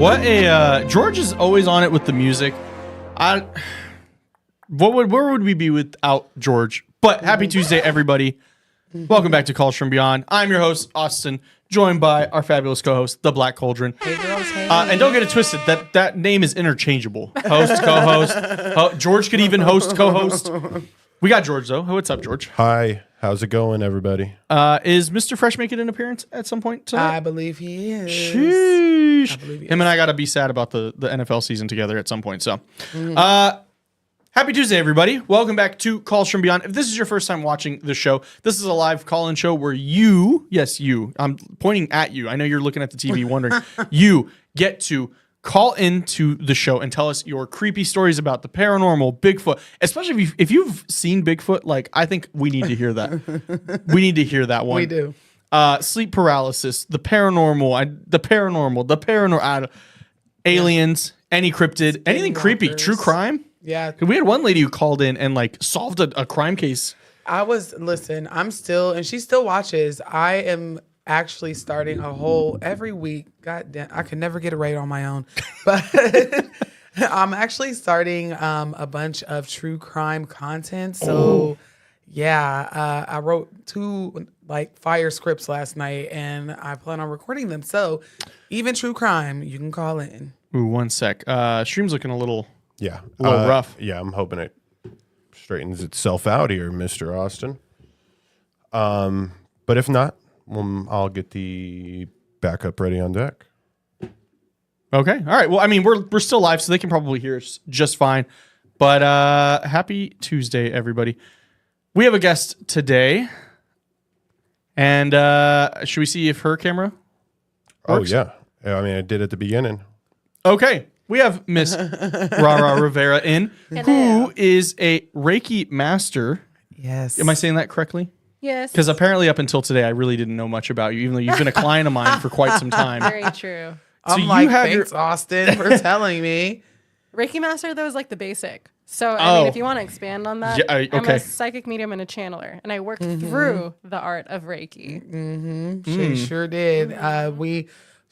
What a George is always on it with the music. Where would we be without George? But happy Tuesday, everybody. Welcome back to Calls from Beyond. I'm your host, Austin, joined by our fabulous co-host, the Black Cauldron. Hey girls, hey. And don't get it twisted, that name is interchangeable. Host, co-host. George could even host, co-host. We got George, though. What's up, George? Hi. How's it going, everybody? Is Mr. Fresh making an appearance at some point tonight? I believe he is. Sheesh. I believe he Him is. and I got to be sad about the NFL season together at some point. So, happy Tuesday, everybody. Welcome back to Calls from Beyond. If this is your first time watching the show, this is a live call-in show where you, I'm pointing at you. I know you're looking at the TV wondering. You get to call into the show and tell us your creepy stories about the paranormal, Bigfoot, especially if you've seen Bigfoot. Like, I think we need to hear that. We need to hear that one. We do. Sleep paralysis, the paranormal, aliens, any cryptid, anything creepy, walkers. true crime. Yeah. We had one lady who called in and like solved a crime case. I'm still, and she still watches. I am actually starting a whole every week. God damn, I can never get it right on my own. But I'm actually starting a bunch of true crime content. So yeah, I wrote 2 like fire scripts last night and I plan on recording them. So even true crime, you can call in. Ooh, one sec. Stream's looking a little rough. Yeah, I'm hoping it straightens itself out here, Mr. Austin. But if not, I'll get the backup ready on deck. Okay. All right. Well, I mean, we're still live, so they can probably hear us just fine. But happy Tuesday, everybody. We have a guest today. And should we see if her camera works? Oh, yeah. I mean, I did at the beginning. Okay. We have Miss Rara Rivera in, who is a Reiki Master. Yes. Am I saying that correctly? Yes. Because apparently up until today, I really didn't know much about you, even though you've been a client of mine for quite some time. Very true. So I'm you like, have thanks, Austin, for telling me. Reiki Master, though, is like the basic. So, I mean, if you want to expand on that, Yeah, I'm okay. a psychic medium and a channeler, and I worked through the art of Reiki. She sure did.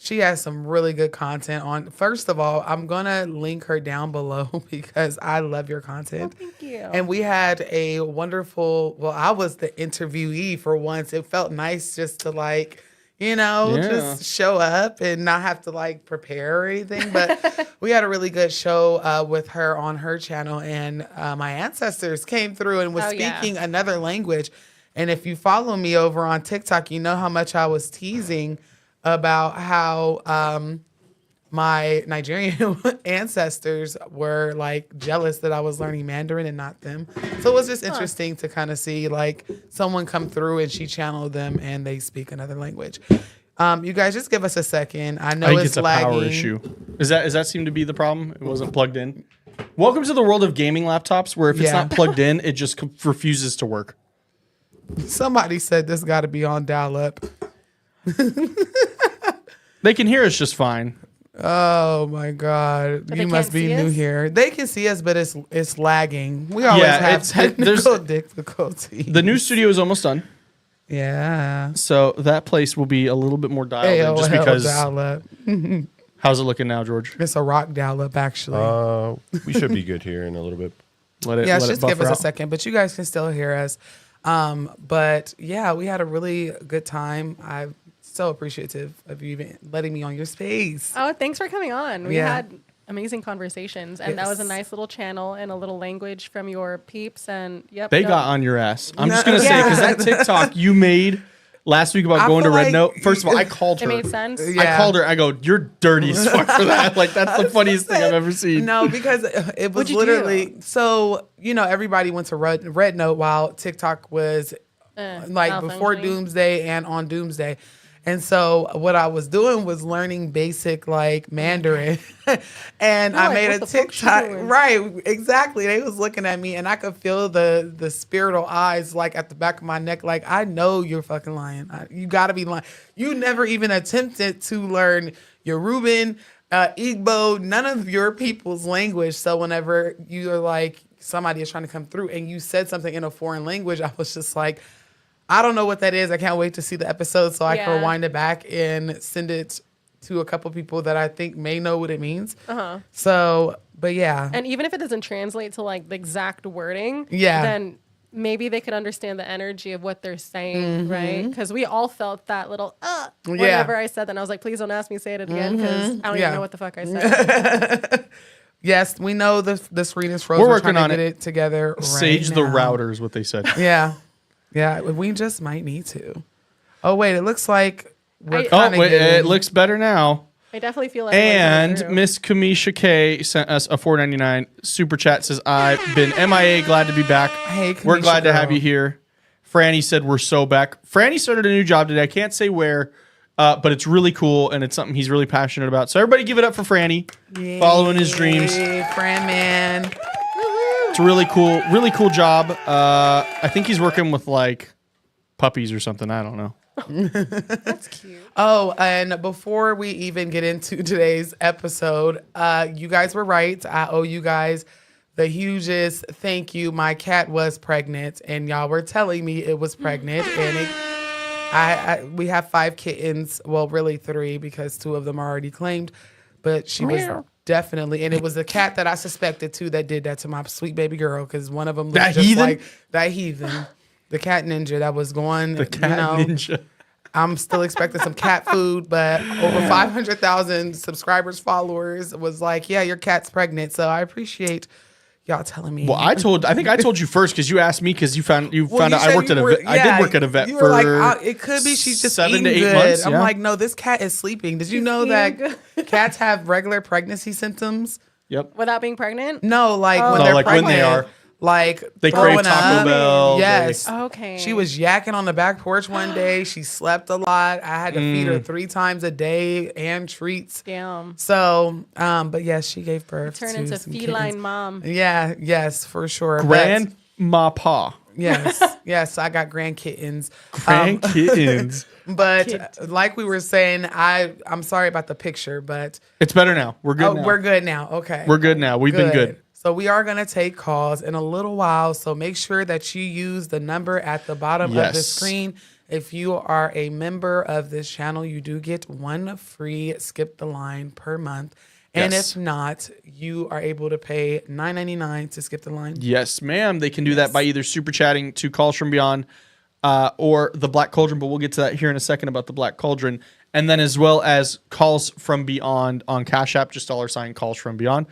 She has some really good content on. First of all, I'm gonna link her down below because I love your content. Oh, thank you. And we had a wonderful. Well, I was the interviewee for once. It felt nice just to like, just show up and not have to like prepare or anything. But we had a really good show with her on her channel, and my ancestors came through and was speaking another language. And if you follow me over on TikTok, you know how much I was teasing about how my Nigerian ancestors were like jealous that I was learning Mandarin and not them. So it was just interesting to kind of see like someone come through and she channeled them and they speak another language. You guys just give us a second. I know I think it's a lagging. power issue. Does that seem to be the problem? It wasn't plugged in. Welcome to the world of gaming laptops, where if it's not plugged in, it just refuses to work. Somebody said this got to be on dial-up. They can hear us just fine. Oh my God! But You they must can't be see new us? here. They can see us, but it's lagging. We always Yeah, have there's- technical difficulties. The new studio is almost done, Yeah. so that place will be a little bit more dialed in. Just AOL because. dial-up. How's it looking now, George? It's a rock dial-up, actually. We should be good here in a little bit. Let it. Yeah, let it just give buffer us a out. second, but you guys can still hear us. But yeah, we had a really good time. I'm so appreciative of you even letting me on your space. Oh, thanks for coming on. We Yeah. had amazing conversations, and that was a Yes. nice little channel and a little language from your peeps. And yep, They yep. got on your ass. I'm just gonna say because that TikTok you made last week about I going to feel Red like- Note. First of all, I called It her. made sense. Yeah. I called her. I go, "You're dirty as fuck for that." Like that's the funniest thing I've ever seen. No, because it was What'd you literally do? so everybody went to Red Note while TikTok was like before malfunctioning. Doomsday and on Doomsday. And so what I was doing was learning basic like Mandarin, and You're I like, made what a the fuck's she TikTok. doing? Right, exactly. They was looking at me, and I could feel the spiritual eyes like at the back of my neck. Like I know you're fucking lying. You got to be lying. You never even attempted to learn Yoruban, Igbo, none of your people's language. So whenever you're like somebody is trying to come through and you said something in a foreign language, I was just like, I don't know what that is. I can't wait to see the episode so I can Yeah. rewind it back and send it to a couple people that I think may know what it means. So, but yeah. And even if it doesn't translate to like the exact wording, Yeah. then maybe they could understand the energy of what they're saying, right? Because we all felt that little whenever I said that. And I was like, please don't ask me to say it again because I don't Yeah. even know what the fuck I said. Yes, we know the screen is frozen. We're We're working trying on to get it. it together right Sage the now. router is what they said. Yeah. Yeah, we just might need to. Oh, wait, it looks like we're I- Oh kind of wait, it looks better now. I definitely feel like And Miss Kamisha K sent us a $4.99 super chat. Says I've been MIA, glad to be back. Hey, we're Kamisha glad to have girl. you here. Franny said we're so back. Franny started a new job today. I can't say where, but it's really cool and it's something he's really passionate about. So everybody, give it up for Franny, following his dreams. Hey, Fran man. It's a really cool job. I think he's working with like puppies or something. I don't know. that's cute. Oh, and before we even get into today's episode, you guys were right. I owe you guys the hugest thank you. My cat was pregnant, and y'all were telling me it was pregnant, and we have 5 kittens. Well, really 3 because 2 of them are already claimed, but she was definitely, and it was the cat that I suspected too that did that to my sweet baby girl because one of them looked That just heathen? like that heathen. The cat ninja that was going, The cat ninja. I'm still expecting some cat food, but over 500,000 subscribers, followers was like, yeah, your cat's pregnant. So I appreciate y'all telling me. Well, I think I told you first because you asked me because you found out I worked at a vet. I did work at a vet you for were like, it could be she's just 7 to eating 8 good. months. I'm yeah. like, no, this cat is sleeping. Did you know eating that cats have regular pregnancy symptoms? Yep. Without being pregnant? No, like when No, they're like when pregnant. they are. Like They throwing crave Taco up. Bell. Yes. Okay. She was yakking on the back porch one day. She slept a lot. I had to feed her 3 times a day and treats. Damn. So, but yes, she gave birth Turn to into some feline kittens. mom. Yeah, yes, for sure. Grandma Pa. Yes, yes, I got grand kittens. Grand kittens. But like we were saying, I'm sorry about the picture, but It's better now. We're good now. we're good now. Okay, We're good now. We've been good. So we are going to take calls in a little while. So make sure that you use the number at the bottom of the Yes. screen. If you are a member of this channel, you do get 1 free skip the line per month. And Yes. if not, you are able to pay $9.99 to skip the line. Yes, ma'am. They can do that by either super chatting to Calls from Beyond or the Black Cauldron, but we'll get to that here in a second about the Black Cauldron. And then as well as Calls from Beyond on Cash App, just $ Calls from Beyond.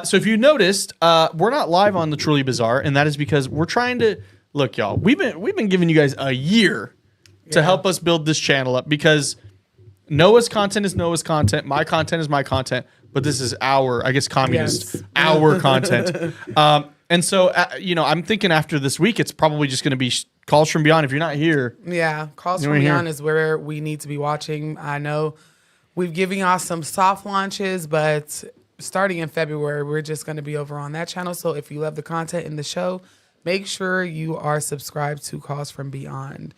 So if you noticed, we're not live on the Truly Bizarre, and that is because we're trying to look, y'all. We've been giving you guys a year to help us build this channel up because Noah's content is Noah's content, my content is my content, but this is our, I guess, communist, Yes. our content. And so, I'm thinking after this week, it's probably just going to be Calls from Beyond. If you're not here, Yeah, Calls You from ain't here. Beyond is where we need to be watching. I know we've given y'all some soft launches, but starting in February, we're just going to be over on that channel. So if you love the content in the show, make sure you are subscribed to Calls from Beyond.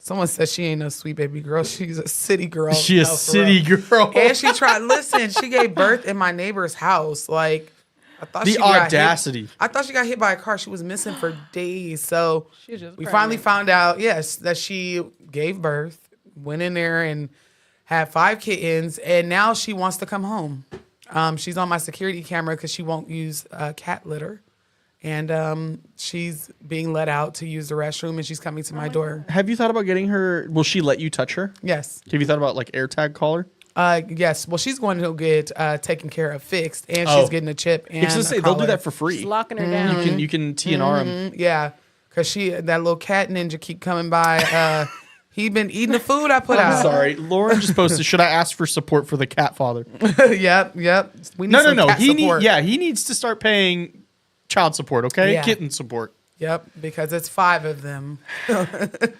Someone said she ain't no sweet baby girl. She's a city girl. She a No, for city real. girl. And she tried. Listen, she gave birth in my neighbor's house. Like, I thought The she got audacity. hit. I thought she got hit by a car. She was missing for days. So She's just we pregnant. finally found out, yes, that she gave birth, went in there and had 5 kittens, and now she wants to come home. She's on my security camera because she won't use cat litter. And she's being let out to use the restroom, and she's coming to my door. Have you thought about getting her? Will she let you touch her? Yes. Have you thought about like AirTag collar? Yes. Well, she's going to get taken care of, fixed, and she's getting a chip. And Because a they'll do collar. that for free. She's locking her down. You can TNR them. Yeah, because that little cat ninja keep coming by. He been eating the food I put I'm out. sorry. Lauren just posted, should I ask for support for the cat father? Yep. We need No. some cat He support. he needs to start paying child support, okay? Yeah. Kitten support. Yep, because it's 5 of them.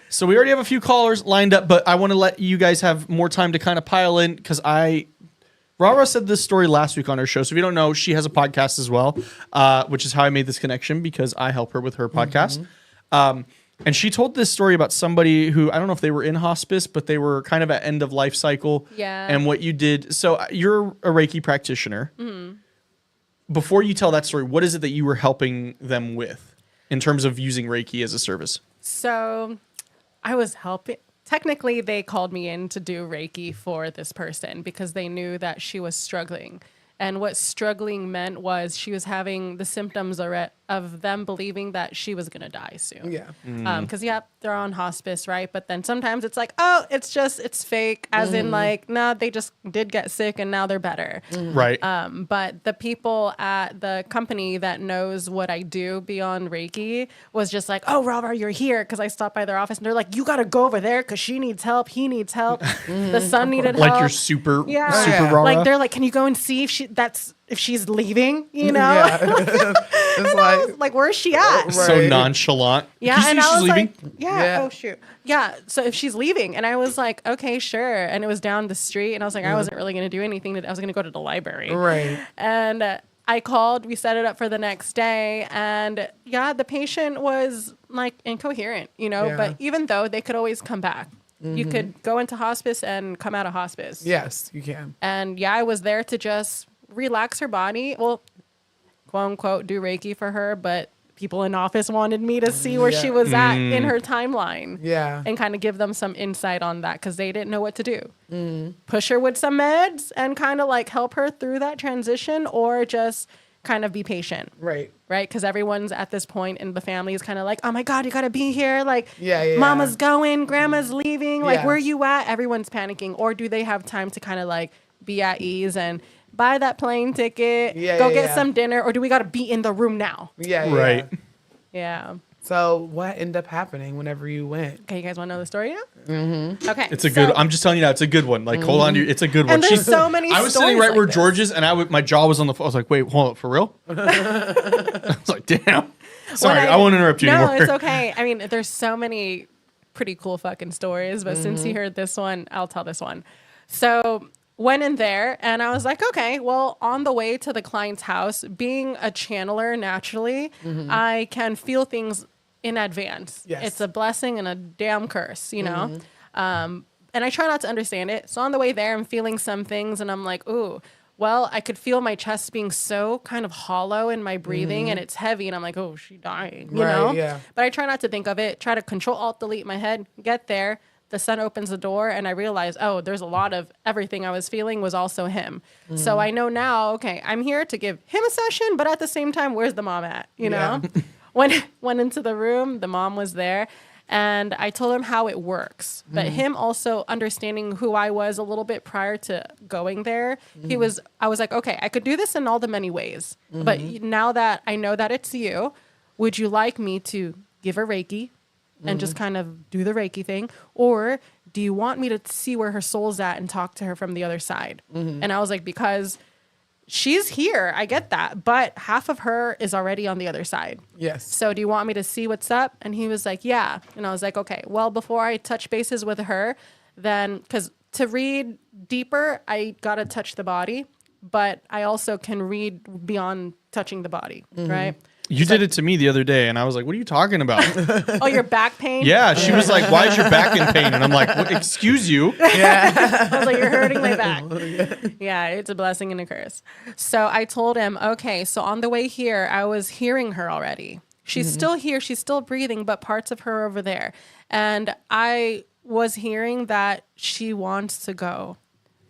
So we already have a few callers lined up, but I want to let you guys have more time to kind of pile in because Rara said this story last week on her show. So if you don't know, she has a podcast as well, which is how I made this connection because I help her with her podcast. And she told this story about somebody who, I don't know if they were in hospice, but they were kind of at end of life cycle. Yeah. And what you did. So you're a Reiki practitioner. Before you tell that story, what is it that you were helping them with in terms of using Reiki as a service? So I was helping. Technically, they called me in to do Reiki for this person because they knew that she was struggling. And what struggling meant was she was having the symptoms of them believing that she was going to die soon. Yeah. Because, they're on hospice, right? But then sometimes it's like, oh, it's fake. As in like, no, they just did get sick and now they're better. Right. But the people at the company that knows what I do beyond Reiki was just like, oh, Rara, you're here. Because I stopped by their office and they're like, you got to go over there because she needs help. He needs help. The son needed help. Like you're super Yeah. Rara. Like they're like, can you go and see if she's leaving? You know, Yeah. It's like, where's she at? so Right. nonchalant. Yeah, Can and you see I she's was leaving? like, yeah, Yeah. oh shoot, yeah. So if she's leaving, and I was like, okay, sure, and it was down the street, and I was like, I wasn't really gonna do anything. I was gonna go to the library, right. and I called. We set it up for the next day, and the patient was like incoherent, you know. Yeah. But even though they could always come back, you could go into hospice and come out of hospice. Yes, you can. And I was there to just relax her body. Well, quote unquote, do Reiki for her, but people in office wanted me to see where she was at in her timeline. Yeah. And kind of give them some insight on that because they didn't know what to do. Push her with some meds and kind of like help her through that transition or just kind of be patient. Right. Right? Because everyone's at this point in the family is kind of like, oh my God, you got to be here. Like, Yeah. mama's going, grandma's leaving. Like, Yeah. where you at? Everyone's panicking. Or do they have time to kind of like be at ease and buy that plane ticket, go get some dinner, or do we got to be in the room now? Yeah. Right. Yeah. So what ended up happening whenever you went? Okay, you guys want to know the story now? Okay. It's a good. I'm just telling you now. It's a good one. Like, hold on, it's a good one. And there's so many I was sitting stories right like where this. George is, and my jaw was on the floor. I was like, wait, hold up, for real? I was like, damn. Sorry, I won't interrupt you anymore. No, it's okay. I mean, there's so many pretty cool fucking stories, but since you heard this one, I'll tell this one. So went in there and I was like, okay, well, on the way to the client's house, being a channeler naturally, I can feel things in advance. Yes. It's a blessing and a damn curse, you know? And I try not to understand it. So on the way there, I'm feeling some things and I'm like, ooh, well, I could feel my chest being so kind of hollow in my breathing and it's heavy. And I'm like, oh, she's dying, you know? Yeah. But I try not to think of it, try to control, alt, delete my head, get there. The son opens the door and I realize, oh, there's a lot of everything I was feeling was also him. So I know now, okay, I'm here to give him a session, but at the same time, where's the mom at? You know? Went into the room, the mom was there. And I told him how it works, but him also understanding who I was a little bit prior to going there, I was like, okay, I could do this in all the many ways, but now that I know that it's you, would you like me to give her Reiki and just kind of do the Reiki thing? Or do you want me to see where her soul's at and talk to her from the other side? And I was like, because she's here, I get that, but half of her is already on the other side. Yes. So do you want me to see what's up? And he was like, yeah. And I was like, okay, well, before I touch bases with her, then, because to read deeper, I got to touch the body, but I also can read beyond touching the body, right? You did it to me the other day, and I was like, what are you talking about? Oh, your back pain? Yeah, she was like, why is your back in pain? And I'm like, what, excuse you? Yeah. I was like, you're hurting my back. Yeah, it's a blessing and a curse. So I told him, okay, so on the way here, I was hearing her already. She's still here. She's still breathing, but parts of her over there. And I was hearing that she wants to go,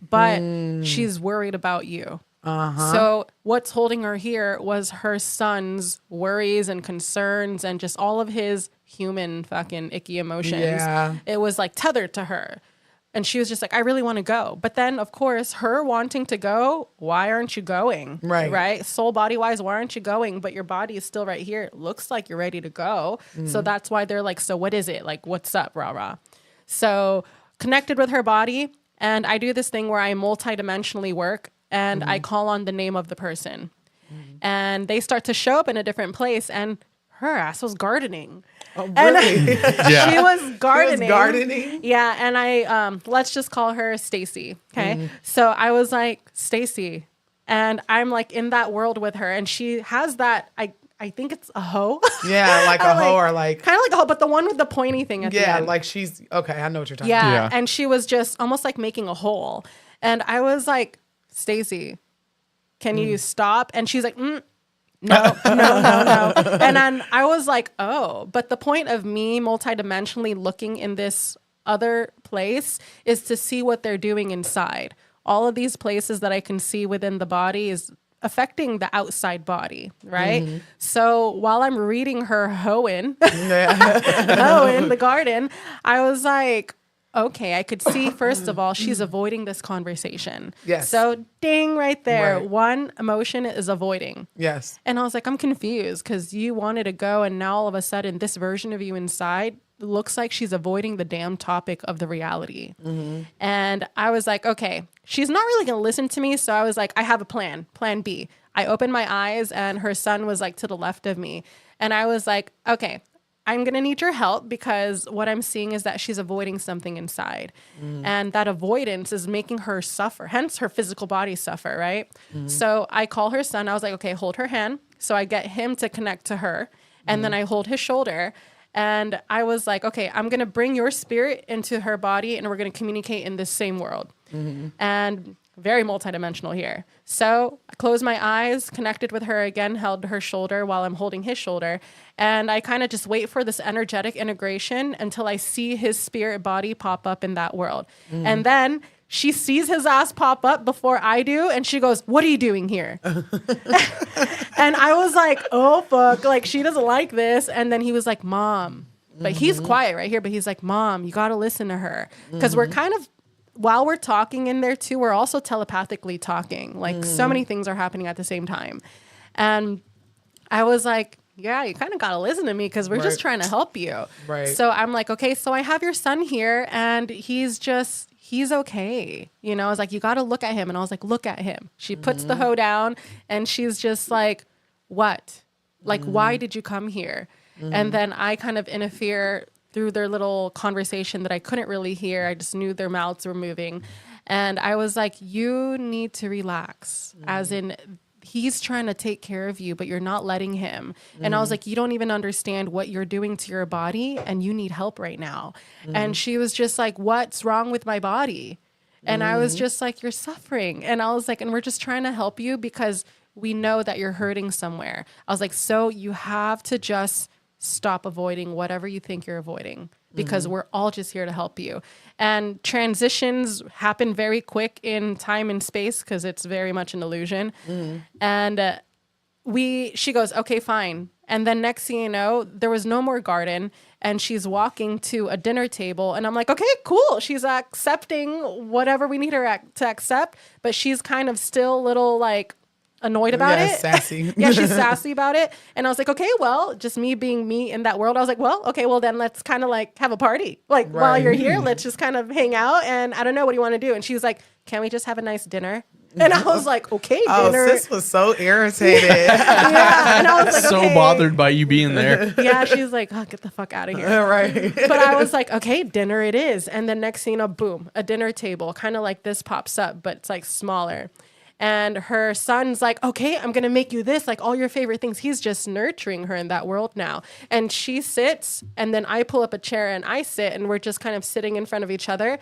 but she's worried about you. So what's holding her here was her son's worries and concerns and just all of his human fucking icky emotions. Yeah. It was like tethered to her. And she was just like, I really want to go. But then, of course, her wanting to go, why aren't you going? Right. Right? Soul body wise, why aren't you going? But your body is still right here. It looks like you're ready to go. So that's why they're like, so what is it? Like, what's up, rah? So connected with her body. And I do this thing where I multidimensionally work and I call on the name of the person. And they start to show up in a different place. And her ass was gardening. Oh, really? Yeah. She was gardening. She was gardening? Yeah, and I let's just call her Stacy. Okay. So I was like, Stacy. And I'm like in that world with her. And she has that, I think it's a hoe. Yeah, like a hoe or like. Kind of like a hoe, but the one with the pointy thing at the Yeah, end. like she's. Okay, I know what you're talking Yeah, Yeah. and she was just almost like making a hole. And I was like, Stacy, can you stop? And she's like, no. And then I was like, oh, but the point of me multidimensionally looking in this other place is to see what they're doing inside. All of these places that I can see within the body is affecting the outside body, right? So while I'm reading her hoeing, hoeing the garden, I was like, okay, I could see, first of all, she's avoiding this conversation. Yes. So ding right there. Right. One emotion is avoiding. Yes. And I was like, I'm confused because you wanted to go and now all of a sudden this version of you inside looks like she's avoiding the damn topic of the reality. And I was like, okay, she's not really going to listen to me. So I was like, I have a plan B. I opened my eyes and her son was like to the left of me. And I was like, okay, I'm going to need your help because what I'm seeing is that she's avoiding something inside. And that avoidance is making her suffer, hence her physical body suffer, right? So I call her son. I was like, okay, hold her hand. So I get him to connect to her. And then I hold his shoulder. And I was like, okay, I'm going to bring your spirit into her body and we're going to communicate in this same world. And very multidimensional here. So I closed my eyes, connected with her again, held her shoulder while I'm holding his shoulder. And I kind of just wait for this energetic integration until I see his spirit body pop up in that world. And then she sees his ass pop up before I do. And she goes, what are you doing here? And I was like, oh, fuck. Like, she doesn't like this. And then he was like, Mom. But he's quiet right here. But he's like, Mom, you got to listen to her. Because we're kind of, while we're talking in there too, we're also telepathically talking. Like so many things are happening at the same time. And I was like, yeah, you kind of got to listen to me because we're just trying to help you. Right. So I'm like, okay, so I have your son here and he's okay. You know, I was like, you got to look at him. And I was like, look at him. She puts the hoe down and she's just like, what? Like, why did you come here? And then I kind of interfere through their little conversation that I couldn't really hear. I just knew their mouths were moving. And I was like, you need to relax. As in, he's trying to take care of you, but you're not letting him. And I was like, you don't even understand what you're doing to your body and you need help right now. And she was just like, what's wrong with my body? And I was just like, you're suffering. And I was like, and we're just trying to help you because we know that you're hurting somewhere. I was like, so you have to just stop avoiding whatever you think you're avoiding because we're all just here to help you. And transitions happen very quick in time and space because it's very much an illusion. And she goes, okay, fine. And then next thing you know, there was no more garden and she's walking to a dinner table and I'm like, okay, cool. She's accepting whatever we need her to accept, but she's kind of still a little like annoyed about it. Sassy. Yeah, she's sassy about it. And I was like, okay, well, just me being me in that world. I was like, well, okay, well then let's kind of like have a party. Like while you're here, let's just kind of hang out and I don't know, what do you want to do? And she was like, can we just have a nice dinner? And I was like, okay, dinner. Sis was so irritated. Yeah. And I was like, So okay. bothered by you being there. Yeah, she's like, oh, get the fuck out of here. Right. But I was like, okay, dinner it is. And then next thing you know, boom, a dinner table, kind of like this pops up, but it's like smaller. And her son's like, okay, I'm going to make you this, like all your favorite things. He's just nurturing her in that world now. And she sits, and then I pull up a chair and I sit, and we're just kind of sitting in front of each other.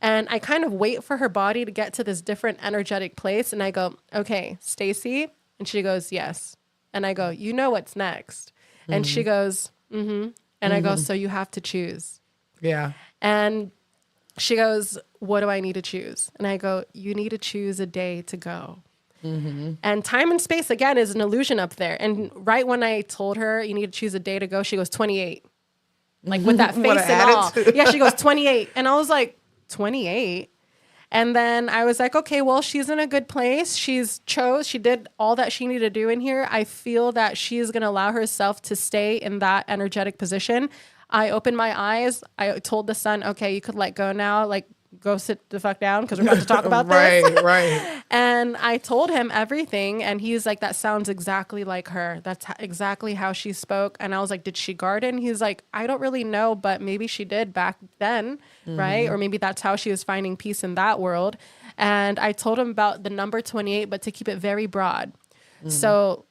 And I kind of wait for her body to get to this different energetic place. And I go, okay, Stacy. And she goes, yes. And I go, you know what's next. And she goes, mm-hmm. And I go, so you have to choose. Yeah. And she goes, what do I need to choose? And I go, you need to choose a day to go. And time and space, again, is an illusion up there. And right when I told her you need to choose a day to go, she goes, 28. Like with that face and all. Yeah, she goes, 28. And I was like, 28? And then I was like, okay, well, she's in a good place. She did all that she needed to do in here. I feel that she's going to allow herself to stay in that energetic position. I opened my eyes. I told the son, okay, you could let go now. Like, go sit the fuck down because we're about to talk about this. Right. And I told him everything. And he's like, that sounds exactly like her. That's exactly how she spoke. And I was like, did she garden? He's like, I don't really know, but maybe she did back then, right? Or maybe that's how she was finding peace in that world. And I told him about the number 28, but to keep it very broad. So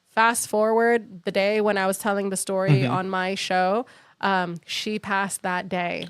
fast forward the day when I was telling the story on my show, she passed that day.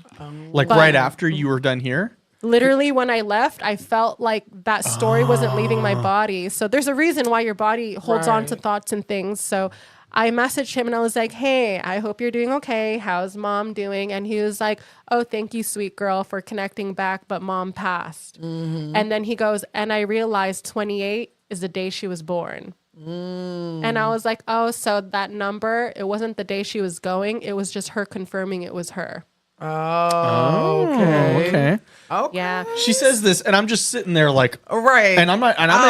Like right after you were done here? Literally, when I left, I felt like that story wasn't leaving my body. So there's a reason why your body holds on to thoughts and things. So I messaged him and I was like, hey, I hope you're doing okay. How's mom doing? And he was like, oh, thank you, sweet girl, for connecting back, but mom passed. And then he goes, and I realized 28 is the day she was born. And I was like, oh, so that number, it wasn't the day she was going. It was just her confirming it was her. Oh, okay. Okay. Yeah. She says this, and I'm just sitting there like, Right. and I'm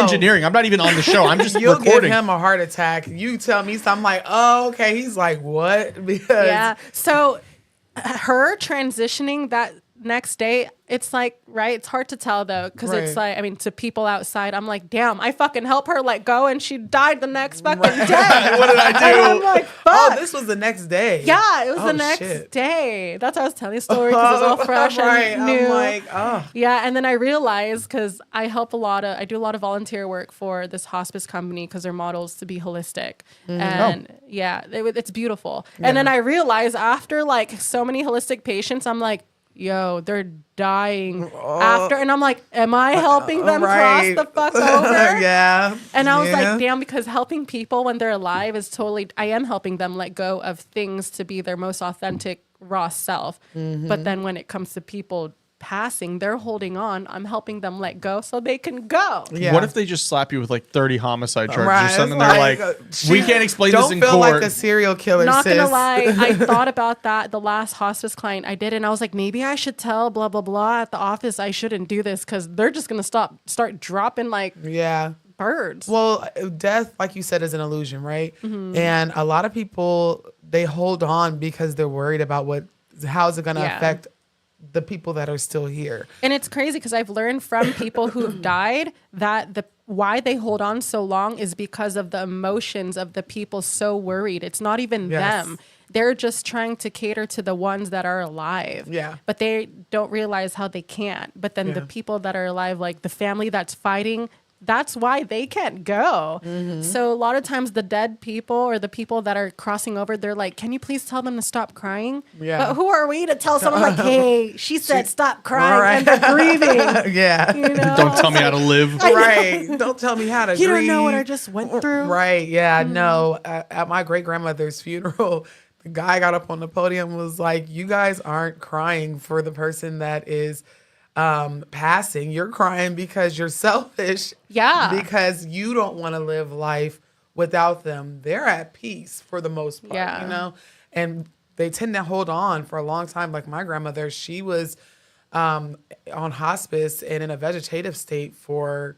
engineering. I'm not even on the show. I'm just You'll recording. give him a heart attack. You tell me something, I'm like, oh, okay. He's like, what? Because Yeah. So her transitioning that next day, it's like, right? It's hard to tell though, because it's like, I mean, to people outside, I'm like, damn, I fucking help her let go, and she died the next fucking day. What did I do? And I'm like, fuck. Oh, this was the next day. Yeah, it was the next shit. day. That's how I was telling the story because it was all fresh and new. I'm like, oh. Yeah, and then I realized because I do a lot of volunteer work for this hospice company because their model is to be holistic, and it's beautiful. And then I realized after like so many holistic patients, I'm like, yo, they're dying after. And I'm like, am I helping them cross the fuck over? Yeah. And I was like, damn, because helping people when they're alive is I am helping them let go of things to be their most authentic, raw self. But then when it comes to people passing, they're holding on. I'm helping them let go so they can go. Yeah. What if they just slap you with like 30 homicide charges Right, or something? it's They're like, we can't explain this in court. Don't feel like a serial killer, Not sis. gonna lie, I thought about that the last hospice client I did, and I was like, maybe I should tell blah blah blah at the office I shouldn't do this because they're just gonna start dropping like birds. Well, death, like you said, is an illusion, right? And a lot of people, they hold on because they're worried about how is it gonna affect the people that are still here. And it's crazy because I've learned from people who've died that why they hold on so long is because of the emotions of the people so worried. It's not even them. They're just trying to cater to the ones that are alive. Yeah. But they don't realize how they can't. But then the people that are alive, like the family that's fighting, that's why they can't go. So a lot of times the dead people or the people that are crossing over, they're like, can you please tell them to stop crying? Yeah. But who are we to tell someone like, hey, she said stop crying and they're grieving. Yeah. You know? Don't tell me how to live. Right. Don't tell me how to You grieve. don't know what I just went through. Right. Yeah. No. At my great grandmother's funeral, the guy got up on the podium and was like, you guys aren't crying for the person that is passing. You're crying because you're selfish. Yeah. Because you don't want to live life without them. They're at peace for the most part, you know? And they tend to hold on for a long time. Like my grandmother, she was on hospice and in a vegetative state for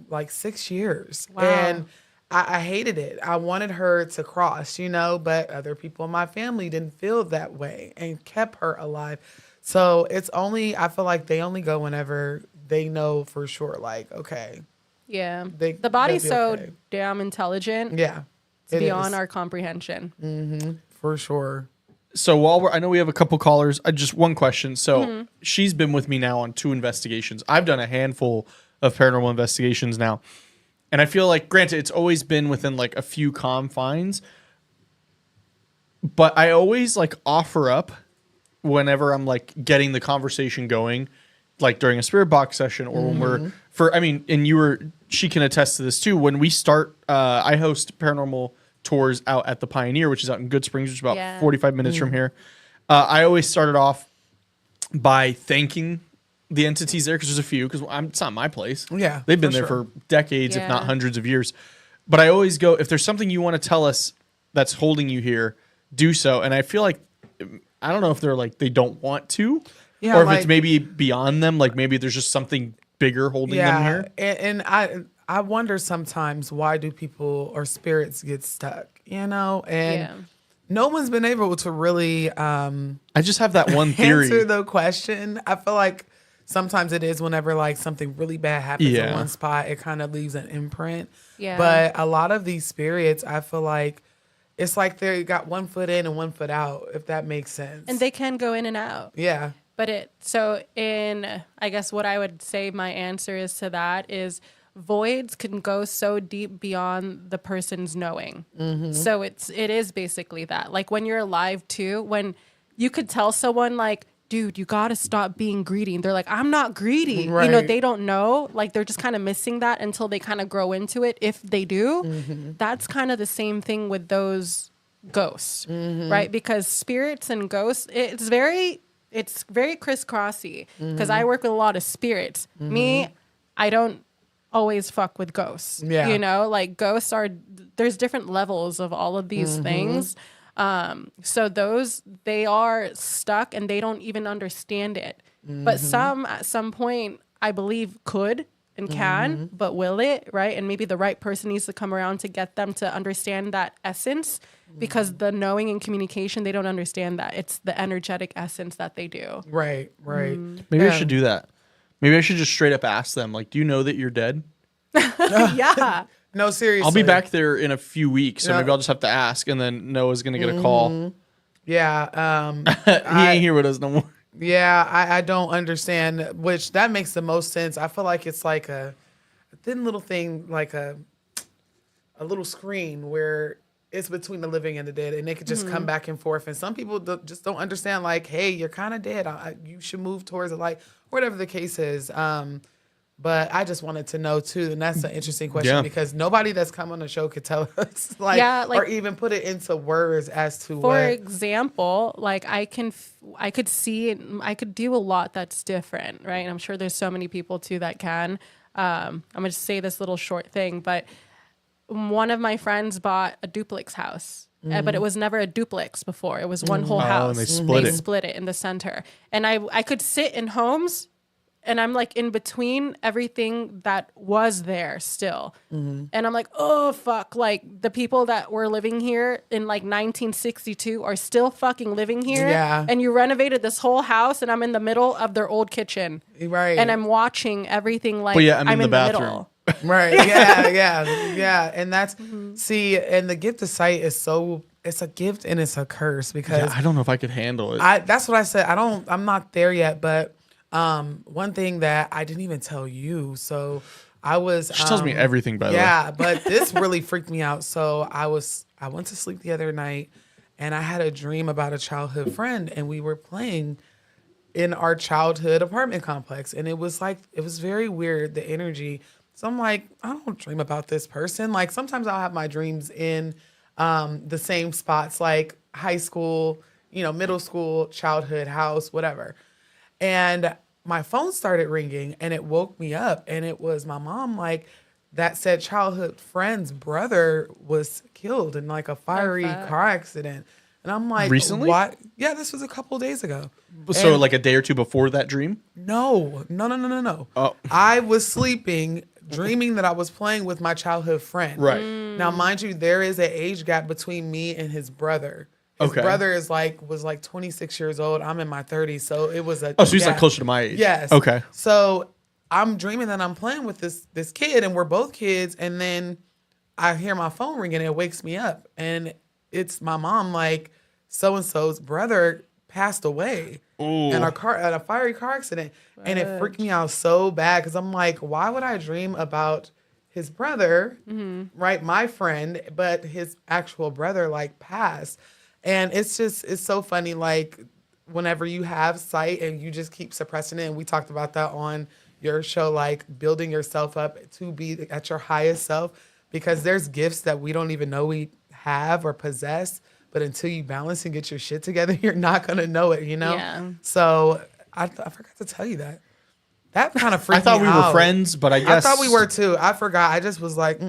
like 6 years. Wow. And I hated it. I wanted her to cross, you know, but other people in my family didn't feel that way and kept her alive. So I feel like they only go whenever they know for sure, like, okay. Yeah. The body's so okay. damn intelligent. Yeah. It's beyond our comprehension. Mm-hmm. For sure. So I know we have a couple callers. Just one question. So she's been with me now on 2 investigations. I've done a handful of paranormal investigations now. And I feel like, granted, it's always been within like a few confines, but I always like offer up whenever I'm like getting the conversation going, like during a spirit box session or when we're and she can attest to this too. When we start, I host paranormal tours out at the Pioneer, which is out in Good Springs, which is about 45 minutes from here. I always started off by thanking the entities there, because there's a few, because it's not my place. Yeah, they've been for there sure. for decades, if not hundreds of years. But I always go, if there's something you want to tell us that's holding you here, do so. And I feel like, I don't know if they're like they don't want to, or if it's maybe beyond them. Like maybe there's just something bigger holding them here. And I wonder sometimes, why do people or spirits get stuck? You know, and no one's been able to really. I just have that one theory. Answer the question. I feel like sometimes it is whenever like something really bad happens in one spot, it kind of leaves an imprint. Yeah. But a lot of these spirits, I feel like it's like they got 1 foot in and 1 foot out, if that makes sense. And they can go in and out. Yeah. But I guess what I would say my answer is to that is voids can go so deep beyond the person's knowing. Mm-hmm. So it is basically that. Like when you're alive too, when you could tell someone like, dude, you got to stop being greedy. And they're like, I'm not greedy. Right. You know, they don't know. Like they're just kind of missing that until they kind of grow into it. If they do, that's kind of the same thing with those ghosts, right? Because spirits and ghosts, it's very crisscrossy, because I work with a lot of spirits. Me, I don't always fuck with ghosts. Yeah. You know, like ghosts there's different levels of all of these things. So they are stuck and they don't even understand it. But some at some point, I believe, could and can, but will it, right? And maybe the right person needs to come around to get them to understand that essence, because the knowing and communication, they don't understand that. It's the energetic essence that they do. Right. Maybe I should do that. Maybe I should just straight up ask them, like, do you know that you're dead? Yeah. No, seriously. I'll be back there in a few weeks, so maybe I'll just have to ask, and then Noah's going to get a call. Yeah. He ain't here with us no more. Yeah, I don't understand, which that makes the most sense. I feel like it's like a thin little thing, like a little screen where it's between the living and the dead, and they could just come back and forth. And some people just don't understand, like, hey, you're kind of dead. You should move towards the light, whatever the case is. But I just wanted to know too, and that's an interesting question, because nobody that's come on the show could tell us, or even put it into words as to For example, like I could see, I could do a lot that's different, right? And I'm sure there's so many people too that can. I'm gonna just say this little short thing, but one of my friends bought a duplex house. But it was never a duplex before. It was one whole house. And they split it in the center. And I could sit in homes, and I'm like in between everything that was there still. And I'm like, oh, fuck. Like the people that were living here in like 1962 are still fucking living here. Yeah. And you renovated this whole house, and I'm in the middle of their old kitchen. Right. And I'm watching everything like I'm in the bathroom. middle. Right. Yeah. And that's, see, and the gift of sight is it's a gift and it's a curse, because I don't know if I could handle it. That's what I said. I'm not there yet, but one thing that I didn't even tell you. So I was. She tells me everything, by the way. Yeah, but this really freaked me out. So I went to sleep the other night, and I had a dream about a childhood friend, and we were playing in our childhood apartment complex, and it was very weird, the energy. So I'm like, I don't dream about this person. Like sometimes I'll have my dreams in the same spots, like high school, middle school, childhood, house, whatever. And my phone started ringing, and it woke me up, and it was my mom, like, that said childhood friend's brother was killed in like a fiery car accident. And I'm like, recently? What? Yeah, this was a couple of days ago. So like a day or two before that dream? No. Oh. I was sleeping, dreaming that I was playing with my childhood friend. Right. Now, mind you, there is an age gap between me and his brother. His brother was like 26 years old. I'm in my 30s, so it was a. Oh, so he's like closer to my age. Yes. Okay. So I'm dreaming that I'm playing with this kid, and we're both kids, and then I hear my phone ringing, and it wakes me up, and it's my mom, like, so and so's brother passed away in a fiery car accident. And it freaked me out so bad because I'm like, why would I dream about his brother, right? My friend, but his actual brother like passed. And it's so funny. Like whenever you have sight and you just keep suppressing it. And we talked about that on your show, like building yourself up to be at your highest self, because there's gifts that we don't even know we have or possess. But until you balance and get your shit together, you're not going to know it, you know? Yeah. So I forgot to tell you that. That kind of freaked me out. I thought we were friends, but I guess... I thought we were too. I forgot. I just was like,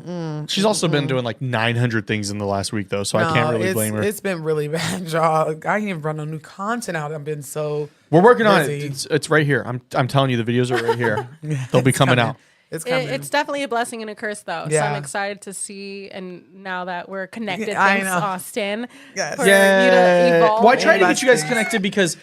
She's also been doing like 900 things in the last week, though, so I can't really blame her. It's been really bad, y'all. I can't even run no new content out. I've been so We're working busy. on it. It's right here. I'm telling you, the videos are right here. They'll be coming out. It's coming. It's definitely a blessing and a curse, though. So Yeah. I'm excited to see, and now that we're connected, Yeah, I thanks, know. Austin, Yes. for you to evolve. Well, I tried to and get you guys blessings. connected because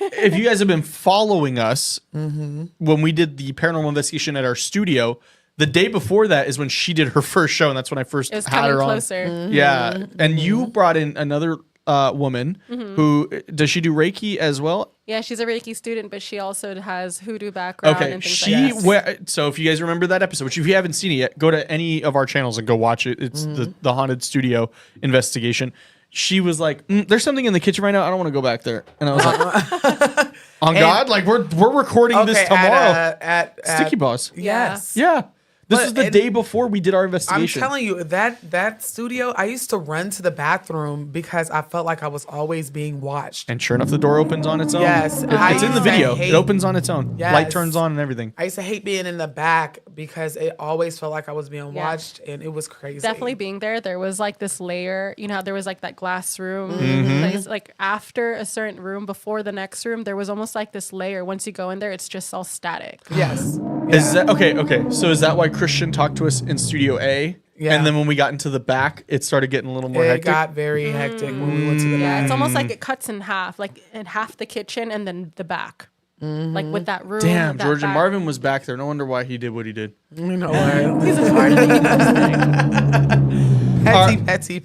if you guys have been following us, when we did the paranormal investigation at our studio, the day before that is when she did her first show, and that's when I first It was had coming her on. closer. Yeah, and you brought in another woman who does she do Reiki as well? Yeah, she's a Reiki student, but she also has hoodoo background Okay, and things she like that. so if you guys remember that episode, which if you haven't seen it yet, go to any of our channels and go watch it. It's the haunted studio investigation. She was like, "There's something in the kitchen right now. I don't want to go back there." And I was like, "On God, like we're recording this tomorrow." At Sticky Boss. Yes. Yeah, this But is the it- day before we did our I'm investigation. telling you, that studio, I used to run to the bathroom because I felt like I was always being watched. And sure enough, the door opens on its own. Yes, It's I in the used to video. hate- It opens on its own. Yes. Light turns on and everything. I used to hate being in the back because it always felt like I was being Yeah. watched, and it was crazy. Definitely being there was like this layer, you know, how there was like that glass room Mm-hmm. place, like after a certain room, before the next room, there was almost like this layer. Once you go in there, it's just all static. Yes. Is that okay? Okay, so is that why Christian talked to us in Studio A? Yeah. And then when we got into the back, it started getting a little more It hectic. got very hectic when we went to the Yeah, back. it's almost like it cuts in half, like in half the kitchen and then the back. Like with that room. Damn, that George and back- Marvin was back there. No wonder why he did what he did. You know what? He's a part of the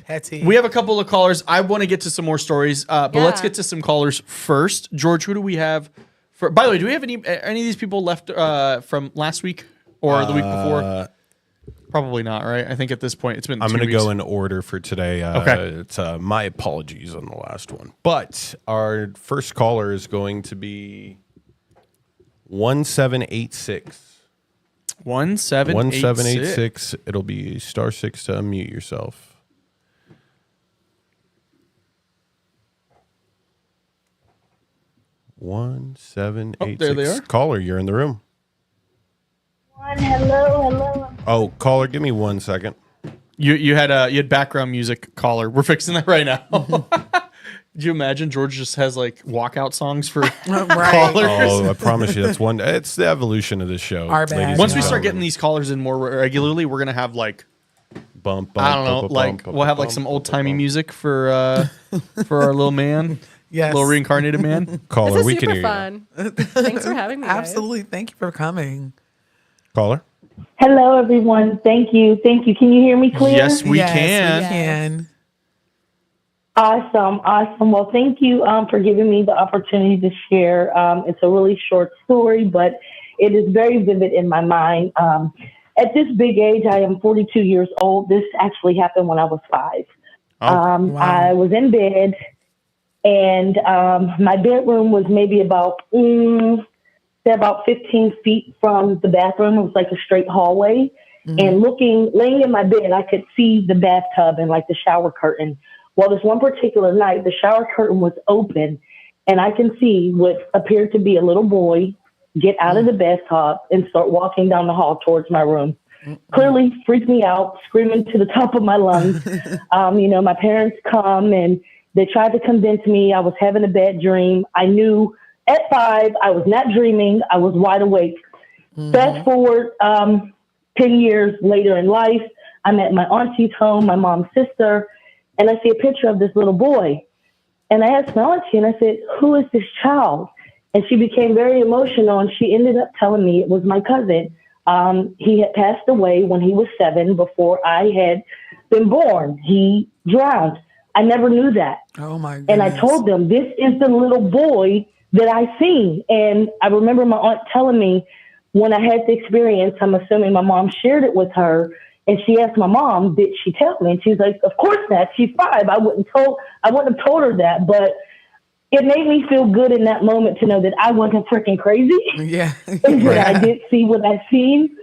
Petty. We have a couple of callers. I want to get to some more stories, but let's Yeah. get to some callers first. George, who do we have? By the way, do we have any of these people left from last week or the week before? Probably not, right? I think at this point it's been. I'm going to go in order for today. Okay. It's my apologies on the last one, but our first caller is going to be 1786. 1786. 1786. It'll be *6 to unmute yourself. One seven eight there six. they are. Caller, you're in the room. Hello. Oh, caller, give me 1 second. You had background music, caller. We're fixing that right now. Could you imagine George just has like walkout songs for callers? Oh, I promise you, that's one. It's the evolution of this show. Our bad. ladies Once and we start getting gentlemen. these callers in more regularly, we're gonna have like bump, I don't know, like we'll have like some old timey music for our little man, Yes. little reincarnated man. Caller, This is we can super hear fun. Thanks for having me. guys. Absolutely. Thank you for coming. you. Caller, Hello, everyone. Thank you. Can you hear me clear? Yes, we Yes, can. We can. Awesome. Well, thank you for giving me the opportunity to share. It's a really short story, but it is very vivid in my mind. At this big age, I am 42 years old. This actually happened when I was 5. Oh, I was in bed, and my bedroom was maybe about 15 feet from the bathroom. It was like a straight hallway. And laying in my bed, I could see the bathtub and like the shower curtain. Well, this one particular night, the shower curtain was open, and I can see what appeared to be a little boy get out of the bathtub and start walking down the hall towards my room. Clearly freaked me out, screaming to the top of my lungs. My parents come and they tried to convince me I was having a bad dream. I knew at 5, I was not dreaming. I was wide awake. Fast forward 10 years later in life, I'm at my auntie's home, my mom's sister, and I see a picture of this little boy. And I asked my auntie, and I said, "Who is this child?" And she became very emotional, and she ended up telling me it was my cousin. He had passed away when he was 7 before I had been born. He drowned. I never knew that. Oh my goodness. And I told them, this is the little boy that I seen. And I remember my aunt telling me when I had the experience, I'm assuming my mom shared it with her. And she asked my mom, did she tell me? And she's like, of course not. She's 5. I wouldn't have told her that. But it made me feel good in that moment to know that I wasn't freaking crazy. Yeah. That I did see what I seen.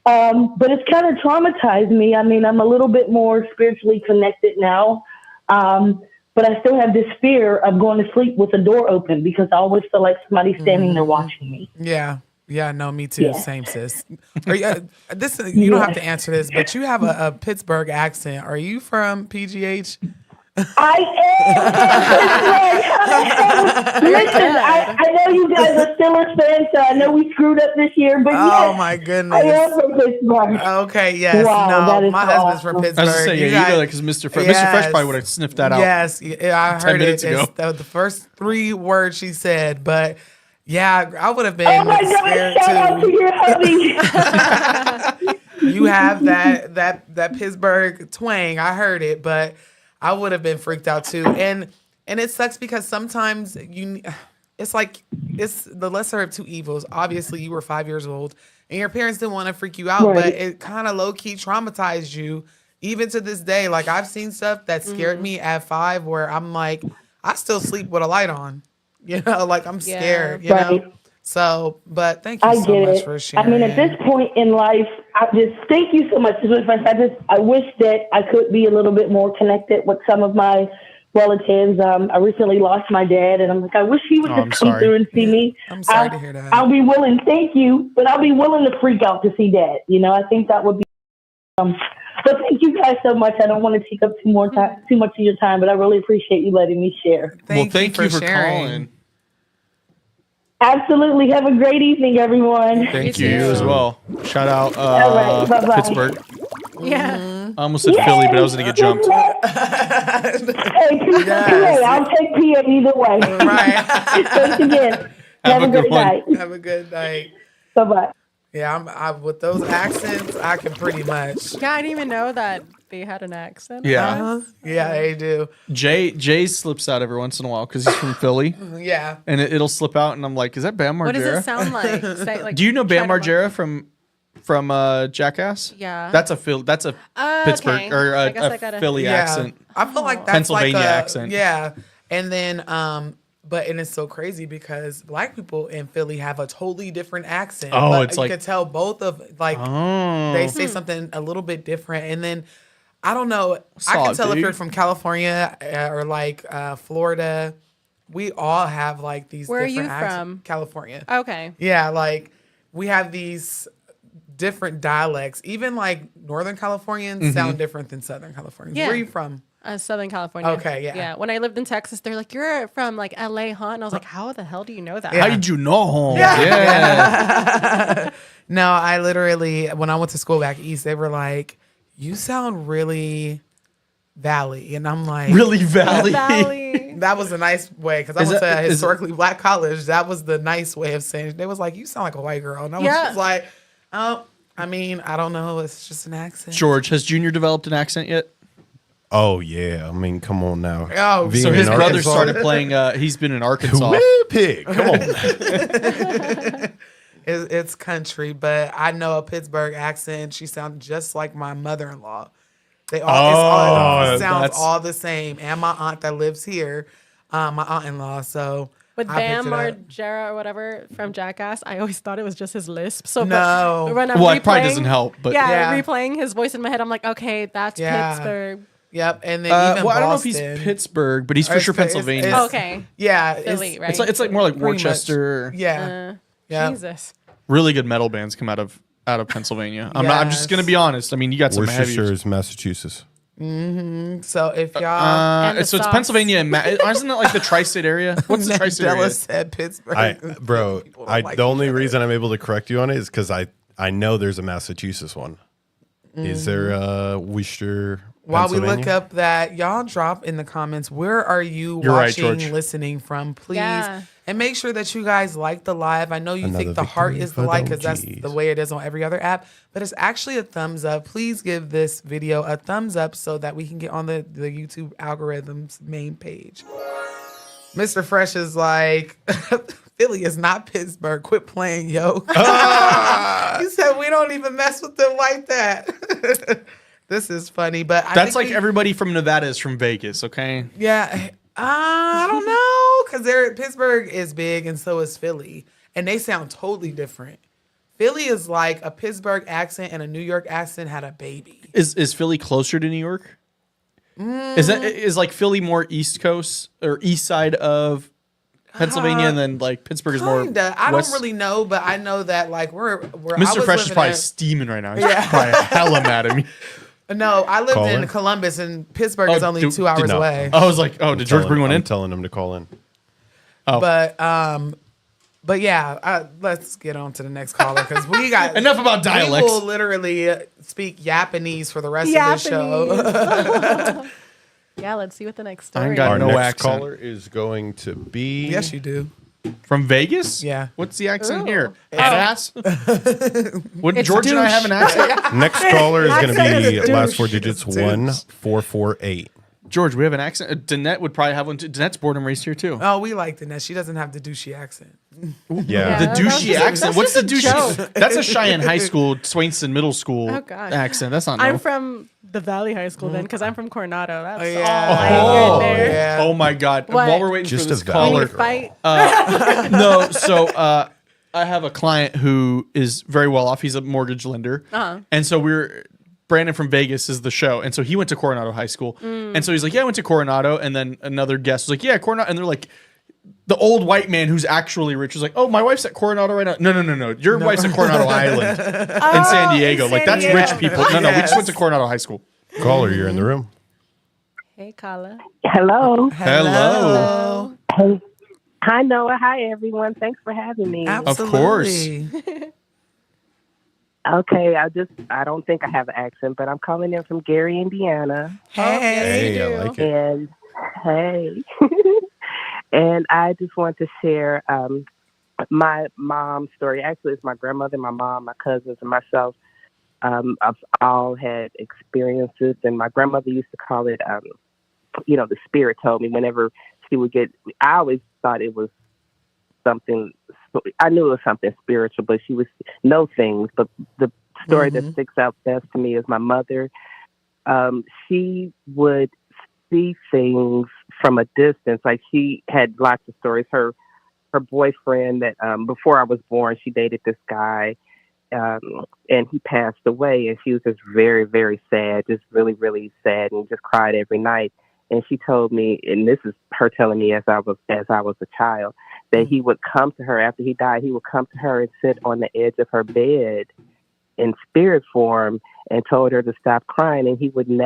But it's kind of traumatized me. I mean, I'm a little bit more spiritually connected now. But I still have this fear of going to sleep with the door open because I always feel like somebody's standing there watching me. Yeah. Yeah, no, me too. Yeah. Same, sis. Are you, you don't have to answer this, but you have a Pittsburgh accent. Are you from PGH? I am. Listen, I know you guys are Steelers fans, so I know we screwed up this year, but Oh yes, my I goodness. am from Pittsburgh. Okay, yes. Wow, that No, is my so husband's from awesome. Pittsburgh. I was just saying, you know that because Mr. Fresh probably would have sniffed that out. Yes, yeah, I 10 heard minutes it. ago. It's the first 3 words she said, but yeah, I would have been Oh my scared God! Shout out to too. your hubby. You have that Pittsburgh twang. I heard it, but I would have been freaked out too. And it sucks because sometimes it's like it's the lesser of two evils. Obviously, you were 5 years old and your parents didn't want to freak you out, Right. but it kind of low key traumatized you. Even to this day, like I've seen stuff that scared me at 5 where I'm like, I still sleep with a light on. You know, like I'm scared, you Right. know? So, but thank you I so get much it. for sharing. I mean, at this point in life, I just thank you so much. I wish that I could be a little bit more connected with some of my relatives. I recently lost my dad, and I'm like, I wish he would I'm just come sorry. through and see me. I'm sorry to hear that. I'll be willing. Thank you, but I'll be willing to freak out to see Dad. You know, I think that would be. But thank you guys so much. I don't want to take up too much of your time, but I really appreciate you letting me share. Thank you for sharing. calling. Absolutely. Have a great evening, everyone. Thank You you too. as well. Shout out All right, bye-bye. Pittsburgh. Yeah. I almost said Philly, but I was going to get jumped. Hey, PA, I'll take PA either way. Right. Thanks again. Have a good great one. night. Have a good night. Bye-bye. Yeah, I'm with those accents, I can pretty much. Yeah, I didn't even know that they had an accent. Yeah. Yeah, they do. Jay slips out every once in a while because he's from Philly, Yeah. and it'll slip out, and I'm like, is that Bam Margera? What does it sound like? Say, like Do you know Bam try to, Margera from Jackass? Yeah. That's a Pittsburgh okay. or I guess I a gotta- Philly Yeah. accent. I feel like that's Pennsylvania like accent. Yeah. And then and it's so crazy because black people in Philly have a totally different accent. Oh, but it's you like- could tell both of like Oh. they say something a little bit different. And then I don't know. I Saw can it, tell if dude. you're from California or like Florida. We all have like these Where are different you accents. from? California. Okay. Yeah, like we have these different dialects. Even like Northern Californians Mm-hmm. sound different than Southern Californians. Yeah. Where are you from? Southern California. Okay, yeah. Yeah. When I lived in Texas, they're like, "You're from like LA, huh?" And I was like, "How the hell do you know that?" Yeah. How did you know? Yeah. No, I literally, when I went to school back east, they were like, "You sound really Valley," and I'm like, Really Valley. Valley. That was a nice way because I Is went that- to a is it- historically black college. That was the nice way of saying it. They was like, "You sound like a white girl," and I was Yeah. just like, "Oh, I mean, I don't know. It's just an accent." George, has Junior developed an accent yet? Oh yeah, I mean, come on now. Oh, Being So in his brother Arkansas- started playing. He's been in Arkansas. Woo, pig. Come on. It's country, but I know a Pittsburgh accent. She sounds just like my mother-in-law. It sounds that's- all the same. And my aunt that lives here, my aunt-in-law. So With I Bam picked it up. Margera or whatever from Jackass, I always thought it was just his lisp. So No. but when I'm Well, it probably replaying- doesn't help, but Yeah. replaying his voice in my head, I'm like, okay, that's Yeah. Pittsburgh. Yep, and then even well, I don't know if Boston. he's Pittsburgh, but he's Or for sure it's- Pennsylvania. it's- Okay. Yeah, Philly, right? It's like more like pretty much. Worcester. Yeah, yeah. Jesus. Really good metal bands come out of Pennsylvania. I'm just Yes. gonna be honest. I mean, you got some heavy. Worcestershire is Massachusetts. So if y'all, And the So it's socks. Pennsylvania and isn't that like the tri-state area? What's the tri-state Mandela area? said Pittsburgh. Bro, People don't like the each only other. reason I'm able to correct you on it is because I know there's a Massachusetts one. Is there a Worcester? While we Pennsylvania? look up that, y'all drop in the comments, where are you You're right, watching, George. listening from, please? Yeah. And make sure that you guys like the live. I know you Another think the heart victory is for the like the because that's OGs. the way it is on every other app, but it's actually a thumbs up. Please give this video a thumbs up so that we can get on the YouTube algorithm's main page. Mr. Fresh is like, Philly is not Pittsburgh. Quit playing, yo. He said we don't even mess with them like that. This is funny, but That's like everybody from Nevada is from Vegas, okay? Yeah, I don't know because Pittsburgh is big and so is Philly, and they sound totally different. Philly is like a Pittsburgh accent and a New York accent had a baby. Is Philly closer to New York? Is like Philly more East Coast or East side of Pennsylvania, and then like Pittsburgh is more Kinda. I west? don't really know, but I know that like we're Mr. Fresh is probably steaming right now. He's probably hella mad at me. No, I lived Call in in? Columbus, and Pittsburgh is only 2 hours no. away. I was like, oh, did George bring one in? I'm telling him to call in. But yeah, let's get on to the next caller because we got Enough about We dialects. will literally speak Japanese for the rest of the show. Yeah, let's see what the next I story ain't got Our is. no next accent. caller is going to be. Yes, you do. From Vegas? Yeah. What's the accent Ooh. here? Ass? Wouldn't It's George and I douche. have an accent? Next caller is going to Accent be is last douche. 4 digits It's douche. 1448. George, we have an accent. Danette would probably have one too. Danette's born and raised here too. Oh, we like the net. She doesn't have the douchey accent. Yeah. The that was douchey just- accent. that's What's the just a douchey? joke. That's a Cheyenne High School, Swainson Middle School Oh, God. accent. That's not I'm no. from the Valley High School then, because I'm from Coronado. That's yeah. all I Oh, get there. yeah. oh my God. What? While we're waiting Just for this a valley caller. We fight. No, so I have a client who is very well off. He's a mortgage lender. And so Brandon from Vegas is the show. And so he went to Coronado High School. And so he's like, yeah, I went to Coronado. And then another guest was like, yeah, Coronado. And they're like, the old white man who's actually rich was like, oh, my wife's at Coronado right now. No. Your wife's at Coronado Island in San Diego. Like, that's Diego. rich people. No, we just went to Coronado High School. Caller, you're in the room. Hey, Kala. Hello. Hello. Hey. Hi, Noah. Hi, everyone. Thanks for having me. Absolutely. Okay, I don't think I have an accent, but I'm calling in from Gary, Indiana. Hey. Hey, I like it. And hey. And I just want to share my mom's story. Actually, it's my grandmother, my mom, my cousins, and myself. I've all had experiences, and my grandmother used to call it, the spirit told me whenever she would get, I always thought it was something, I knew it was something spiritual, but she would know things. But the story that sticks out best to me is my mother. She would see things from a distance. Like she had lots of stories. Her boyfriend that before I was born, she dated this guy, and he passed away, and she was just very, very sad, just really, really sad, and just cried every night. And she told me, and this is her telling me as I was a child, that he would come to her after he died. He would come to her and sit on the edge of her bed in spirit form and told her to stop crying, and he wouldn't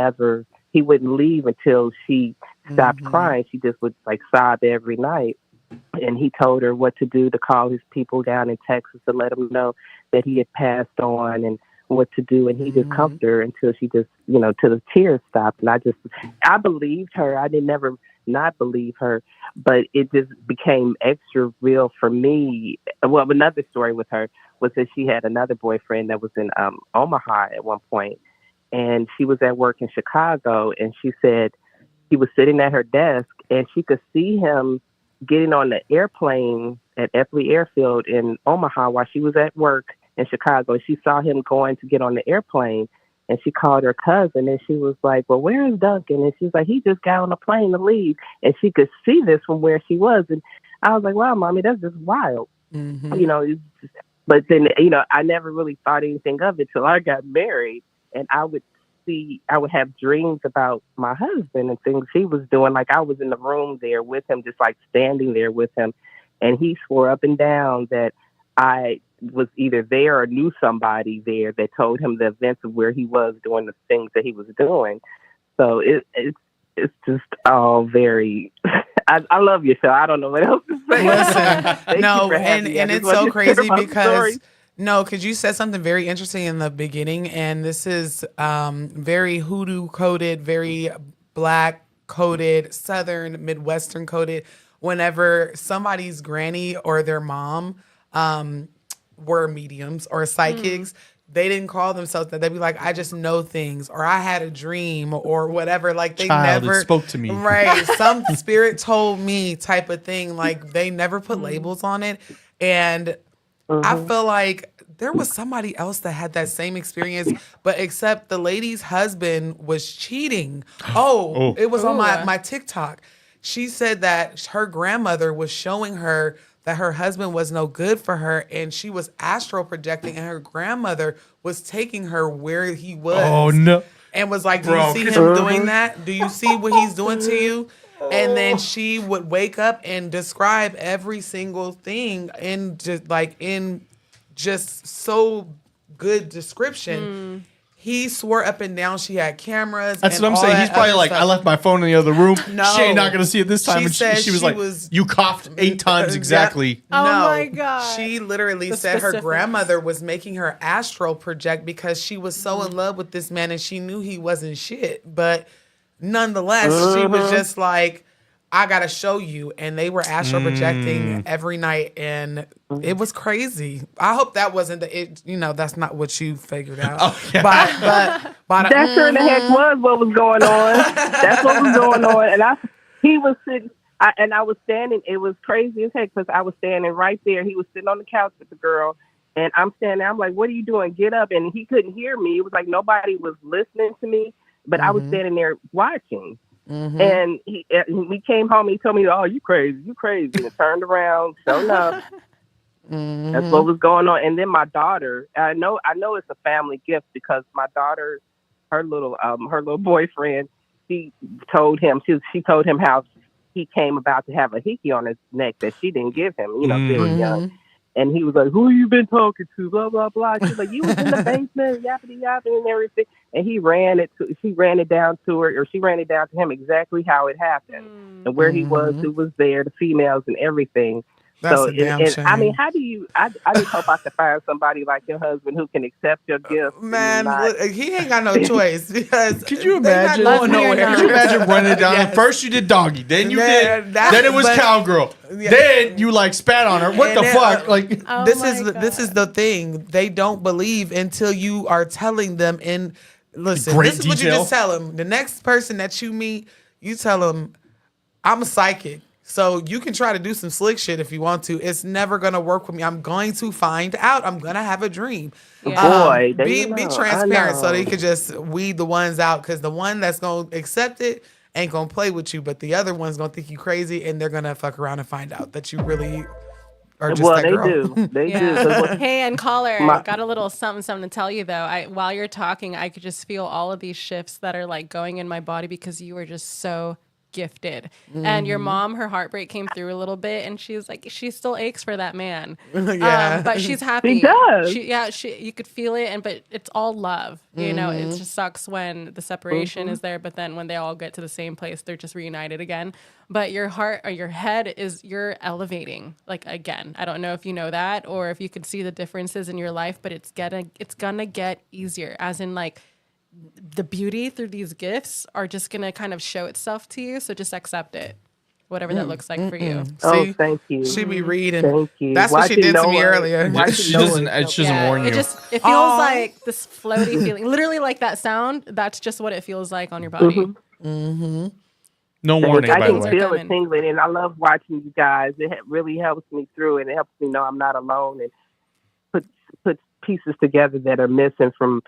leave until she stopped crying. She just would like sob every night. And he told her what to do, to call his people down in Texas to let them know that he had passed on and what to do. And he just comforted her until she just, till the tears stopped. And I believed her. I didn't never not believe her, but it just became extra real for me. Well, another story with her was that she had another boyfriend that was in Omaha at one point, and she was at work in Chicago, and she said he was sitting at her desk and she could see him getting on the airplane at Eppley Airfield in Omaha while she was at work in Chicago. She saw him going to get on the airplane, and she called her cousin, and she was like, well, where is Duncan? And she was like, he just got on the plane to leave. And she could see this from where she was. And I was like, wow, Mommy, that's just wild. But then, I never really thought anything of it till I got married, and I would have dreams about my husband and things he was doing. Like I was in the room there with him, just like standing there with him. And he swore up and down that I was either there or knew somebody there that told him the events of where he was doing the things that he was doing. So it's just all very, I love your show. I don't know what else to say. Listen, no, and it's so crazy because No, because you said something very interesting in the beginning, and this is very hoodoo coded, very black coded, Southern, Midwestern coded. Whenever somebody's granny or their mom were mediums or psychics, they didn't call themselves that. They'd be like, I just know things, or I had a dream, or whatever. Like they Child, it never spoke to me. Right. Some spirit told me type of thing. Like they never put labels on it. And I feel like there was somebody else that had that same experience, but except the lady's husband was cheating. It was on my TikTok. She said that her grandmother was showing her that her husband was no good for her, and she was astral projecting, and her grandmother was taking her where he was. Oh, no. And was like, do you see him doing that? Do you see what he's doing to you? And then she would wake up and describe every single thing in just so good description. He swore up and down she had cameras. That's and what I'm all saying. that He's probably other like, stuff. I left my phone in the other room. No. She ain't not going to see it this time. She And said she was she like, was- you coughed 8 times exactly. Oh No, my God. She literally The said her specifics. grandmother was making her astral project because she was so in love with this man and she knew he wasn't shit. But nonetheless, she was just like, I gotta show you. And they were astral projecting every night, and it was crazy. I hope that wasn't that's not what you figured out. Oh, yeah. But That sure the heck was what was going on. That's what was going on. And he was sitting, I was standing. It was crazy as heck because I was standing right there. He was sitting on the couch with the girl, and I'm standing there. I'm like, "What are you doing? Get up!" And he couldn't hear me. It was like nobody was listening to me, but I was standing there watching. And we came home. And he told me, "Oh, you crazy, and turned around. Sure enough. That's what was going on. And then my daughter, I know it's a family gift because my daughter, her little boyfriend, she told him how he came about to have a hickey on his neck that she didn't give him, very young. And he was like, "Who you been talking to?" Blah blah blah. She's like, "You was in the basement, yappity yapping and everything." And she ran it down to her, or she ran it down to him exactly how it happened and where he was, who was there, the females and everything. That's So, a damn and shame. I mean, how do you? I just hope I can find somebody like your husband who can accept your gift. Man, and not- he ain't got no choice because Could you they imagine? not going nowhere. Could you imagine running it down? Yes. First you did doggy, then you Yeah, did, that- then it was but- cowgirl, Yeah. then you like spat on her. What And the then, fuck? Like, Oh this my is the thing. They don't believe until you are telling them. And listen, Great this is what you detail. just tell them. The next person that you meet, you tell them, I'm a psychic. So you can try to do some slick shit if you want to. It's never gonna work with me. I'm going to find out. I'm gonna have a dream. Boy, there be you know. transparent I so know. they could just weed the ones out, because the one that's gonna accept it ain't gonna play with you, but the other one's gonna think you crazy, and they're gonna fuck around and find out that you really are just Well, that they girl. do. They do. 'Cause Yeah. what- Hey, and caller, My- got a little something to tell you though. While you're talking, I could just feel all of these shifts that are like going in my body because you were just so gifted. And your mom, her heartbreak came through a little bit, and she's like, she still aches for that man. Yeah. But she's happy. She does. You could feel it, but it's all love. You know, it just sucks when the separation is there, but then when they all get to the same place, they're just reunited again. But your heart or your head you're elevating, like, again. I don't know if you know that or if you could see the differences in your life, but it's gonna get easier, as in like the beauty through these gifts are just gonna kind of show itself to you. So just accept it, whatever that looks like for you. Oh, See? thank you. She be reading. Thank you. That's Why what she she did to know me her? earlier. Why she doesn't. It doesn't warn you. It feels Aw. like this floaty feeling, literally like that sound. That's just what it feels like on your body. No warning, I by the can way. feel Coming. it tingling, and I love watching you guys. It really helps me through, and it helps me know I'm not alone, and put pieces together that are missing from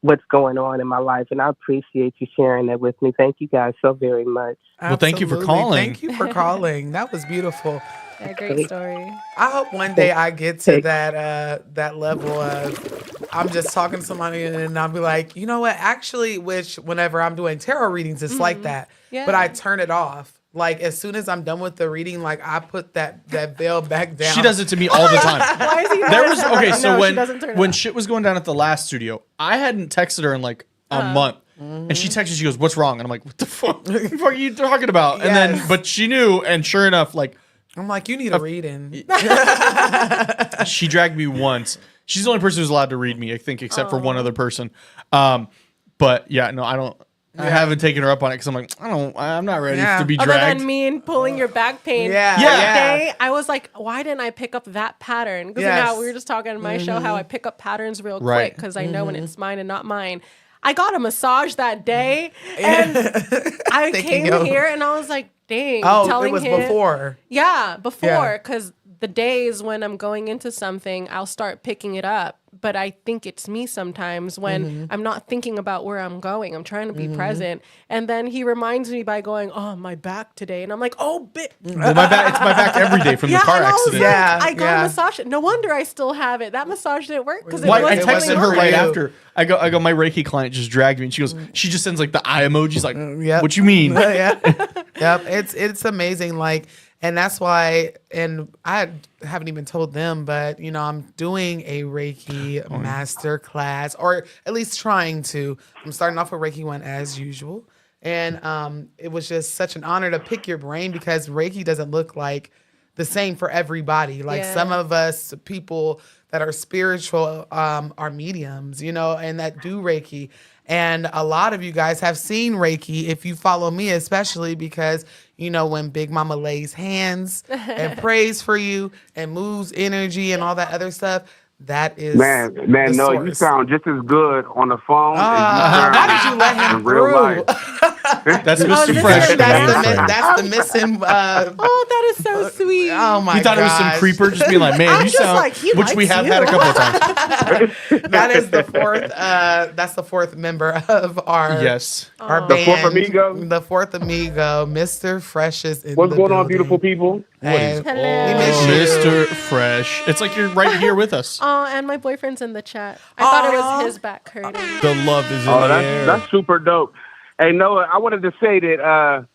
what's going on in my life. And I appreciate you sharing that with me. Thank you guys so very much. Well, thank you for Absolutely. calling. Thank you for calling. That was beautiful. Yeah, great story. I hope one day I get to that level of I'm just talking to somebody and I'll be like, you know what? Actually, which whenever I'm doing tarot readings, it's like that. Yeah. But I turn it off. Like as soon as I'm done with the reading, like I put that veil back down. She does it to me all the time. Why is he There was okay. So No, she doesn't turn it when off. shit was going down at the last studio, I hadn't texted her in like a month, and she texted. She goes, "What's wrong?" And I'm like, "What the fuck? What the fuck are you talking about?" And then, Yes. but she knew, and sure enough, like I'm like, you need a reading. she dragged me once. She's the only person who's allowed to read me, I think, except for one other person. But yeah, no, I don't. I haven't taken her up on it because I'm like, I'm not ready to be Other dragged. than me and pulling your back pain. Yeah. Day, I was like, why didn't I pick up that pattern? Because Yes. we were just talking in my show how I pick up patterns real Right. quick because I know when it's mine and not mine. I got a massage that day, and I came here and I was like, dang. It was before. Yeah, before, because the days when I'm going into something, I'll start picking it up. But I think it's me sometimes when I'm not thinking about where I'm going. I'm trying to be present. And then he reminds me by going, oh, my back today. And I'm like, oh, Well, my back, it's my back every day from the car and I was accident. like, I got a massage. No wonder I still have it. That massage didn't work because Well, I it texted wasn't her really right working. after. I go, my Reiki client just dragged me, and she goes, she just sends like the eye emojis, like, Yep. what you mean? Yep. It's amazing. Like, and that's why, and I haven't even told them, but I'm doing a Reiki master class, or at least trying to. I'm starting off with Reiki 1 as usual. And it was just such an honor to pick your brain because Reiki doesn't look like the same for everybody. Like some of us people that are spiritual are mediums, and that do Reiki. And a lot of you guys have seen Reiki if you follow me, especially because, when Big Mama lays hands and prays for you and moves energy and all that other stuff, that is Man, the no, source. you sound just as good on the phone as Why you did you let sound him in real through? life. That's is Mr. this Fresh. your That's the missing. Oh, that is so sweet. Oh my! You thought it was some gosh. creeper just being like, man, I'm you just sound, like, he which we likes have you. had a couple of times. That is the fourth. That's the fourth member of our Yes. our The band. fourth amigo? The fourth amigo, Mr. Fresh is in What's the going on, building. beautiful people? And Hello. we miss you. Mr. Fresh. It's like you're right here with us. Oh, and my boyfriend's in the chat. I thought it was his back hurting. The love is in Oh, the air. that's super dope. Hey, Noah, I wanted to say that,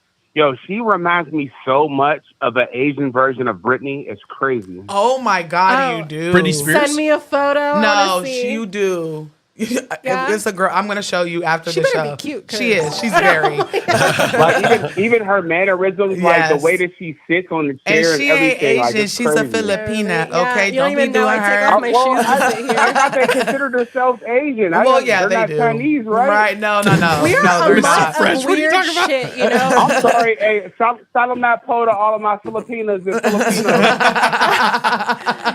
she reminds me so much of an Asian version of Britney. It's crazy. Oh my God, Oh. you do. Britney Spears? Send me a photo. I No, wanna see. you do. Yeah? It's a girl. I'm gonna show you after She the better show. be cute, 'cause- She is. She's very. Like even her mannerisms, like the Yes. way that she sits on the And chair and she ain't everything. Like, Asian. it's She's a crazy. Filipina. Yeah, Okay, you don't don't be even know doing I take her. off my shoes to sit here. I thought they considered themselves Asian. Well, yeah, they're they not do. Chinese, right? Right? No. We're no, a they're lot not. Fresh. of What are you weird talking about? shit, I'm sorry. Hey, salamat po to all of my Filipinos and Filipinos.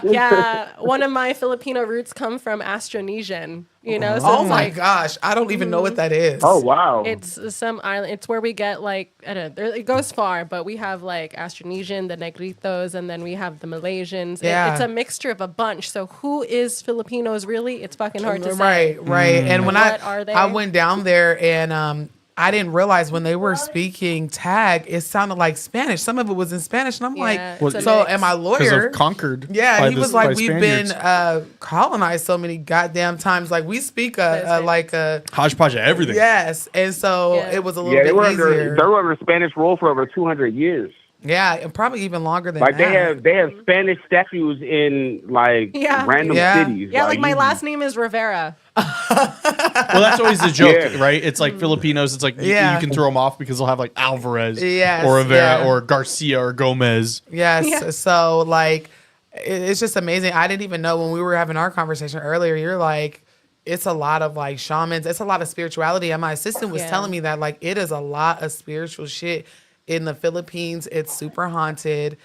Yeah, one of my Filipino roots come from Austronesian. So Oh it's my like gosh, I don't even know what that is. Oh wow. it's some island. It's where we get like I don't know. It goes far, but we have like Austronesian, the Negritos, and then we have the Malaysians. Yeah. It's a mixture of a bunch. So who is Filipinos really? It's fucking hard to say. Right. And when What are they? I went down there and I didn't realize when they were speaking tag, it sounded like Spanish. Some of it was in Spanish, and I'm Yeah, like, it's a so mix. am I Because lawyer? of conquered. Yeah, by he the- was like, by we've been Spaniards. colonized so many goddamn times. Like we speak Listen. like a Hodgepodge of everything. yes, and so Yeah. it was a little Yeah, bit they were easier. under Spanish rule for over 200 years. Yeah, and probably even longer than Like that. they have Spanish statues in like Yeah. random Yeah. cities. Yeah, like my you- last name is Rivera. Well, that's always the joke, Yeah. right? It's like Filipinos. It's like Yeah. you can throw them off because they'll have like Alvarez Yes, or Rivera yeah. or Garcia or Gomez. Yes. Yeah. So like, it's just amazing. I didn't even know when we were having our conversation earlier. You're like, it's a lot of like shamans. It's a lot of spirituality. And my assistant was Yeah. telling me that like it is a lot of spiritual shit in the Philippines. It's super haunted.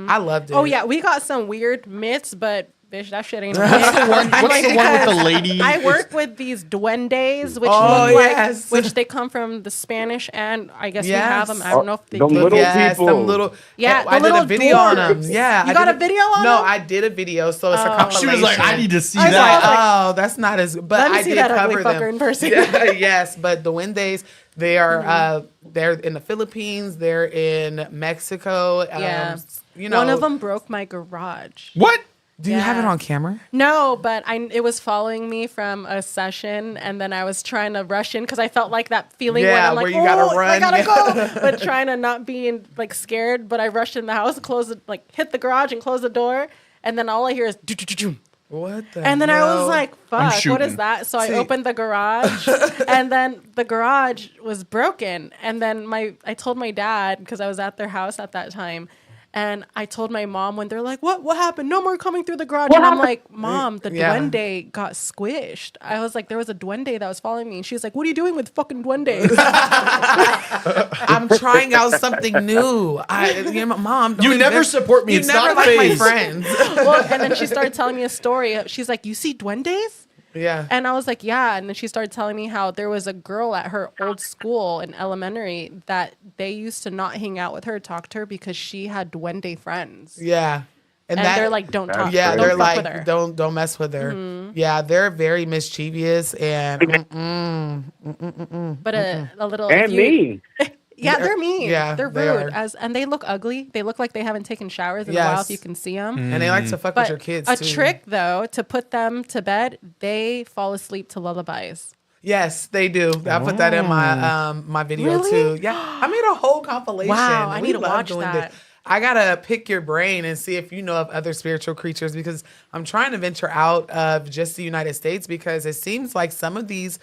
I loved it. Oh yeah, we got some weird myths, but bitch, that shit ain't a myth. What's the one with the lady? I work with these duendes, which Oh, look like, yes. which they come from the Spanish, and I guess we Yes. have them. I don't know if they Them do. little yes, people. them little. Yeah, I the did a little video on them. dwarves. Yeah, You I got did a video on No, them? I did a video, so it's a compilation. She was like, I need to see I was that. like, oh, that's not as. But Let me I see did that cover ugly them. fucker in person. Yeah, yes, but the Duendes, they are they're in the Philippines. They're in Mexico. Yeah. You know, One of them broke my garage. What? Do you have it Yeah. on camera? No, but it was following me from a session, and then I was trying to rush in because I felt like that feeling when Yeah, I'm like, where you gotta oh, I run, gotta yeah. go, but trying to not be like scared. But I rushed in the house, hit the garage and closed the door, and then all I hear is do. What the? And then I was hell? like, fuck, what shooting. is that? So See. I opened the garage and then the garage was broken. And then I told my dad because I was at their house at that time. And I told my mom when they're like, what happened? No more coming through the garage. And I'm like, Mom, the duende got squished. I was like, there was a duende that was following me. And she's like, what are you doing with fucking duendes? I'm trying out something new. Mom, You never support me. You It's never not a like my phase. friends. Well, and then she started telling me a story. She's like, you see duendes? Yeah. And I was like, yeah. And then she started telling me how there was a girl at her old school in elementary that they used to not hang out with her, talk to her because she had duende friends. Yeah. And they're like, don't talk. Yeah, don't they're fuck like, with her. don't mess with her. Yeah, they're very mischievous and But a little And mean. Yeah, they're mean. Yeah, they're they rude. are. And they look ugly. They look like they haven't taken showers in a Yes. while if you can see them. and they like to fuck with your kids a too. trick though to put them to bed, they fall asleep to lullabies. Yes, they do. I put that in my my video Really? too. Yeah, I made a whole compilation. Wow, I We need to love watch doing that. this. I gotta pick your brain and see if you know of other spiritual creatures because I'm trying to venture out of just the United States because it seems like some of these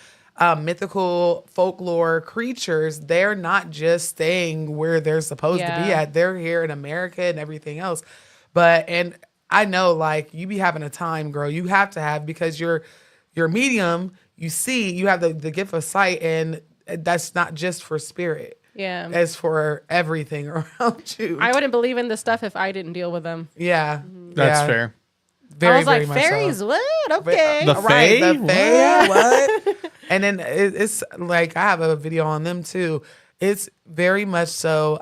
mythical folklore creatures, they're not just staying where they're supposed to be Yeah. at. They're here in America and everything else. And I know like you be having a time, girl. You have to have because you're medium, you have the gift of sight, and that's not just for spirit. Yeah. It's for everything around you. I wouldn't believe in this stuff if I didn't deal with them. Yeah. That's Yeah. fair. Very, I was like, very much so. fairies, what? Okay. The Right, Fae? the Fae, what? And then it's like I have a video on them too. It's very much so.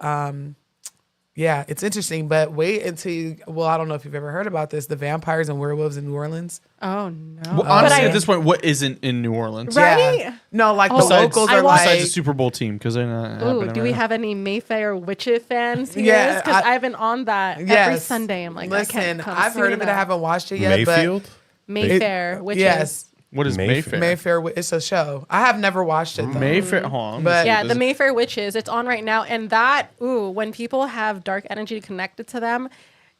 Yeah, it's interesting. But wait until I don't know if you've ever heard about this: the vampires and werewolves in New Orleans. Oh no. Well, honestly, But at this point, what isn't in New Orleans? Right? Yeah. No, like the Besides, locals I are watched- like. besides the Super Bowl team, because they're not. Ooh, happening do we right now. have any Mayfair Witches fans here? Yeah, Because I've been on that every Yes. Sunday. I'm like, listen, I can't come I've see heard of it. I that. haven't watched it yet. Mayfield? Mayfair Witches. Yes, What is Mayfair? Mayfair. It's a show. I have never watched it though. Mayfair. Hold on. But- Yeah, the Mayfair Witches. It's on right now. And that, when people have dark energy connected to them,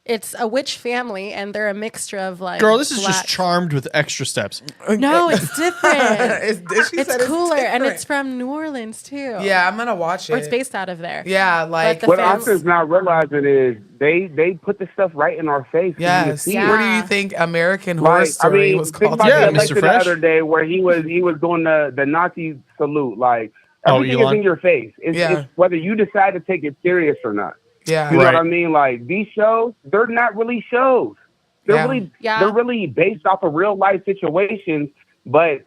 it's a witch family and they're a mixture of like. Girl, this is just black- Charmed with extra steps. No, it's different. She It's said cooler and different. it's from New Orleans too. Yeah, I'm gonna watch it. Or it's based out of there. Yeah, like the What fans- Austin's not realizing is they put the stuff right in our face. for you to yes. see Yeah. it. Where do you think American Horror Like, I Story mean, was think called? about Yeah, the Mr. election the Fresh. other day where he was doing the Nazi salute. Like everything is Elon? in your face. It's whether you decide to take it serious or not. Yeah. You know Right. what I mean? Like these shows, they're not really shows. Yeah. They're really based off of real life situations, but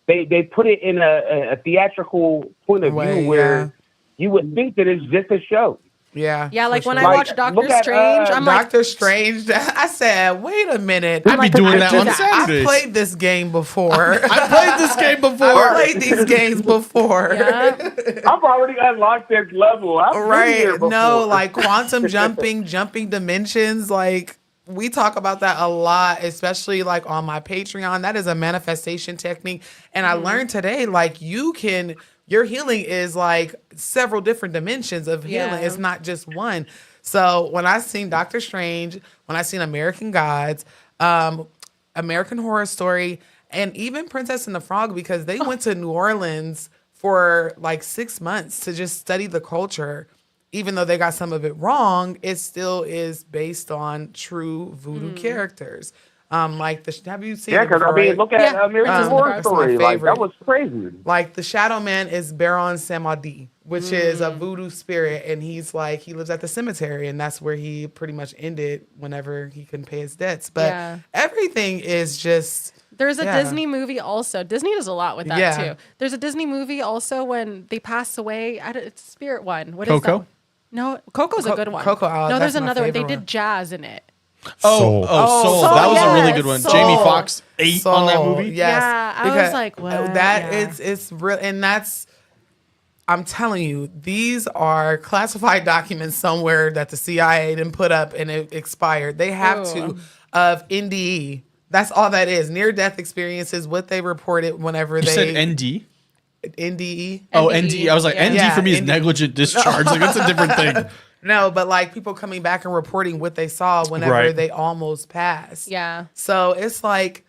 they put it in a theatrical point of Way, view where you would think that it's just a show. Yeah. Yeah, like for when sure. I Like, watch Doctor look at, Strange, I'm like, Doctor Strange. I said, wait a minute. I'd be doing that on I Saturdays. played this game before. I played this game before. I played these games before. yeah. I've already unlocked this level. I've been here Right. before. No, like quantum jumping dimensions. Like we talk about that a lot, especially like on my Patreon. That is a manifestation technique. And I learned today, like your healing is like several different dimensions of healing. Yeah. It's not just one. So when I seen Doctor Strange, when I seen American Gods, American Horror Story, and even Princess and the Frog, because they went to New Orleans for like 6 months to just study the culture. Even though they got some of it wrong, it still is based on true voodoo characters. Like have you seen? Yeah, it because I before, mean, right? look at Yeah. American Horror That's my Story. Like favorite. that was crazy. Like the Shadow Man is Baron Samedi, which is a voodoo spirit, and he lives at the cemetery, and that's where he pretty much ended whenever he couldn't pay his debts. But Yeah. everything is just There's a Yeah. Disney movie also. Disney does a lot with that Yeah. too. There's a Disney movie also when they pass away. It's a spirit one. What is Coco? that? No, Coco's a good one. Coco, no, that's there's my another one. They favorite did one. jazz in it. Soul. Soul, That was a really yes, good one. Soul. Jamie Foxx ate on that Soul, movie. Yes. Yeah, I was like, what? That Yeah. it's real, and that's. I'm telling you, these are classified documents somewhere that the CIA didn't put up and it expired. They have Ooh. to of NDE. That's all that is. Near death experiences. What they reported whenever You they said ND? NDE. Oh, NDE. ND. I was like, Yeah. ND Yeah, for me is ND. negligent discharge. Like, that's a different thing. No, but like people coming back and reporting what they saw whenever Right. they almost passed. Yeah. So it's like,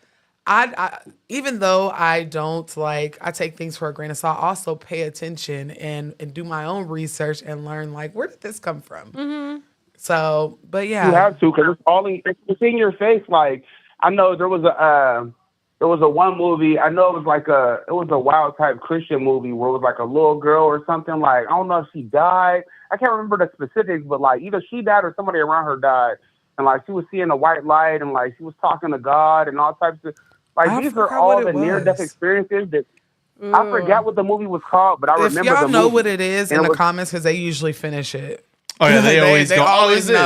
I even though I don't like, I take things for a grain of salt. I also pay attention and do my own research and learn like, where did this come from? So, but You yeah. have to, because it's in your face. Like, I know there was a one movie. I know it was a wild type Christian movie where it was like a little girl or something. Like, I don't know if she died. I can't remember the specifics, but like either she died or somebody around her died. And like she was seeing a white light and like she was talking to God and all types of like I these are forgot all what the it near death was. experiences that I forgot what the movie was called, but I If remember y'all the know movie. what it is And in it the was- comments, because they usually finish it. Oh yeah, they always go. always Oh, is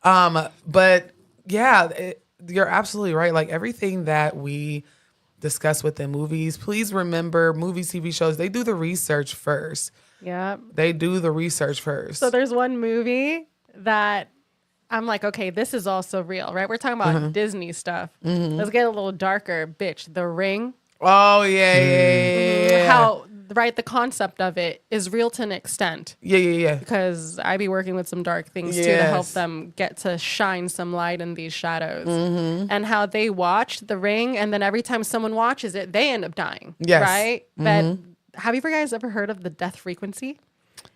know. this? But yeah, you're absolutely right. Like everything that we discuss within movies, please remember movies, TV shows, they do the research first. Yeah. They do the research first. So there's one movie that I'm like, okay, this is also real, right? We're talking about Disney stuff. Let's get a little darker, bitch. The Ring. Oh yeah. How, right, the concept of it is real to an extent. Yeah. Because I be working with some dark things too to help Yes. them get to shine some light in these shadows. And how they watch The Ring, and then every time someone watches it, they end up dying. Yes. Right? But have you guys ever heard of the death frequency?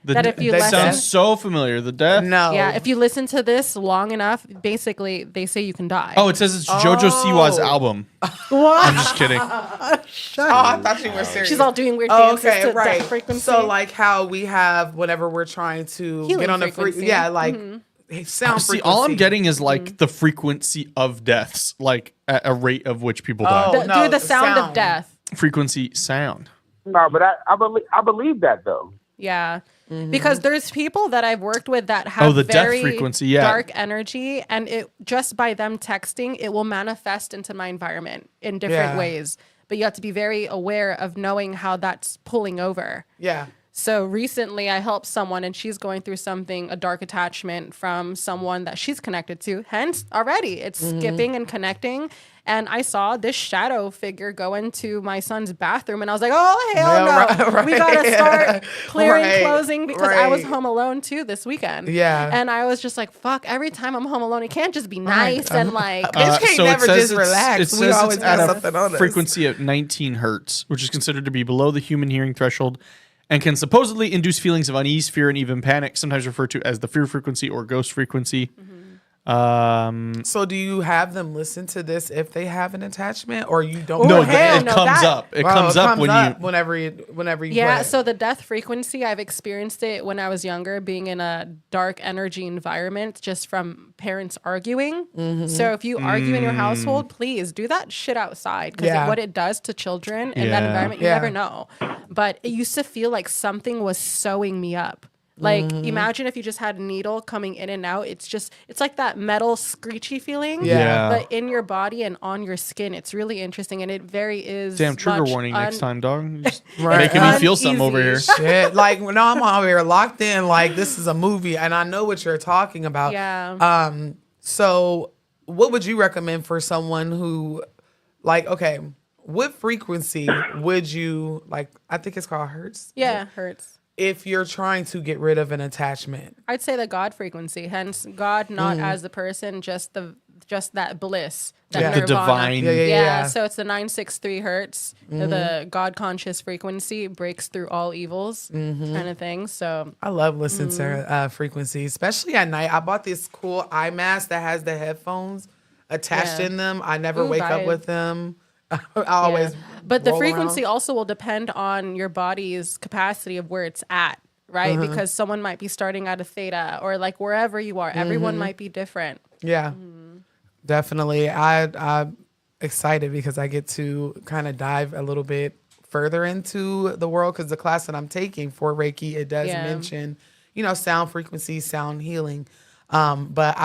The, That if you that listen- sounds so familiar. The death. No. Yeah, if you listen to this long enough, basically they say you can die. Oh, it says it's JoJo Siwa's album. what? I'm just kidding. Oh, I thought you were serious. She's all doing weird Oh, dances okay, to right. death frequency. So like how we have whenever we're trying to Healing get on the frequency. yeah, like sound See, frequency. all I'm getting is like the frequency of deaths, like at a rate of which people die. Oh. no, do the the sound of sound. death. Frequency sound. No, but I believe that though. Yeah. Because there's people that I've worked with that have the death very frequency, yeah. dark energy, and it just by them texting, it will manifest into my environment in different Yeah. ways. But you have to be very aware of knowing how that's pulling over. Yeah. So recently I helped someone and she's going through something, a dark attachment from someone that she's connected to. Hence, already it's skipping and connecting. And I saw this shadow figure go into my son's bathroom and I was like, oh, hell Yeah, no. right, We got to start clearing, Right, closing because I was right. home alone too this weekend. Yeah. And I was just like, fuck, every time I'm home alone, it can't just be nice and like, Bitch can't so it never says just it's- relax. It We says always it's got at something on a us. frequency of 19 hertz, which is considered to be below the human hearing threshold and can supposedly induce feelings of unease, fear, and even panic, sometimes referred to as the fear frequency or ghost frequency. So do you have them listen to this if they have an attachment, or you don't? No, Oh, hell it no, comes that- up. It Oh, comes up when you. whenever you yeah, play. so the death frequency, I've experienced it when I was younger, being in a dark energy environment just from parents arguing. So if you argue in your household, please do that shit outside because Yeah. what it does to children in that Yeah. environment, you Yeah. never know. But it used to feel like something was sewing me up. Like imagine if you just had a needle coming in and out. It's like that metal screechy feeling. Yeah. But in your body and on your skin. It's really interesting and it very is Damn, trigger much warning next time, dog. You're just Right. making me feel something over here. Uneasy. Shit, like no, I'm over here locked in. Like this is a movie, and I know what you're talking about. Yeah. So, what would you recommend for someone who, like, okay, what frequency would you like? I think it's called hertz. Yeah, hurts. If you're trying to get rid of an attachment. I'd say the God frequency, hence God not as the person, just that bliss, that Yeah. The nirvana. divine. Yeah. So it's the 963 hertz, the God conscious frequency breaks through all evils kind of thing. So I love listening to frequencies, especially at night. I bought this cool eye mask that has the headphones attached Yeah. in them. I never Ooh, wake up vibe. with them. I always. yeah. But the roll frequency around. also will depend on your body's capacity of where it's at, right? Because someone might be starting at a theta or like wherever you are, everyone might be different. Yeah, definitely. I'm excited because I get to kind of dive a little bit further into the world because the class that I'm taking for Reiki, it does Yeah. mention, sound frequency, sound healing. But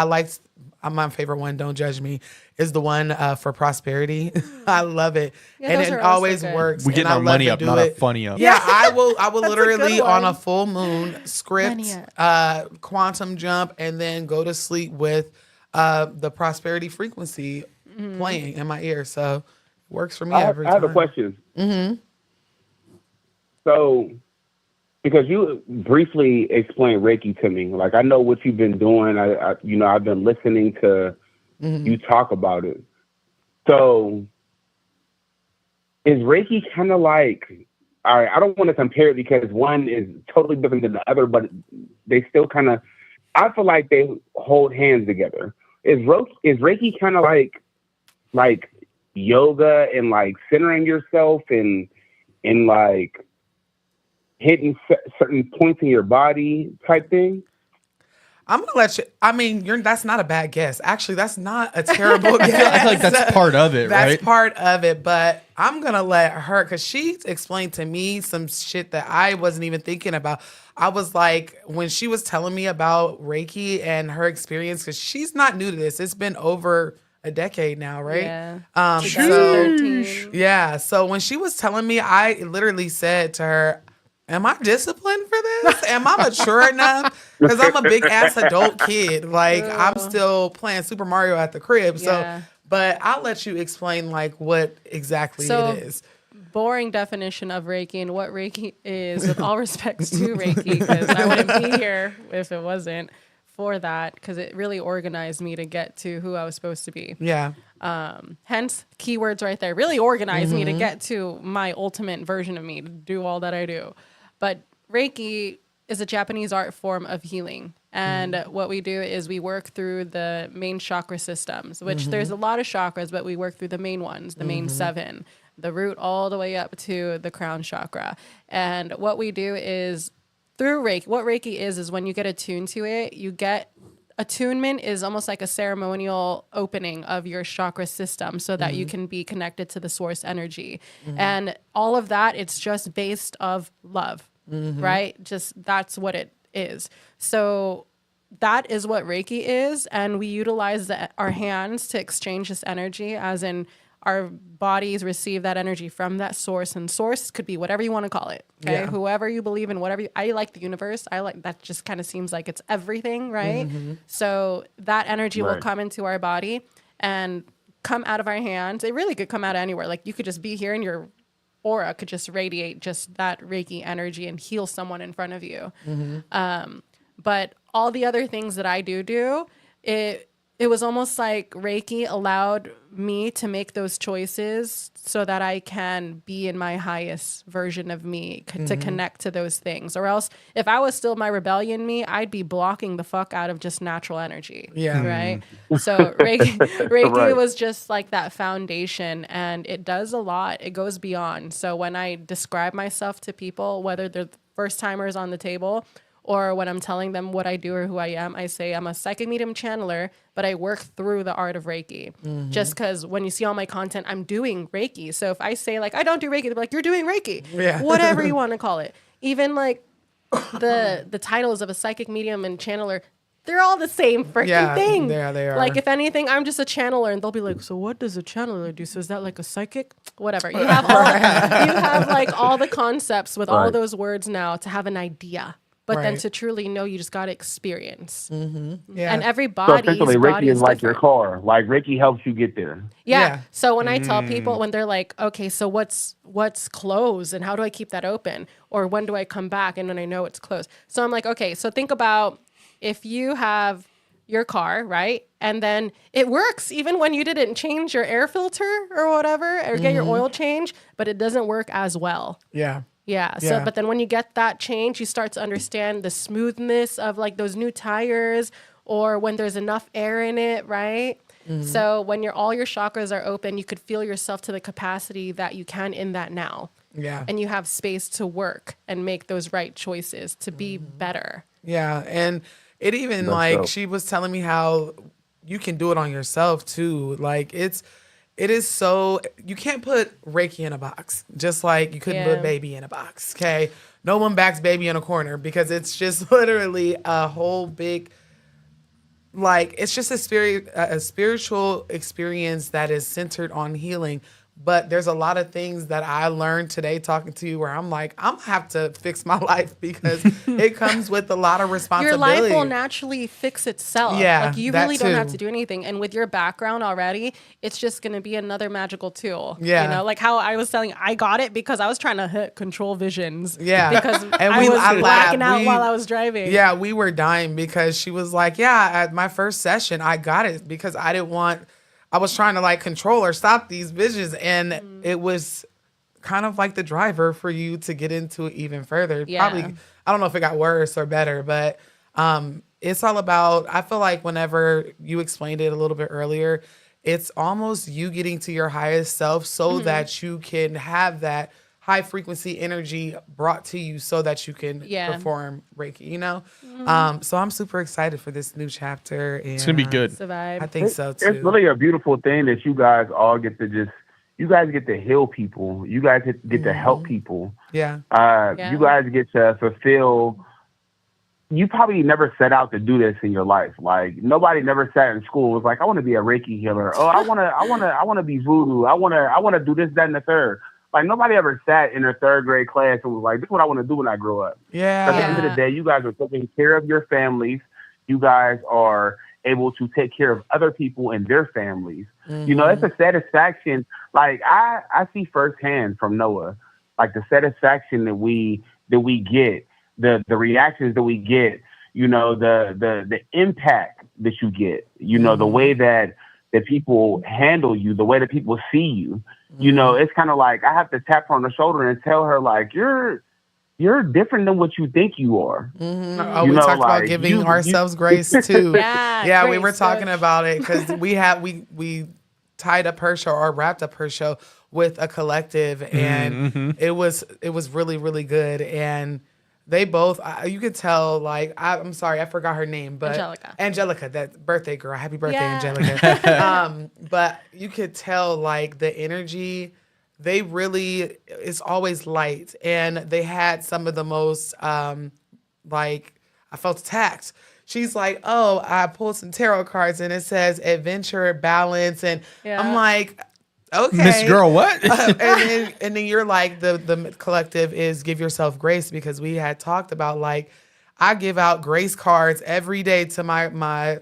my favorite one, don't judge me, is the one for prosperity. I love it. Yeah, and those it are also always good. works. We and getting I our love money to up, do not it. our funny up. Yeah, I will a literally good on a one. full moon script, Money quantum jump, and then go to sleep with the prosperity frequency playing in my ear. So it works for me every I time. have a question. So, because you briefly explained Reiki to me, like I know what you've been doing. I've been listening to you talk about it. So, is Reiki kind of like? All right, I don't want to compare it because one is totally different than the other, but they still kind of. I feel like they hold hands together. Is Reiki kind of like yoga and like centering yourself and like hitting certain points in your body type thing? I'm gonna let you. I mean, that's not a bad guess. Actually, that's not a terrible guess. I feel like that's part of it, right? That's part of it. But I'm gonna let her, because she explained to me some shit that I wasn't even thinking about. I was like, when she was telling me about Reiki and her experience, because she's not new to this. It's been over a decade now, right? Yeah. So 2013. yeah. So when she was telling me, I literally said to her, am I disciplined for this? Am I mature enough? Because I'm a big ass adult kid. Like, I'm still playing Super Mario at the crib. So, Yeah. but I'll let you explain like what exactly it is. Boring definition of Reiki and what Reiki is, with all respects to Reiki, because I wouldn't be here if it wasn't for that, because it really organized me to get to who I was supposed to be. Yeah. Hence, keywords right there. Really organized me to get to my ultimate version of me, to do all that I do. But Reiki is a Japanese art form of healing. And what we do is we work through the main chakra systems, which there's a lot of chakras, but we work through the main ones, the main 7, the root all the way up to the crown chakra. And what we do is through Reiki, what Reiki is when you get attuned to it, attunement is almost like a ceremonial opening of your chakra system so that you can be connected to the source energy. And all of that, it's just based of love, right? Just that's what it is. So that is what Reiki is. And we utilize our hands to exchange this energy, as in our bodies receive that energy from that source, and source could be whatever you want to call it. Okay. Yeah. Whoever you believe in, I like the universe. I like that, just kind of seems like it's everything. Right. So that energy will come into our body and come out of our hands. It really could come out of anywhere. Like, you could just be here and your aura could just radiate just that Reiki energy and heal someone in front of you. But all the other things that I do, it was almost like Reiki allowed me to make those choices so that I can be in my highest version of me, to connect to those things. Or else, if I was still my rebellion me, I'd be blocking the fuck out of just natural energy. Yeah. Right? So Reiki was just like that foundation, and it does a lot. It goes beyond. So when I describe myself to people, whether they're first timers on the table, or when I'm telling them what I do or who I am, I say I'm a psychic medium channeler, but I work through the art of Reiki. Just because when you see all my content, I'm doing Reiki. So if I say like, I don't do Reiki, they're like, you're doing Reiki. Yeah. Whatever you want to call it. Even like the titles of a psychic medium and channeler, they're all the same freaking thing. Yeah, they are. Like, if anything, I'm just a channeler, and they'll be like, so what does a channeler do? So is that like a psychic? Whatever. You have like all the concepts with all those words now to have an idea. But then to truly know, you just got to experience. Yeah. And So everybody's essentially, body Reiki is like your different. car. Like, Reiki helps you get there. Yeah. So when I tell people, when they're like, okay, so what's closed and how do I keep that open? Or when do I come back and when I know it's closed? So I'm like, okay, so think about if you have your car, right? And then it works even when you didn't change your air filter or whatever, or get your oil change, but it doesn't work as well. Yeah. Yeah. So, but then when you get that change, you start to understand the smoothness of like those new tires, or when there's enough air in it, right? So when all your chakras are open, you could feel yourself to the capacity that you can in that now. Yeah. And you have space to work and make those right choices to be better. Yeah. And it even she was telling me how you can do it on yourself too. Like, it is so, you can't put Reiki in a box, just like you couldn't put baby in a box. Okay. No one backs baby in a corner, because it's just literally a whole big, like, it's just a spiritual experience that is centered on healing. But there's a lot of things that I learned today talking to you where I'm like, I'm going to have to fix my life, because it comes with a lot of responsibility. Your life will naturally fix itself. Yeah, like, you really don't have to do anything. And with your background already, it's just going to be another magical tool. Yeah. You know, like how I was telling, I got it because I was trying to control visions. Yeah. Because And I was blacking out while I was driving. Yeah, we were dying because she was like, yeah, at my first session, I got it because I was trying to like control or stop these visions. And it was kind of like the driver for you to get into it even further. Yeah. Probably, I don't know if it got worse or better, but it's all about, I feel like whenever you explained it a little bit earlier, it's almost you getting to your highest self so that you can have that high frequency energy brought to you so that you can perform Reiki, you know? So I'm super excited for this new chapter. And, It's gonna be good. Survive. I think so too. It's really a beautiful thing that you guys all get to you guys get to heal people. You guys get to help people. Yeah. You guys get to fulfill. You probably never set out to do this in your life. Like nobody never sat in school and was like, I want to be a Reiki healer. Oh, I want to be voodoo. I want to do this, that, and the third. Like nobody ever sat in their third grade class and was like, this is what I want to do when I grow up. Yeah. At the end of the day, you guys are taking care of your families. You guys are able to take care of other people and their families. You know, it's a satisfaction. Like I see firsthand from Noah, like the satisfaction that we get, the reactions that we get, you know, the impact that you get, you know, the way that people handle you, the way that people see you, you know, it's kind of like I have to tap her on the shoulder and tell her like, you're different than what you think you are. Oh, You we know, talked about like, giving you- ourselves grace too. Yeah, we were grace, talking good. about it because we tied up her show or wrapped up her show with a collective, and it was really, really good. And they both, you could tell, like, I'm sorry, I forgot her name, but Angelica, that birthday girl. Happy birthday, Angelica. But you could tell, like, the energy, they really, it's always light. And they had some of the most, like, I felt attacked. She's like, oh, I pulled some tarot cards and it says adventure, balance. And I'm like, okay. Miss Girl, what? and then you're like, the collective is give yourself grace, because we had talked about, like, I give out grace cards every day to my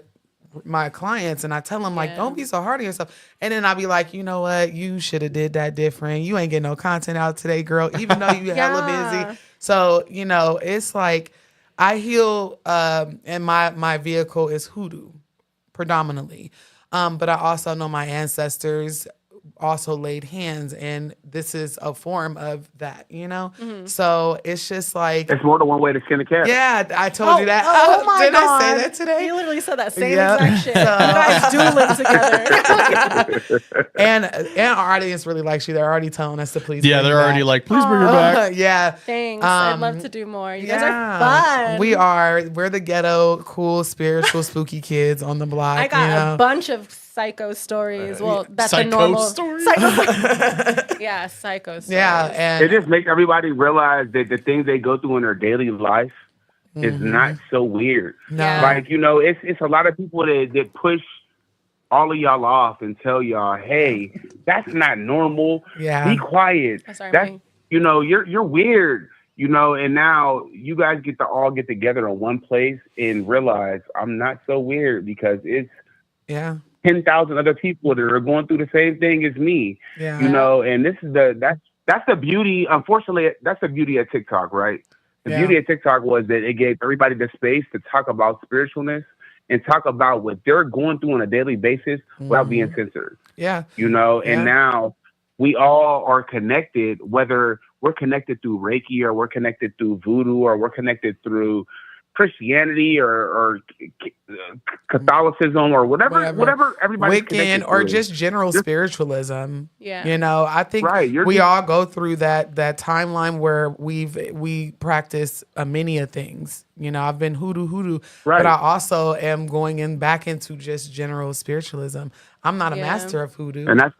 clients, and I tell them, like, don't be so hard on yourself. And then I'll be like, you know what? You should have did that different. You ain't getting no content out today, girl, even though you hella busy. So, you know, it's like, I heal, and my vehicle is hoodoo predominantly. But I also know my ancestors also laid hands, and this is a form of that, you know? So it's just like, It's more than one way to skin a cat. yeah, I told you that. Oh my Did God. I say that today? You literally said that same Yeah. exact shit. You guys do live together. And our audience really likes you. They're already telling us to please. Yeah, bring they're you already back. like, please bring her back. Yeah. Thanks. I'd love to do more. You guys are Yeah. fun. We are. We're the ghetto, cool, spiritual, spooky kids on the block. I got you know? a bunch of psycho stories. Well, that's Psycho the normal stories? Yeah, psycho stories. Yeah, and It just makes everybody realize that the things they go through in their daily life is not so weird. no. Like, you know, it's a lot of people that push all of y'all off and tell y'all, hey, that's not normal. Yeah. Be quiet. Sorry, That's, Mike. you know, you're weird. You know, and now you guys get to all get together in one place and realize I'm not so weird, because it's Yeah. 10,000 other people that are going through the same thing as me. Yeah. You know, and this is that's the beauty. Unfortunately, that's the beauty of TikTok, right? The Yeah. beauty of TikTok was that it gave everybody the space to talk about spiritualness and talk about what they're going through on a daily basis without being censored. Yeah. You know, and Yeah. now we all are connected, whether we're connected through Reiki or we're connected through voodoo or we're connected through Christianity or Catholicism or whatever everybody's Wiccan connected or through. just general spiritualism. Yeah. You know, I think Right, you're we just- all go through that timeline where we practice many of things. You know, I've been hoodoo, Right. but I also am going back into just general spiritualism. I'm not a master of hoodoo, and that's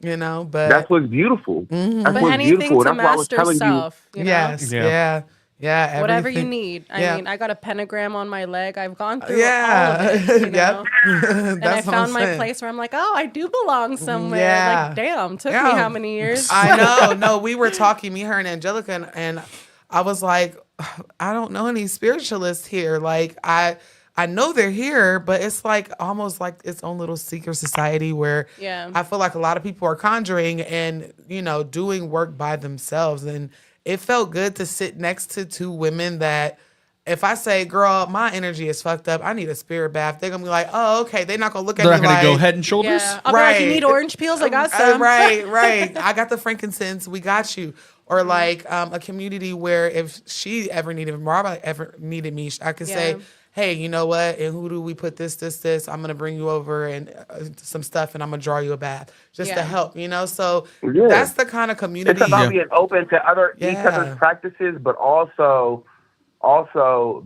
you know, but that's what's beautiful. That's But what's anything beautiful. to That's why I was master telling self. You know? yes, Yeah. yeah, Whatever you everything. need. Yeah. I mean, I got a pentagram on my leg. I've gone through Yeah. all of it. You know? Yep. And I That's what I'm found my saying. place where I'm like, oh, I do belong somewhere. Yeah. Like, damn, took me Yeah. how many years? I know. No, we were talking, me, her, and Angelica, and I was like, I don't know any spiritualists here. Like, I know they're here, but it's like almost like its own little secret society where Yeah. I feel like a lot of people are conjuring and, you know, doing work by themselves. And it felt good to sit next to two women that, if I say, girl, my energy is fucked up, I need a spirit bath, they're going to be like, oh, okay. They're not going to look at They're me not going like. to go head and shoulders. Yeah. I'll be like, you Right. need orange peels? I got some. Right. I got the frankincense. We got you. Or like a community where if she ever needed, Marba ever needed me, I could say, hey, you know what? In Hoodoo, we put this. I'm going to bring you over and some stuff, and I'm going to draw you a bath just to help, you know? So that's the kind of community. It's about being open to each other's practices, but also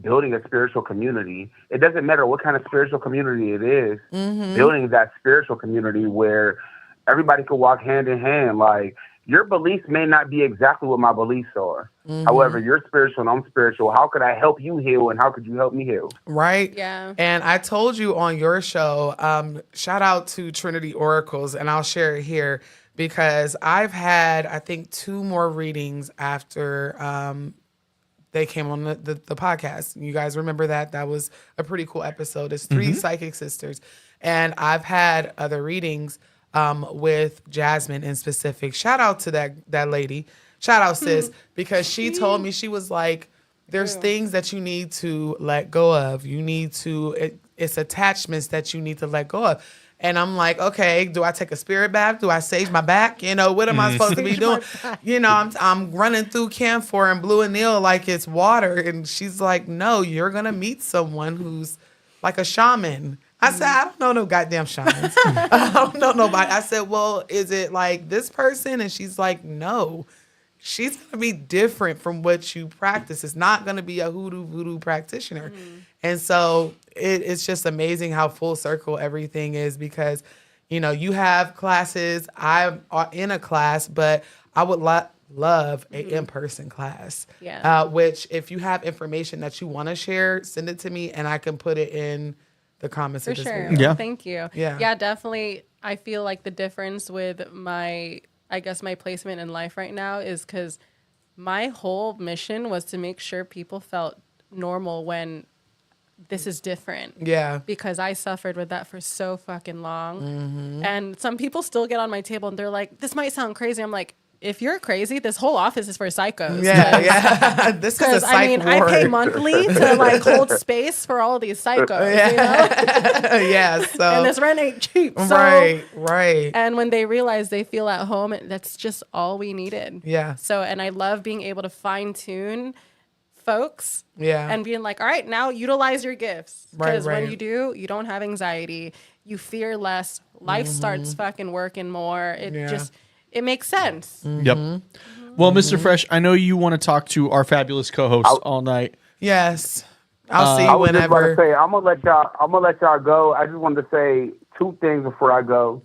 building a spiritual community. It doesn't matter what kind of spiritual community it is, building that spiritual community where everybody can walk hand in hand. Like, your beliefs may not be exactly what my beliefs are. However, you're spiritual and I'm spiritual. How could I help you heal and how could you help me heal? Right? Yeah. And I told you on your show, shout out to Trinity Oracles, and I'll share it here because I've had, I think, 2 more readings after they came on the podcast. You guys remember that? That was a pretty cool episode. It's 3 psychic sisters. And I've had other readings with Jasmine in specific. Shout out to that lady. Shout out, sis, because she told me, she was like, there's things that you need to let go of. You need to, it's attachments that you need to let go of. And I'm like, okay, do I take a spirit bath? Do I sage my back? You know, what am I supposed to be doing? You know, I'm running through camphor and blue anil like it's water. And she's like, no, you're going to meet someone who's like a shaman. I said, I don't know no goddamn shamans. I don't know nobody. I said, well, is it like this person? And she's like, no. She's going to be different from what you practice. It's not going to be a hoodoo voodoo practitioner. And so it's just amazing how full circle everything is because, you know, you have classes. I'm in a class, but I would love an in-person class. Yeah. Which if you have information that you want to share, send it to me and I can put it in the comments For of this sure. video. Yeah. Thank you. Yeah. Definitely. I feel like the difference with my placement in life right now is because my whole mission was to make sure people felt normal when this is different. Yeah. Because I suffered with that for so fucking long. And some people still get on my table and they're like, this might sound crazy. I'm like, if you're crazy, this whole office is for psychos. Yeah. This is a Because psych ward. I pay monthly to like hold space for all these psychos. You know? Yeah. So And this rent ain't cheap. So, right. And when they realize they feel at home, that's just all we needed. Yeah. So, and I love being able to fine tune folks. Yeah. And being like, all right, now utilize your gifts. Because Right. when you do, you don't have anxiety. You fear less. Life starts fucking working more. It makes sense. Yep. Well, Mr. Fresh, I know you want to talk to our fabulous co-host all night. Yes. I'll see you I was just whenever. about to say, I'm gonna let y'all go. I just wanted to say 2 things before I go.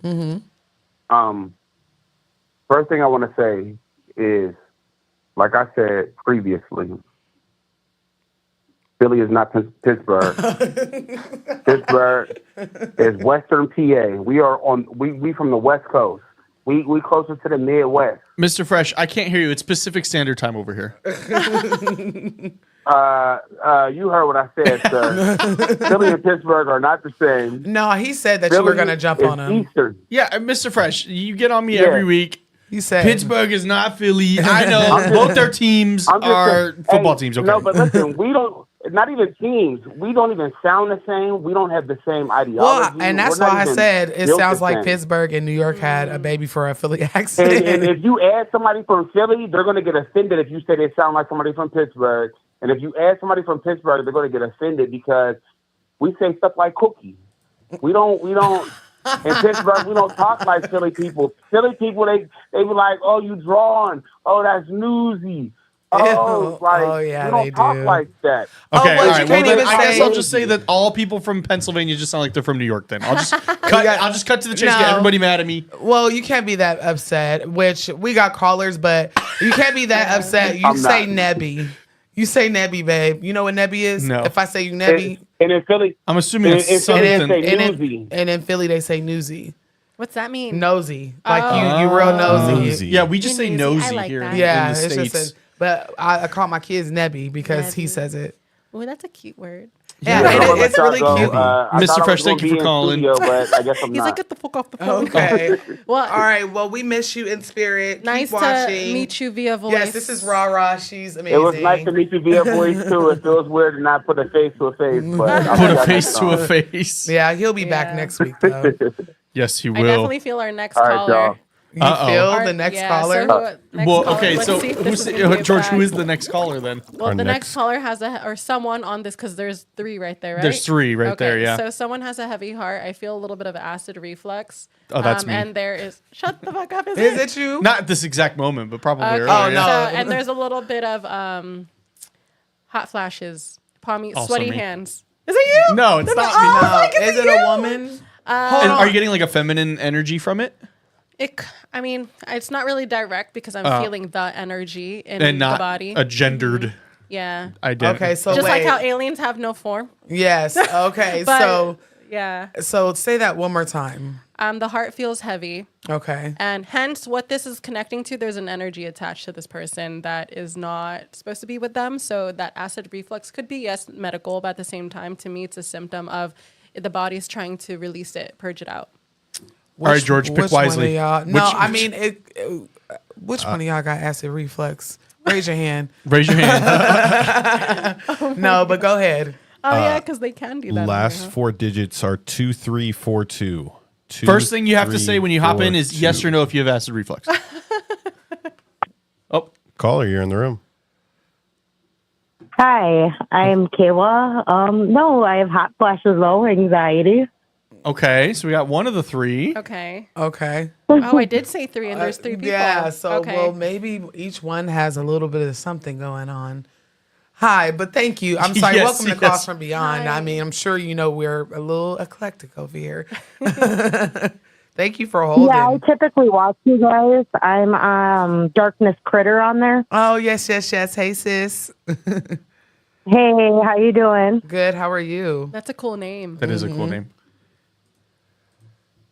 First thing I want to say is, like I said previously, Philly is not Pittsburgh. Pittsburgh is Western PA. We from the West Coast. We closer to the Midwest. Mr. Fresh, I can't hear you. It's Pacific Standard Time over here. You heard what I said, sir. Philly and Pittsburgh are not the same. No, he said that Philly you were going to jump is on him. Eastern. Yeah, Mr. Fresh, you get on me every week. He said Pittsburgh is not Philly. I know. Both their teams are football teams. Okay. No, but listen, we don't. Not even teams. We don't even sound the same. We don't have the same ideology. Well, and that's why I said it sounds like Pittsburgh and New York had a baby for a Philly accent. And if you add somebody from Philly, they're going to get offended if you say they sound like somebody from Pittsburgh. And if you add somebody from Pittsburgh, they're going to get offended because we say stuff like cookie. We don't. In Pittsburgh, we don't talk like Philly people. Philly people, they be like, "Oh, you drawn? Oh, that's newsy." Oh, like, yeah, we don't they talk do. like that. Okay, well, all you right. Well, can't then even I guess say- I'll just say that all people from Pennsylvania just sound like they're from New York. Then I'll just cut. I'll just cut to the chase. No. Get everybody mad at me. Well, you can't be that upset, which we got callers, but you can't be that upset. You I'm say not. Nebby. You say Nebby, babe. You know what Nebby is? No. If I say you Nebby, And in Philly, I'm assuming it's in Philly, something. they say and newsy. in Philly they say newsy. What's that mean? Nosy. Like you real nosy. Nosy. Yeah, we just say Nosy. nosy I like here that. Yeah, in the it's States. just but I call my kids Nebby because he Nebby. says it. Oh, that's a cute word. Yeah, I'm gonna it's let y'all really go. cute. I Mr. thought I Fresh, was thank gonna you be for in calling. studio, but I guess I'm He's not. like, get the fuck off the phone. Okay. Well, All right. Well, we miss you in spirit. nice Keep to watching. meet you via voice. Yes, this is Rara. She's amazing. It was nice to meet you via voice too. It feels weird to not put a face to a face, but I'll Put see a y'all face next to a time. face. Yeah, he'll be back Yeah. next week though. Yes, he I will. definitely feel our next All right, caller. y'all. You Uh-oh. feel the next caller? So next Well, caller, okay, let's so see if this is gonna be a George, who bad- is the next caller then? Well, Our the next next- caller has or someone on this because there's 3 right there, right? There's 3 right there, yeah. So someone has a heavy heart. I feel a little bit of acid reflux. Oh, that's me. And there is shut the fuck up. Is Is it you? Not at this exact moment, but probably Okay. earlier. Oh, no. yeah. So, and there's a little bit of hot flashes, palmy, Also sweaty me. hands. Is it you? No, it's not me. No. Is it a woman? And are you getting like a feminine energy from it? I mean, it's not really direct because I'm feeling the energy in And not the body. a gendered Yeah. identity. Okay, so Just wait. like how aliens have no form. Yes. Okay. But, yeah. So say that one more time. The heart feels heavy. Okay. And hence, what this is connecting to, there's an energy attached to this person that is not supposed to be with them. So that acid reflux could be, yes, medical, but at the same time, to me, it's a symptom of the body's trying to release it, purge it out. All right, George, pick which one wisely. of y'all? No, I Which- mean, which one of y'all got acid reflux? Raise your hand. Raise your hand. No, but go ahead. Oh, yeah, because they can do that. Last 4 digits are 2342. First thing you have to say when you hop in is yes or no if you have acid reflux. Oh, Caller, you're in the room. Hi, I'm Kayla. No, I have hot flashes though, anxiety. okay. So we got one of the 3. Okay. Okay. Oh, I did say 3, and there's 3 people. Yeah, so okay. well, maybe each one has a little bit of something going on. Hi, but thank you. I'm sorry. Yes, Welcome to yes. Cross from Beyond. Hi. I mean, I'm sure you know we're a little eclectic over here. Thank you for holding. Yeah, I typically watch you guys. I'm Darkness Critter on there. Oh, yes, yes, yes. Hey, sis. Hey, how you doing? Good. How are you? That's a cool name. That is a cool name.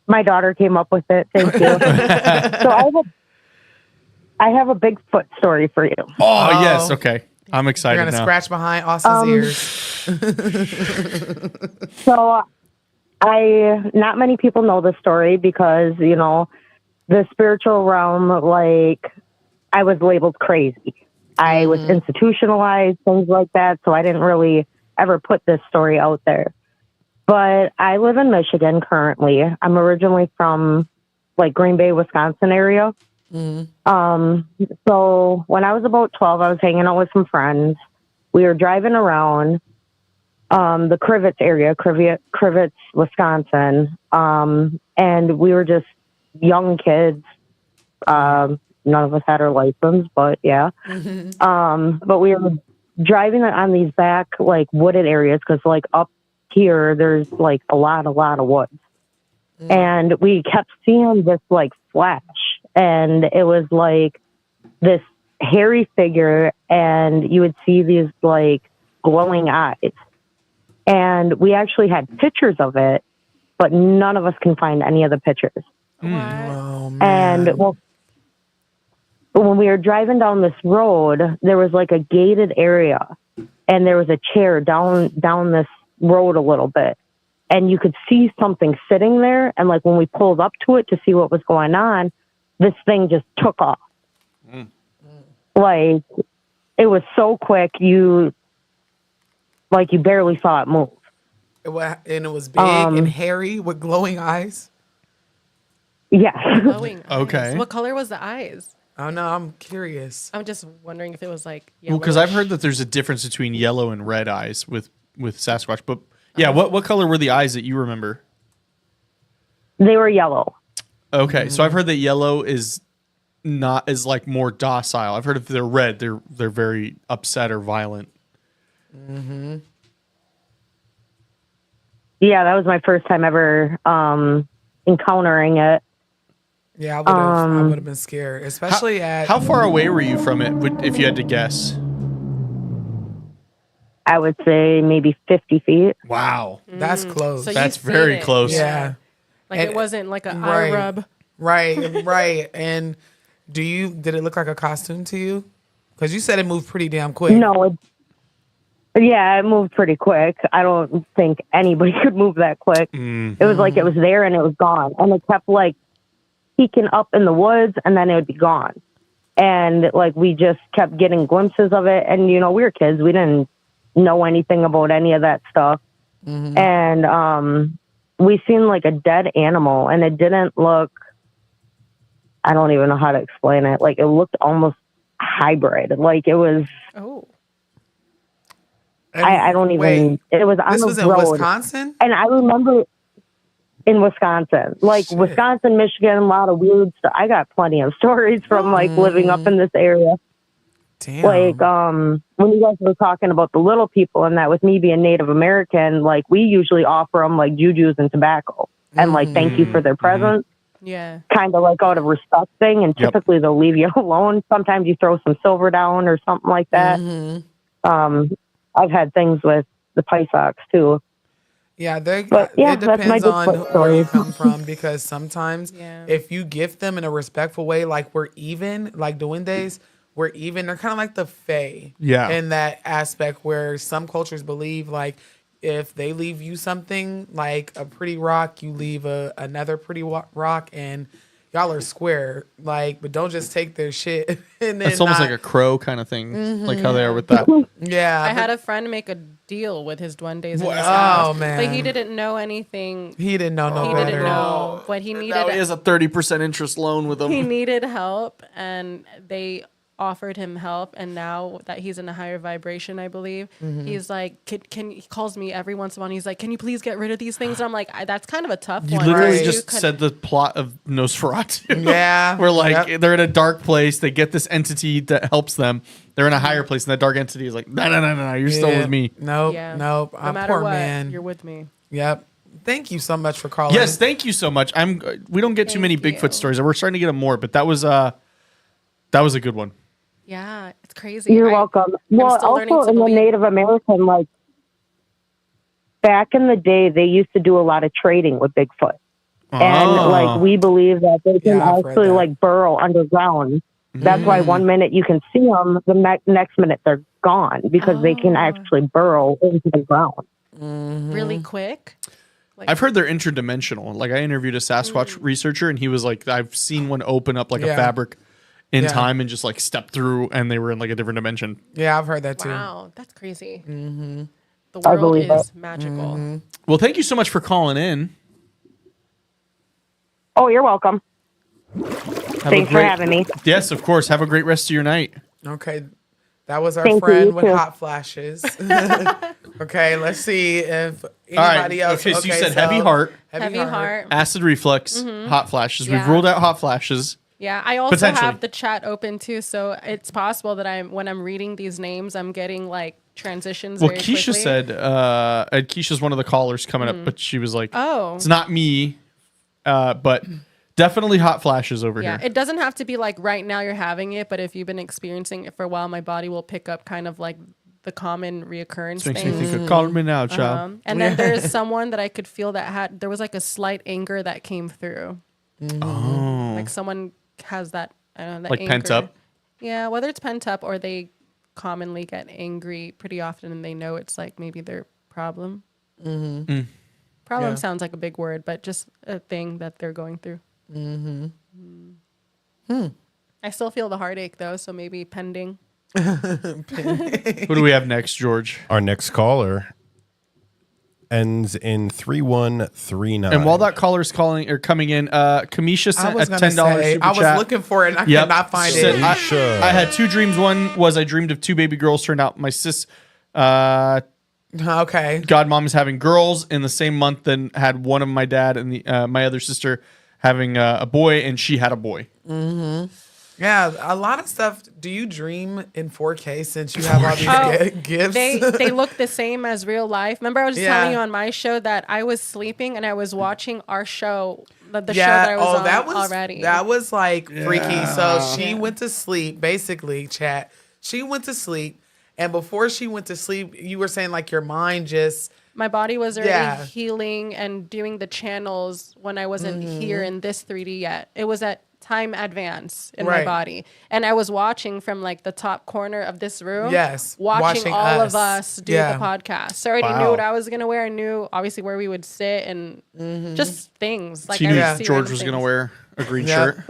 My daughter came up with it. Thank you. So I have a Bigfoot story for you. Oh, yes. Okay. I'm excited You're going to now. scratch behind Austin's ears. So not many people know the story because, you know, the spiritual realm, like, I was labeled crazy. I was institutionalized, things like that. So I didn't really ever put this story out there. But I live in Michigan currently. I'm originally from like Green Bay, Wisconsin area. So when I was about 12, I was hanging out with some friends. We were driving around the Crivets area, Crivets, Wisconsin. And we were just young kids. None of us had our license, but yeah. But we were driving on these back, like, wooded areas because, like, up here, there's, like, a lot of woods. And we kept seeing this, like, flash. And it was, like, this hairy figure, and you would see these, like, glowing eyes. And we actually had pictures of it, but none of us can find any of the pictures. What? Oh, man. And, well, when we were driving down this road, there was like a gated area and there was a chair down this road a little bit. And you could see something sitting there. And like when we pulled up to it to see what was going on, this thing just took off. Like it was so quick. You barely saw it move. And it was big and hairy with glowing eyes. Yeah. Glowing eyes. Okay. What color was the eyes? Oh, no, I'm curious. I'm just wondering if it was like Well, because I've heard that there's a difference between yellow and red eyes with Sasquatch. But yeah, what color were the eyes that you remember? They were yellow. Okay, so I've heard that yellow is like more docile. I've heard if they're red, they're very upset or violent. Yeah, that was my first time ever encountering it. Yeah, I would have been scared, especially How far away were you from it, if you had to guess? I would say maybe 50 feet. Wow, That's close. So you that's seen very it. close. Yeah. Like And- it wasn't like an right. eye rub. Right. And did it look like a costume to you? Because you said it moved pretty damn quick. No, it moved pretty quick. I don't think anybody could move that quick. It was like it was there and it was gone. And it kept like peeking up in the woods and then it would be gone. And like we just kept getting glimpses of it. And, you know, we were kids. We didn't know anything about any of that stuff. And we seen like a dead animal and it didn't look I don't even know how to explain it. Like, it looked almost hybrid. Like, it was, Oh. I don't even, Wait, it was on this the was in road. Wisconsin? And I remember in Wisconsin, like Shit. Wisconsin, Michigan, a lot of weird stuff. I got plenty of stories from like living up in this area. Damn. Like, when you guys were talking about the little people and that with me being Native American, like we usually offer them like jujus and tobacco and like thank you for their presence. Yeah. Kind of like out of respect thing. And Yep. typically they'll leave you alone. Sometimes you throw some silver down or something like that. I've had things with the Pysox too. Yeah, But, yeah, it that's my depends on Bigfoot where you story. come from because sometimes Yeah. if you gift them in a respectful way, like we're even, like doing days, we're even. They're kind of like the Fae. Yeah. In that aspect where some cultures believe like if they leave you something like a pretty rock, you leave another pretty rock and y'all are square. Like, but don't just take their shit. And then It's almost not- like a crow kind of thing, like how they are with that. yeah. I but had a friend make a deal with his duendes in his Oh, house, man. but he didn't know anything. he didn't know no He better. didn't know, but he needed. Now he has a 30% interest loan with them. He needed help, and they offered him help. And now that he's in a higher vibration, I believe, he's like, he calls me every once in a while. And he's like, can you please get rid of these things? And I'm like, that's kind of a tough You one. literally Right. just said the plot of Nosferatu. Yeah. We're like, Yep. they're in a dark place. They get this entity that helps them. They're in a higher place, and that dark entity is like, no, you're still Yeah. with me. Nope. Yeah. Nope. No I'm matter poor what, man. you're with me. Yep. Thank you so much for calling. Yes, thank you so much. We don't get too many Thank Bigfoot you. stories. We're starting to get them more, but that was a good one. Yeah, it's crazy. You're welcome. Well, still learning also to in the believe. Native American, like back in the day, they used to do a lot of trading with Bigfoot. And like we believe that they can Yeah, I've read actually that. like burrow underground. That's why one minute you can see them, the next minute they're gone because they can actually burrow into the ground. Really quick. Like, I've heard they're interdimensional. Like I interviewed a Sasquatch researcher, and he was like, I've seen one open up like a Yeah. fabric in Yeah. time and just like step through, and they were in like a different dimension. Yeah, I've heard that too. wow, that's crazy. The I world believe is it. magical. Well, thank you so much for calling in. Oh, you're welcome. Have a Thanks for great- having me. Yes, of course. Have a great rest of your night. Okay. That was our Thank you, friend you with too. hot flashes. Okay, let's see if All right. anybody else. Okay, so you said heavy heart, Heavy heart. acid reflux, hot flashes. We've Yeah. ruled out hot flashes. Yeah, I also Potentially. have the chat open too, so it's possible that when I'm reading these names, I'm getting like transitions. Well, very Keisha quickly. said, and Keisha's one of the callers coming up, but she was like, "Oh, it's not me, but definitely hot flashes over yeah." here. It doesn't have to be like right now you're having it, but if you've been experiencing it for a while, my body will pick up kind of like the common reoccurrence Makes me things. think of call me now, child. And then there's someone that I could feel that there was like a slight anger that came through. Oh. Like someone has that, I don't know, that Like pent anger. up? Yeah, whether it's pent up or they commonly get angry pretty often and they know it's like maybe their problem. Problem Yeah. sounds like a big word, but just a thing that they're going through. I still feel the heartache though, so maybe pending. Who do we have next, George? Our next caller ends in 3139. And while that caller's coming in, Kamisha I sent was a gonna $10 say, super I was chat. looking for it and I Yep. could not find Said, it. I had two dreams. One was I dreamed of two baby girls. Turned out my Okay. godmom is having girls in the same month. Then had one of my dad and my other sister having a boy, and she had a boy. Yeah, a lot of stuff. Do you dream in 4K since you have all these gifts? They look the same as real life. Remember, I was just Yeah. telling you on my show that I was sleeping and I was watching our show, the show that I was on that was already. That was like freaky. So she went to sleep, basically, chat. She went to sleep, and before she went to sleep, you were saying like your mind just My body was already Yeah. healing and doing the channels when I wasn't here in this 3D yet. It was at time advance in my Right. body. And I was watching from like the top corner of this room. Yes, Watching all us. of us do Yeah. the podcast. So I already Wow. knew what I was going to wear. I knew obviously where we would sit and just things. Like She I knew would Yeah. see George random was going to things. wear a green Yeah. shirt.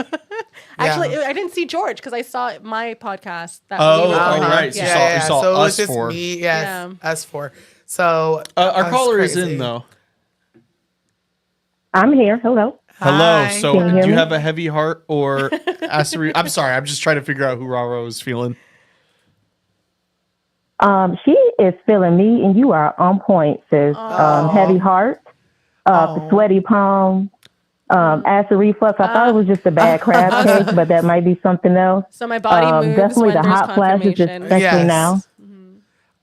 Actually, I didn't see George because I saw my podcast. That Oh, we oh, recorded. right. So you Yeah. saw So it was us just four. me, yes, Yeah. us four. So Our that's caller is crazy. in though. I'm here. Hello. Hello. Hi. So, Can you do hear you me? have a heavy heart or Astral? I'm sorry. I'm just trying to figure out who Rara is feeling. She is feeling me, and you are on point, sis. Heavy heart, sweaty palm, acid reflux. I thought it was just a bad crab cake, but that might be something else. So my body moves Definitely when the there's hot flashes, confirmation. especially Yes. now.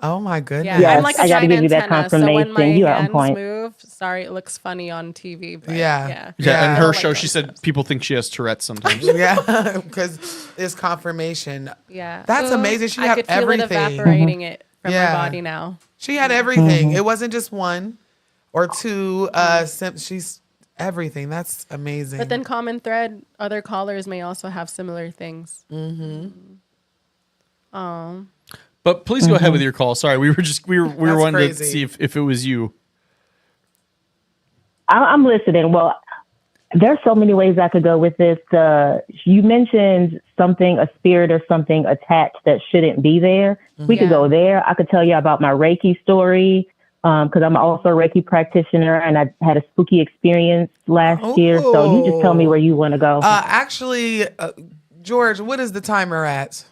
Oh my goodness. Yeah, Yes, I'm like a I gotta giant give you that antenna, so when my confirmation. You are on hands point. move, sorry, it looks funny on TV. But Yeah. Yeah, in Yeah. her Like show, those she said steps. people think she has Tourette's sometimes. Yeah, because it's confirmation. Yeah, That's Ooh, amazing. She I had could feel everything. it evaporating it from Yeah. my body now. She had everything. It wasn't just one or two. She's everything. That's amazing. But then common thread, other callers may also have similar things. Oh, But please go ahead with your call. Sorry, we were That's wanting crazy. to see if it was you. I'm listening. Well, there's so many ways I could go with this. You mentioned something, a spirit or something attached that shouldn't be there. We could Yeah. go there. I could tell you about my Reiki story because I'm also a Reiki practitioner and I had a spooky experience last year. So you just tell me where you want to go. Actually, George, what is the timer at?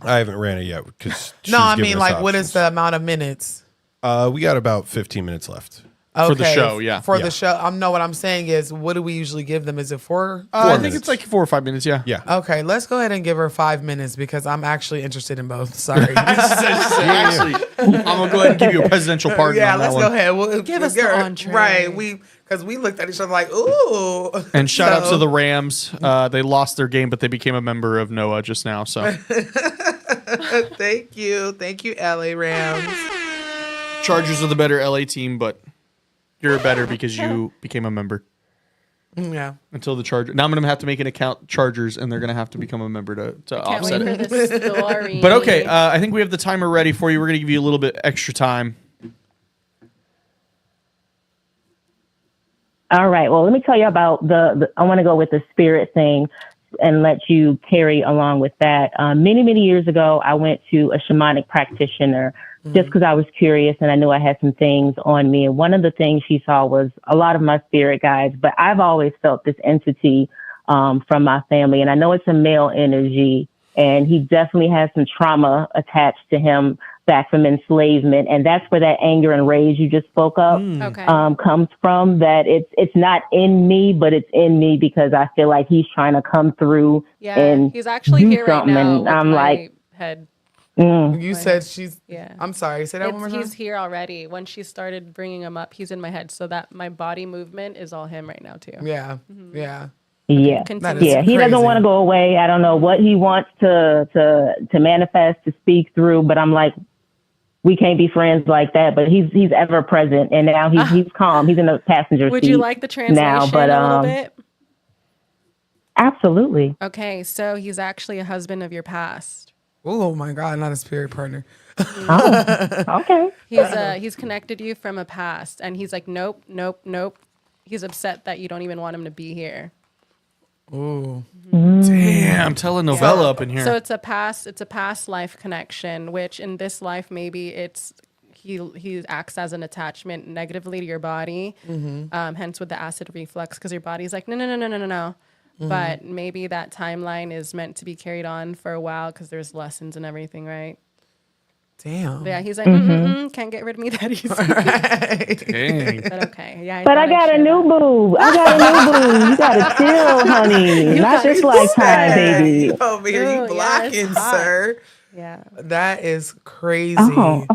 I haven't ran it yet because No, I mean, like, what is the amount of minutes? We got about 15 minutes left. For the show, yeah. For Yeah. the show. No, what I'm saying is, what do we usually give them? Is it 4? I think it's like 4 or 5 minutes. Yeah. Yeah. Okay, let's go ahead and give her 5 minutes because I'm actually interested in both. Sorry. Actually, I'm gonna go ahead and give you a presidential pardon yeah, on that let's one. go ahead. We'll Give us get the her- entree. Right, because we looked at each other like, ooh. And shout out to So- the Rams. They lost their game, but they became a member of NOAA just now. So Thank you, LA Rams. Chargers are the better LA team, but you're better because you became a member. Yeah. Until the Chargers. Now I'm gonna have to make an account Chargers, and they're gonna have to become a member to can't offset wait it. for this story. But okay, I think we have the timer ready for you. We're gonna give you a little bit extra time. All right. Well, let me tell you about I want to go with the spirit thing and let you carry along with that. Many, many years ago, I went to a shamanic practitioner just because I was curious and I knew I had some things on me. And one of the things she saw was a lot of my spirit guides, but I've always felt this entity from my family. And I know it's a male energy, and he definitely has some trauma attached to him back from enslavement. And that's where that anger and rage you just spoke of Okay. comes from. That it's not in me, but it's in me because I feel like he's trying to come through Yeah, and he's actually do here right something. now. And With I'm my like, head. You said she's. Yeah. I'm sorry. Say that one more time. He's here already. When she started bringing him up, he's in my head. So that my body movement is all him right now too. Yeah. Yeah. yeah. Continue. Yeah, he crazy. doesn't want to go away. I don't know what he wants to manifest, to speak through, but I'm like, we can't be friends like that. But he's ever present, and now he's calm. He's in the passenger Would seat. you like the translation now, but a little bit? absolutely. Okay, so he's actually a husband of your past. Oh my God, not a spirit partner. Okay. He's connected you from a past, and he's like, nope, nope, nope. He's upset that you don't even want him to be here. Ooh. Damn, telenovela up in here. So it's a past life connection, which in this life maybe he acts as an attachment negatively to your body, hence with the acid reflux, because your body's like no. But maybe that timeline is meant to be carried on for a while because there's lessons and everything, right? Damn. But yeah, he's like, can't get rid of me that easy. Dang. But okay, yeah. But I got a new boo. I got a new boo. You gotta chill, honey. Not this lifetime, baby. You over here, you Ooh, yeah, blocking, it's hot. sir. Yeah. That is crazy. Oh.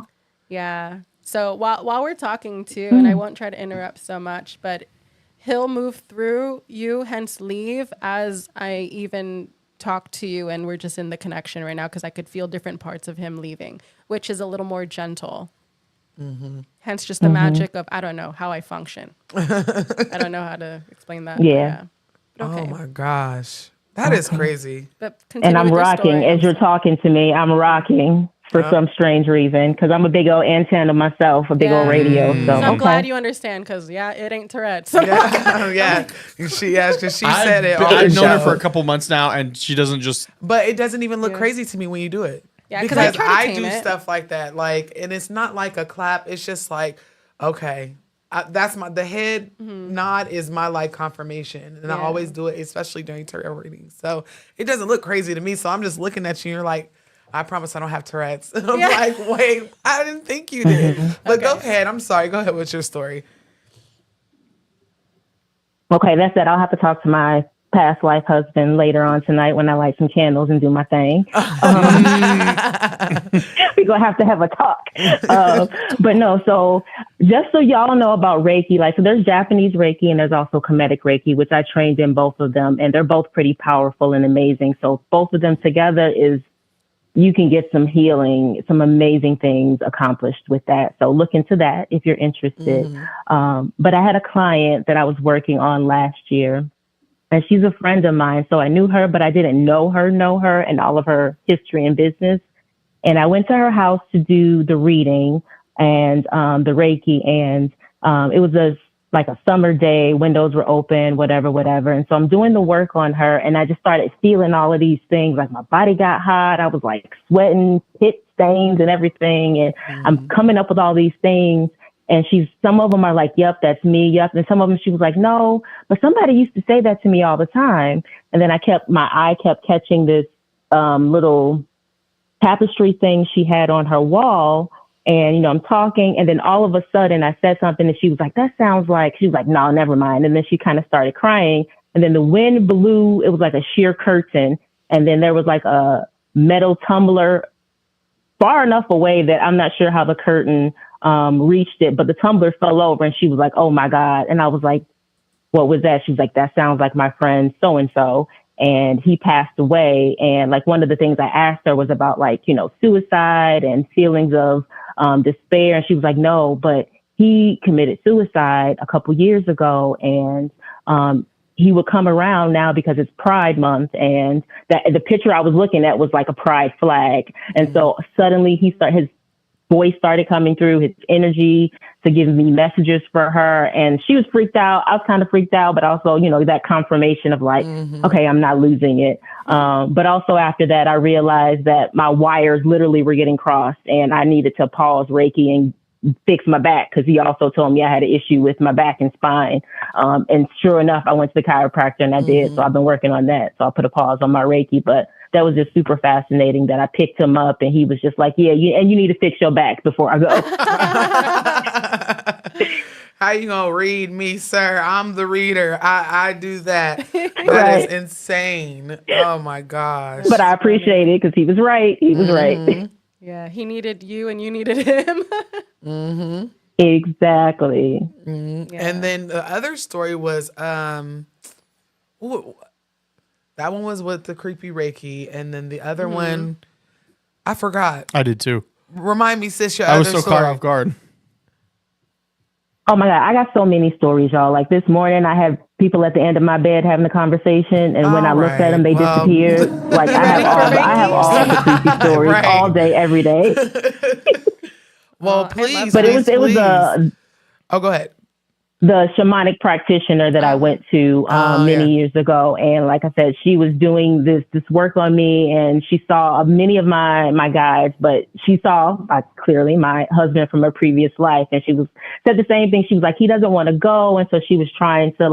Yeah. So while we're talking too, and I won't try to interrupt so much, but he'll move through you, hence leave as I even talk to you, and we're just in the connection right now because I could feel different parts of him leaving, which is a little more gentle. Hence just the magic of, I don't know how I function. I don't know how to explain that. Yeah. But okay. Oh my gosh. That is crazy. But And continue I'm with your rocking story. as you're talking to me. I'm rocking for some strange reason because I'm a big old antenna myself, a big old Yeah. radio. So, So I'm okay. glad you understand because, yeah, it ain't Tourette's. Yeah. Because she said it. on I've the known her show. for a couple months now, and she doesn't just. But it doesn't even look Yeah. crazy to me when you do it. Yeah, 'cause I because try to I tame do it. stuff like that. Like, and it's not like a clap. It's just like, okay, that's the head nod is my like confirmation, and I always do it, especially during tarot readings. So it doesn't look crazy to me. So I'm just looking at you, and you're like, I promise I don't have Tourette's. And I'm like, wait, I didn't think you did. But go ahead. I'm sorry. Go ahead with your story. Okay, that's it. I'll have to talk to my past life husband later on tonight when I light some candles and do my thing. We're going to have a talk. But no, so just so y'all know about Reiki, like, so there's Japanese Reiki and there's also Kemetic Reiki, which I trained in both of them, and they're both pretty powerful and amazing. So both of them together you can get some healing, some amazing things accomplished with that. So look into that if you're interested. But I had a client that I was working on last year, and she's a friend of mine. So I knew her, but I didn't know her and all of her history and business. And I went to her house to do the reading and the Reiki. And it was like a summer day, windows were open, whatever. And so I'm doing the work on her, and I just started feeling all of these things. Like my body got hot. I was like sweating, pit stains and everything. And I'm coming up with all these things. And some of them are like, yep, that's me. Yep. And some of them, she was like, no, but somebody used to say that to me all the time. And then my eye kept catching this little tapestry thing she had on her wall. And, I'm talking, and then all of a sudden I said something, and she was like, that sounds like, she was like, no, never mind. And then she kind of started crying, and then the wind blew. It was like a sheer curtain. And then there was like a metal tumbler far enough away that I'm not sure how the curtain reached it, but the tumbler fell over, and she was like, oh my God. And I was like, what was that? She was like, that sounds like my friend so-and-so. And he passed away. And like one of the things I asked her was about like, suicide and feelings of despair. And she was like, no, but he committed suicide a couple years ago. And he would come around now because it's Pride Month. And the picture I was looking at was like a pride flag. And so suddenly his voice started coming through, his energy to give me messages for her. And she was freaked out. I was kind of freaked out, but also, that confirmation of like, okay, I'm not losing it. But also after that, I realized that my wires literally were getting crossed, and I needed to pause Reiki and fix my back, because he also told me I had an issue with my back and spine. And sure enough, I went to the chiropractor and I did. So I've been working on that. So I put a pause on my Reiki, but that was just super fascinating that I picked him up, and he was just like, yeah, and you need to fix your back before I go. How you gonna read me, sir? I'm the reader. I do that. That is insane. Oh my gosh. But I appreciate it, because he was right. He was right. Yeah, he needed you and you needed him. Exactly. Yeah. And then the other story was that one was with the creepy Reiki, and then the other one, I forgot. I did too. Remind me, sis, your I other was so story. caught off guard. Oh my God, I got so many stories, y'all. Like this morning, I had people at the end of my bed having a conversation, and when I looked at them, they disappeared. Like I have all the creepy stories all day, every day. Well, please, but it was go ahead. The shamanic practitioner that I went to many years ago. And like I said, she was doing this work on me, and she saw many of my guides, but she saw clearly my husband from a previous life. And she said the same thing. She was like, he doesn't want to go. And so she was trying to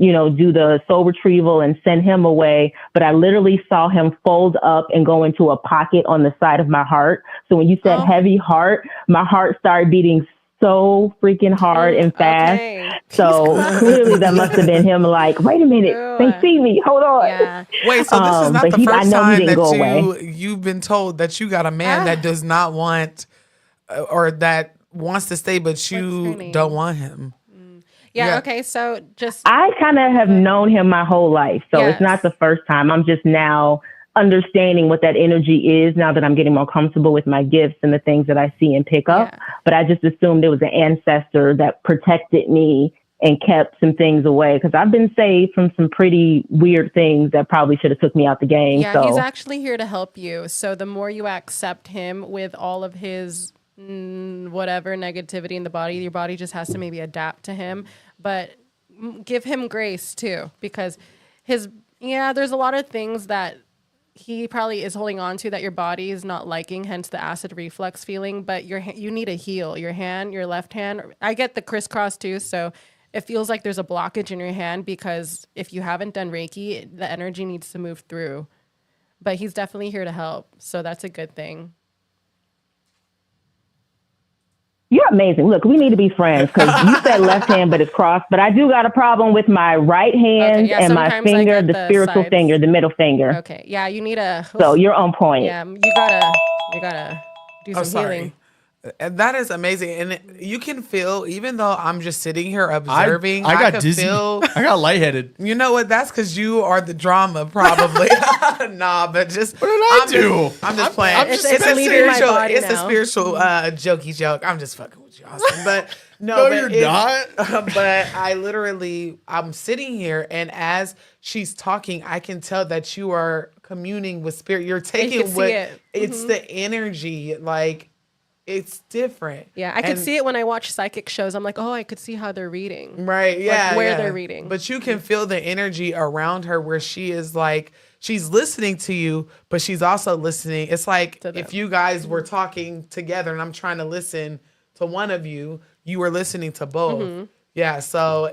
do the soul retrieval and send him away. But I literally saw him fold up and go into a pocket on the side of my heart. So when you said heavy heart, my heart started beating so freaking hard and fast. Okay. So clearly that must have been him like, wait a minute, they see me, hold on. Yeah. Wait, so this is not the first time that you've been told that you got a man that does not want or that wants to stay, but you don't want him. Yeah, okay, so I kind of have known him my whole life, so it's not the first time. I'm just now understanding what that energy is now that I'm getting more comfortable with my gifts and the things that I see and pick up. Yeah. But I just assumed it was an ancestor that protected me and kept some things away, because I've been saved from some pretty weird things that probably should have took me out the game. Yeah, he's actually here to help you. So the more you accept him with all of his whatever negativity in the body, your body just has to maybe adapt to him. But give him grace too, because there's a lot of things that he probably is holding on to that your body is not liking, hence the acid reflux feeling. But you need to heal your hand, your left hand. I get the crisscross too, so it feels like there's a blockage in your hand because if you haven't done Reiki, the energy needs to move through. But he's definitely here to help, so that's a good thing. You're amazing. Look, we need to be friends because you said left hand, but it's crossed. But I do got a problem with my right hand and my finger, the spiritual sides. finger, the middle finger. Okay, yeah, you need a. So you're on point. Yeah, you gotta do some healing. And that is amazing. And you can feel, even though I'm just sitting here observing, I got can dizzy. feel. I got lightheaded. You know what? That's because you are the drama, probably. Nah, but just what did I do? I'm just playing. I'm It's just a leaving my spiritual. body It's a now. spiritual jokey joke. I'm just fucking with you, Austin. But No, but you're not. But I'm sitting here, and as she's talking, I can tell that you are communing with spirit. You're taking can see what it. it's the energy, like. It's different. Yeah, I could see it when I watch psychic shows. I'm like, oh, I could see how they're reading. Right, yeah. where they're reading. But you can feel the energy around her where she is like, she's listening to you, but she's also listening. It's like if you guys were talking together and I'm trying to listen to one of you, you were listening to both. Yeah, so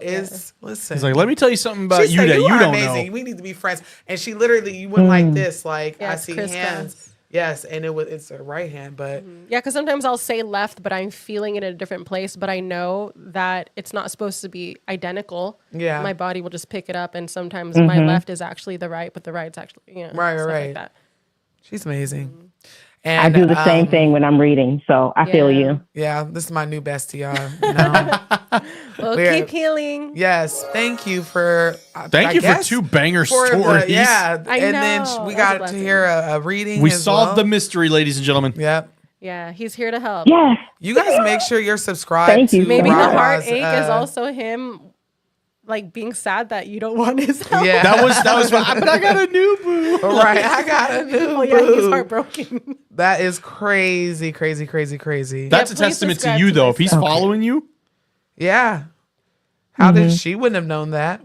listen. He's like, let me tell you something about She you said, that you are don't amazing. know. We need to be friends. And she literally, you went like this, like Yeah, I it's see crisscross. hands. Yes, and it's her right hand, but Yeah, because sometimes I'll say left, but I'm feeling it in a different place. But I know that it's not supposed to be identical. Yeah. My body will just pick it up. And sometimes my left is actually the right, but the right's actually, Right. stuff like that. She's amazing. I And do the same thing when I'm reading, so I feel Yeah. you. Yeah, this is my new bestie, y'all. You know? Well, We're- keep healing. Yes, thank you for. Thank you for two banger stories. And then know. we That was a got to blessing. hear a reading. We as solved well. the mystery, ladies and gentlemen. Yep. Yeah, he's here to help. Yes. You guys make sure you're subscribed. Thank you to Maybe the Rara's, heartache is also him, like being sad that you don't want his help. Yeah, That was fun. But I got a new boo. right. I got a new. Oh yeah, he's boo. heartbroken. That is crazy. That's a please testament to subscribe you, to though. my If he's stuff. following you, Yeah. How did she wouldn't have known that?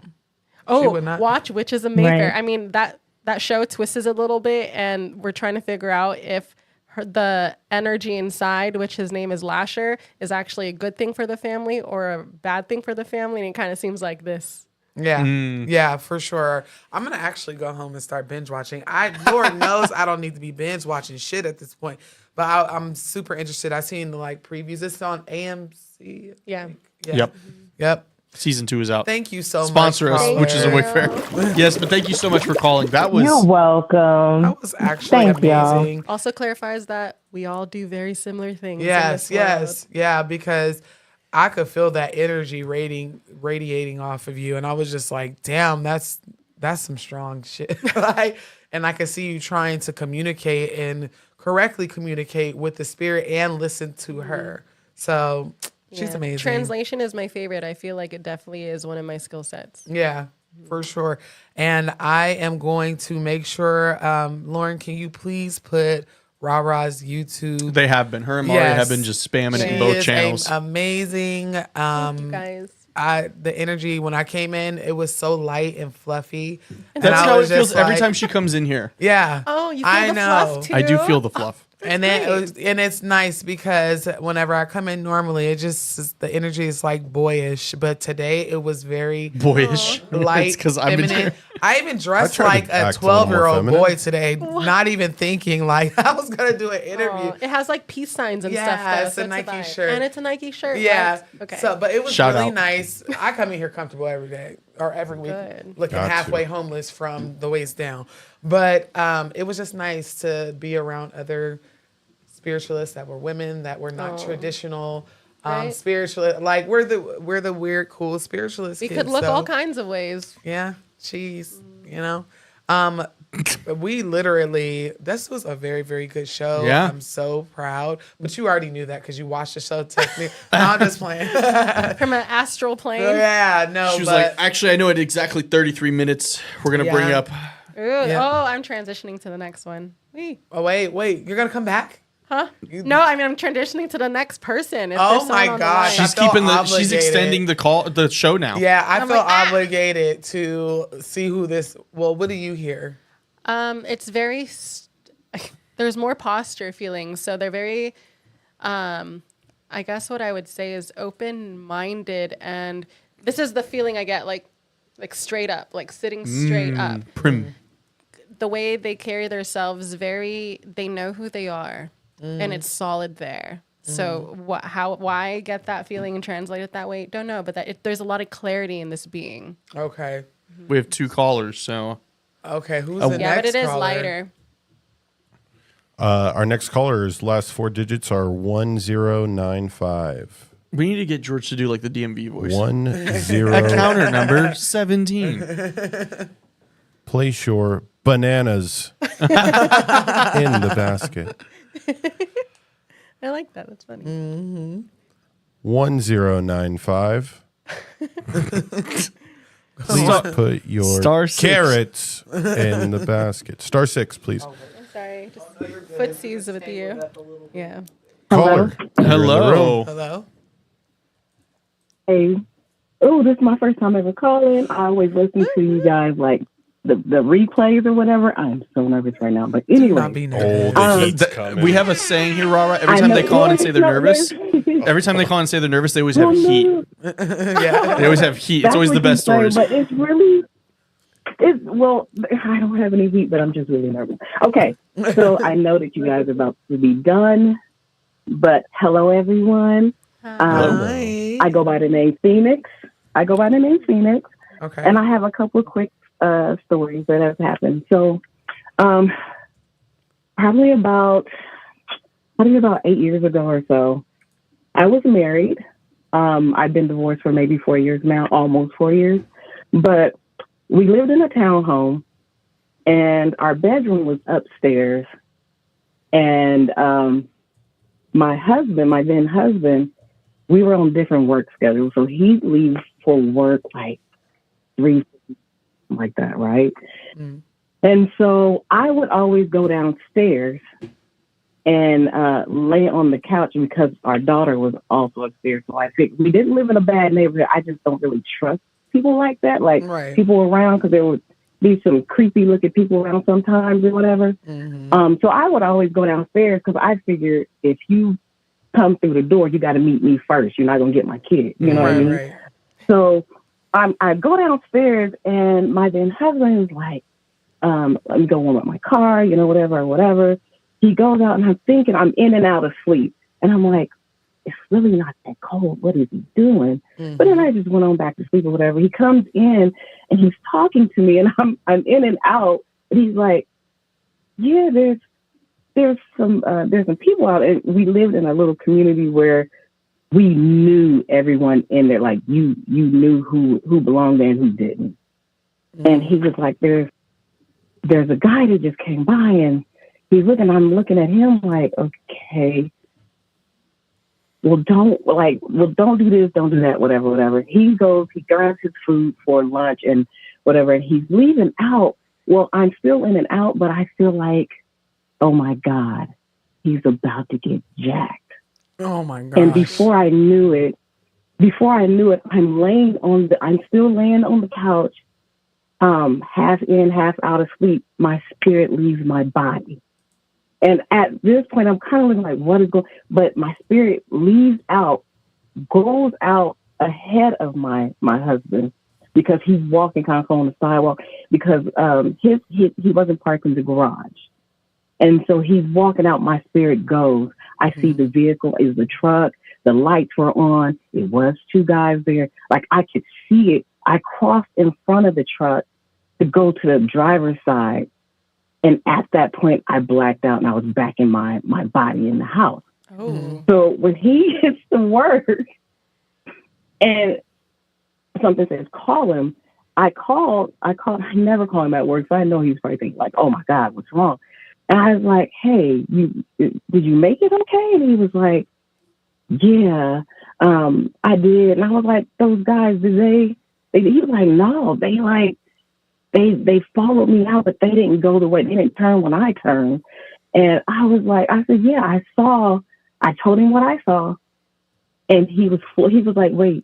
Oh, would not- watch Witches of Mayfair. Right. I mean that show twists a little bit, and we're trying to figure out if the energy inside, which his name is Lasher, is actually a good thing for the family or a bad thing for the family. And it kind of seems like this. Yeah, yeah, for sure. I'm gonna actually go home and start binge watching. Lord knows I don't need to be binge watching shit at this point, but I'm super interested. I seen the previews. It's on AMC. Yeah. Yep. season 2 is out. Thank you so Sponsor much. us, caller. which is a Wayfair. Yes, but thank you so much for calling. That was You're welcome. That was actually Thank y'all. amazing. Also clarifies that we all do very similar things. Yes, in this world. yes, yeah, because I could feel that energy radiating off of you, and I was just like, "Damn, that's some strong shit." And I could see you trying to communicate and correctly communicate with the spirit and listen to her. So she's Yeah. amazing. Translation is my favorite. I feel like it definitely is one of my skill sets. Yeah, for sure. And I am going to make sure, Lauren, can you please put Rara's YouTube? They have been. Her and Mario Yes. have been just spamming it She in both is channels. amazing. Thank you guys. The energy when I came in, it was so light and fluffy. And That's I how it was feels just every like- time she comes in here. Yeah. Oh, you feel I the know. fluff too? I do feel the fluff. And then and it's nice because whenever I come in normally, it just the energy is like boyish. But today it was very Boyish. light, because I'm in feminine. here. I even dressed tried to like a act a little more 12-year-old feminine. boy today, not even thinking like I was gonna do an interview. Oh, it has like peace signs and Yeah, stuff. Though, it's so a Nike vibe. shirt. And it's a Nike shirt. Yeah. right? Okay. So, but it was Shout really out. nice. I come in here comfortable every day or every week, Good. looking Got halfway to. homeless from the waist down. But it was just nice to be around other spiritualists that were women that were not traditional Right. spiritualists. Like we're the weird, cool spiritualists. we kids, could look so, all kinds of ways. Yeah, cheese. You know. We literally, this was a very, very good show. Yeah. I'm so proud. But you already knew that because you watched the show technically. No, I'm just playing. From an astral plane. Yeah, no, She was but like, actually, I know at exactly 33 minutes, we're going to bring Yeah. up. Ooh, Yeah. Oh, I'm transitioning to the next one. Wee. oh wait, you're gonna come back? Huh? No, I mean I'm transitioning to the next person. If Oh there's someone my on the gosh. line. She's I felt keeping she's obligated. extending the show now. Yeah, I I'm feel like, ah. obligated to see who this. Well, what do you hear? It's very, there's more posture feelings. So they're very, I guess what I would say is open-minded. And this is the feeling I get, like straight up, like sitting straight up. Prim. The way they carry themselves, they know who they are, and it's solid there. So why get that feeling and translate it that way? Don't know, but there's a lot of clarity in this being. Okay. We have 2 callers, so Okay. Who's the next Yeah, but it is caller? lighter. Our next caller's last 4 digits are 1095. we need to get George to do like the DMV voice. 10. Counter number 17. Place your bananas in the basket. I like that. That's funny. 1095. Please put your Star 6. carrots in the basket. Star 6, please. I'm sorry. Just footsies with you. Yeah. Caller. you're in the room. Hello. Hello. Hey. Oh, this is my first time ever calling. I always listen to you guys, like the replays or whatever. I'm so nervous right now. But Not anyway, be Oh, nervous. the heat's coming. We have a saying here, Rara. Every I time know- they call in and say they're no, nervous, there's- every time they call in and say they're nervous, they always have Well, no, heat. no, Yeah. They always have heat. It's that's always what the best you say, stories. But it's really, well, I don't have any heat, but I'm just really nervous. Okay, so I know that you guys are about to be done, but hello, everyone. Hi. I go by the name Phoenix. Okay. And I have a couple of quick stories that have happened. So, probably about 8 years ago or so, I was married. I've been divorced for maybe 4 years now, almost 4 years. But we lived in a townhome, and our bedroom was upstairs. And my then husband, we were on different work schedules. So he'd leave for work like 3, like that, right? Mm. And so I would always go downstairs and lay on the couch because our daughter was also upstairs. So I think we didn't live in a bad neighborhood. I just don't really trust people like that, like Right. people around, because there would be some creepy looking people around sometimes or whatever. Mhm. So I would always go downstairs because I figured if you come through the door, you got to meet me first. You're not going to get my kid. You know what I Right, mean? right. So I go downstairs, and my then husband is like, let me go warm up my car, whatever. He goes out, and I'm thinking I'm in and out of sleep. And I'm like, it's really not that cold. What is he doing? Mhm. But then I just went on back to sleep or whatever. He comes in, and he's talking to me, and I'm in and out. And he's like, yeah, there's some people out. And we lived in a little community where we knew everyone in there. Like you knew who belonged there and who didn't. And he was like, there's a guy that just came by, and I'm looking at him like, okay, well, don't do this, don't do that, whatever. He grabs his food for lunch and whatever, and he's leaving out. Well, I'm still in and out, but I feel like, oh my God, he's about to get jacked. Oh my God. And before I knew it, I'm still laying on the couch, half in, half out of sleep. My spirit leaves my body. And at this point, I'm kind of looking like, what is going, but my spirit leaves out, goes out ahead of my husband, because he's walking kind of on the sidewalk, because he wasn't parked in the garage. And so he's walking out, my spirit goes. I see the vehicle is the truck. The lights were on. It was 2 guys there. Like I could see it. I crossed in front of the truck to go to the driver's side. And at that point, I blacked out, and I was back in my body in the house. Oh. So when he hits the word and something says, call him, I never call him at work. So I know he's probably thinking like, oh my God, what's wrong? And I was like, hey, did you make it okay? And he was like, yeah, I did. And I was like, those guys, he was like, no, they followed me out, but they didn't go the way, they didn't turn when I turned. And I said, yeah, I told him what I saw. And he was like, wait,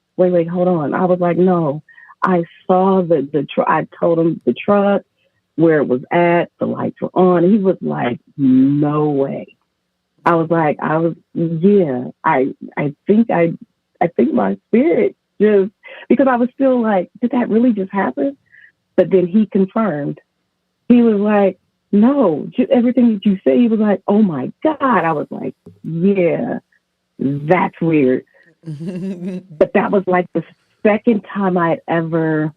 hold on. I was like, no, I saw the truck. I told him the truck, where it was at. The lights were on. He was like, no way. I was like, yeah, I think my spirit just, because I was still like, did that really just happen? But then he confirmed. He was like, no, just everything that you say. He was like, oh my God. I was like, yeah, that's weird. But that was like the second time I had ever,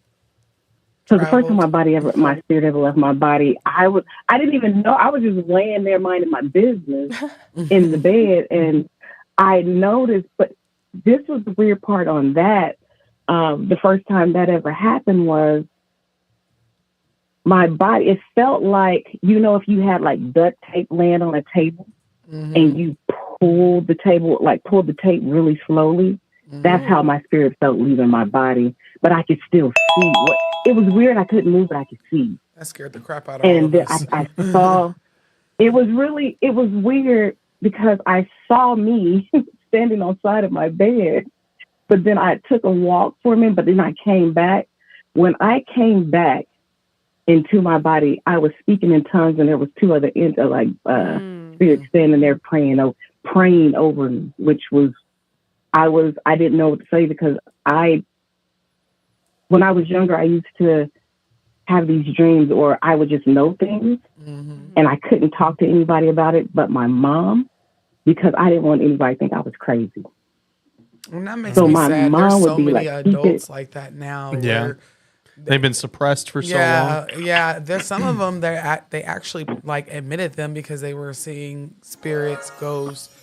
so the first time my spirit ever left my body, I didn't even know. I was just laying there minding my business in the bed, and I noticed, but this was the weird part on that. The first time that ever happened was my body, it felt like, if you had like duct tape laying on a table and you pulled the tape really slowly. That's how my spirit felt leaving my body, but I could still see. It was weird. I couldn't move, but I could see. That scared the crap out of all of us. I saw. It was weird because I saw me standing on the side of my bed, but then I took a walk for a minute, but then I came back. When I came back into my body, I was speaking in tongues, and there was two other spirits standing there praying over me, which was. I didn't know what to say because when I was younger, I used to have these dreams, or I would just know things, and I couldn't talk to anybody about it but my mom, because I didn't want anybody to think I was crazy. And that makes me sad. There's so many adults like that now. Yeah. They've been suppressed for so long. Yeah. There's some of them that they actually like admitted them because they were seeing spirits, ghosts,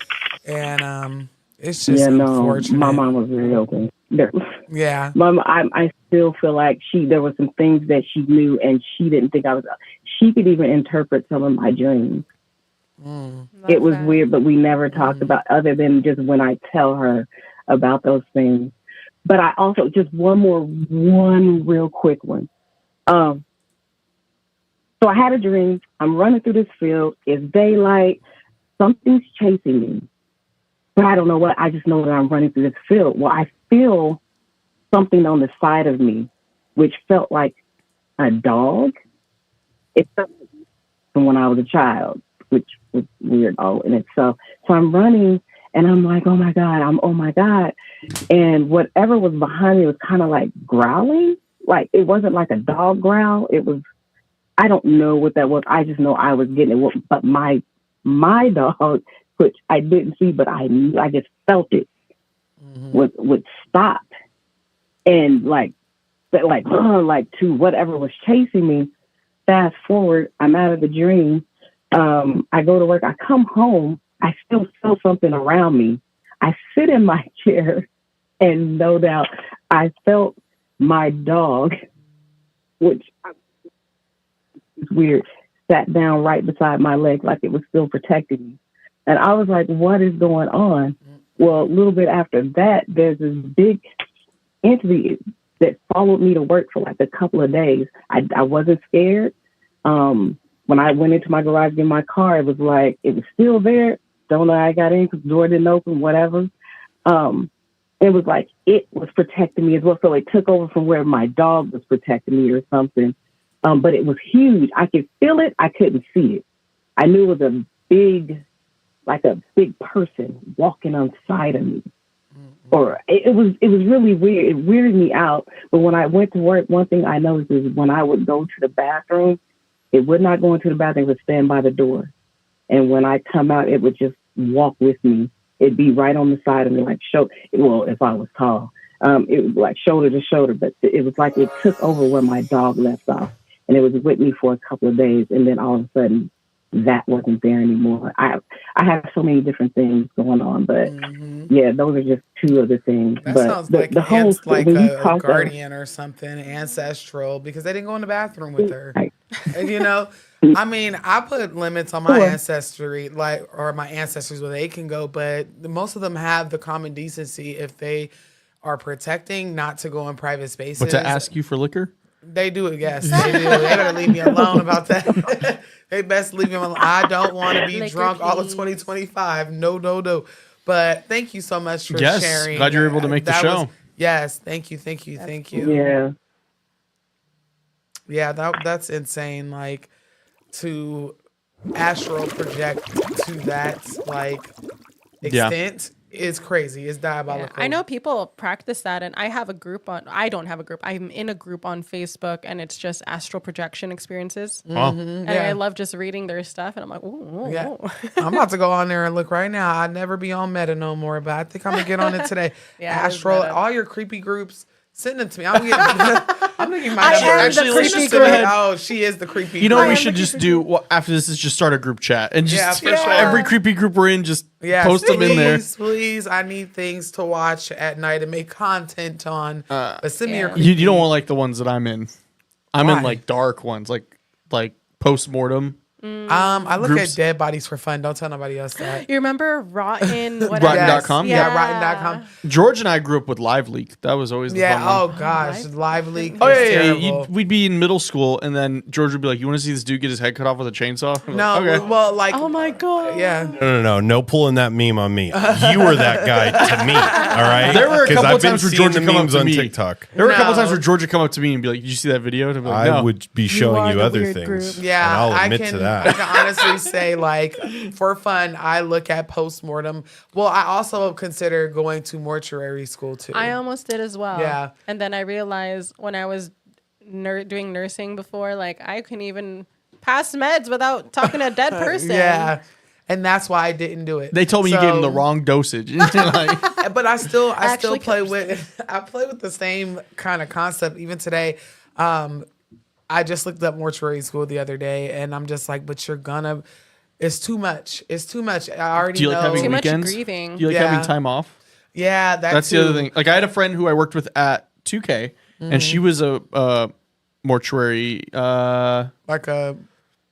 and it's just unfortunate. My mom was very open. Yeah. Mom, I still feel like there were some things that she knew, and she didn't think I was. She could even interpret some of my dreams. It was weird, but we never talked about, other than just when I tell her about those things. But I also, just one real quick one. So I had a dream. I'm running through this field. It's daylight. Something's chasing me. But I don't know what. I just know that I'm running through this field. Well, I feel something on the side of me, which felt like a dog. It felt from when I was a child, which was weird all in itself. So I'm running, and I'm like, oh my God. And whatever was behind me was kind of like growling. Like, it wasn't like a dog growl. It was, I don't know what that was. I just know I was getting it. But my dog, which I didn't see, but I just felt it, would stop and like to whatever was chasing me. Fast forward, I'm out of the dream. I go to work. I come home. I still feel something around me. I sit in my chair, and no doubt I felt my dog, which is weird, sat down right beside my leg like it was still protecting me. And I was like, what is going on? Well, a little bit after that, there's this big entity that followed me to work for like a couple of days. I wasn't scared. When I went into my garage to get my car, it was like, it was still there. Don't know how I got in because the door didn't open, whatever. It was like it was protecting me as well. So it took over from where my dog was protecting me or something. But it was huge. I could feel it. I couldn't see it. I knew it was a big person walking on the side of me. Or it was really weird. It weirded me out. But when I went to work, one thing I noticed is when I would go to the bathroom, it would not go into the bathroom. It would stand by the door. And when I come out, it would just walk with me. It'd be right on the side of me, like if I was tall, it was like shoulder to shoulder. But it was like it took over where my dog left off, and it was with me for a couple of days. And then all of a sudden, that wasn't there anymore. I have so many different things going on, but yeah, those are just two of the things. That but sounds like a guardian or something, ancestral, because they didn't go in the bathroom with her. Right. And, I mean, I put limits on my ancestry, or my ancestors where they can go, but most of them have the common decency if they are protecting not to go in private spaces. But to ask you for liquor? They do it, yes. They do. They better leave me alone about that. They best leave me alone. I don't want to be Liquor, drunk all of please. 2025. No. But thank you so much for sharing. Glad you were able to make the show. Yes, thank you. Yeah. Yeah, that's insane. Like to astral project to that like extent is crazy. It's diabolical. I know people practice that, and I have a group on. I don't have a group. I'm in a group on Facebook, and it's just astral projection experiences. Wow. And I love just reading their stuff, and I'm like, ooh. Yeah. I'm about to go on there and look right now. I'd never be on Meta no more, but I think I'm gonna get on it today. Yeah, it is Astral, Meta. all your creepy groups, send them to me. I'm gonna give my I number. am the Actually, let's creepy just go group. ahead. Oh, she is the creepy. You know what I we am should the just creepy do after this is just start a group chat and just Yeah, for sure. every creepy group we're in, just Yes, post them in there. Please, I need things to watch at night and make content on. But send me your Yeah. creepy. You don't want like the ones that I'm in. I'm Why? in like dark ones, like post-mortem. I look Groups. at dead bodies for fun. Don't tell nobody else that. You remember Rotten? Whatever. Rotten.com? Yes. Yeah, rotten.com. George and I grew up with Live Leak. That was always the Yeah. fun one. Oh gosh, live leak. Oh, is yeah. terrible. We'd be in middle school, and then George would be like, "You want to see this dude get his head cut off with a chainsaw?" I'm No, like, okay. well, like, Oh my god. yeah. No pulling that meme on me. You were that guy to me. All right. There were a 'Cause couple I've been times where seeing George the would come up memes to on me. TikTok. There were a couple No. times where George would come up to me and be like, "Did you see that video?" And I'd be like, I no. would be showing are you the other weird things. group. Yeah, and I'll I admit can, to I that. can honestly say, like, for fun, I look at postmortem. Well, I also consider going to mortuary school too. I almost did as well. Yeah. And then I realized when I was doing nursing before, like I couldn't even pass meds without talking to a dead person. Yeah, and that's why I didn't do it. They told me you gave him the So- wrong dosage. Like, But I still Actually play with I play with the same kind of concept even today. I just looked up mortuary school the other day, and I'm just like, but you're gonna. It's too much. It's too much. I already do you like know. having Too much weekends? grieving. Do you like Yeah. having time off? Yeah, That's the other thing. Like I had a friend who I worked with at 2K, and she was a mortuary. Like a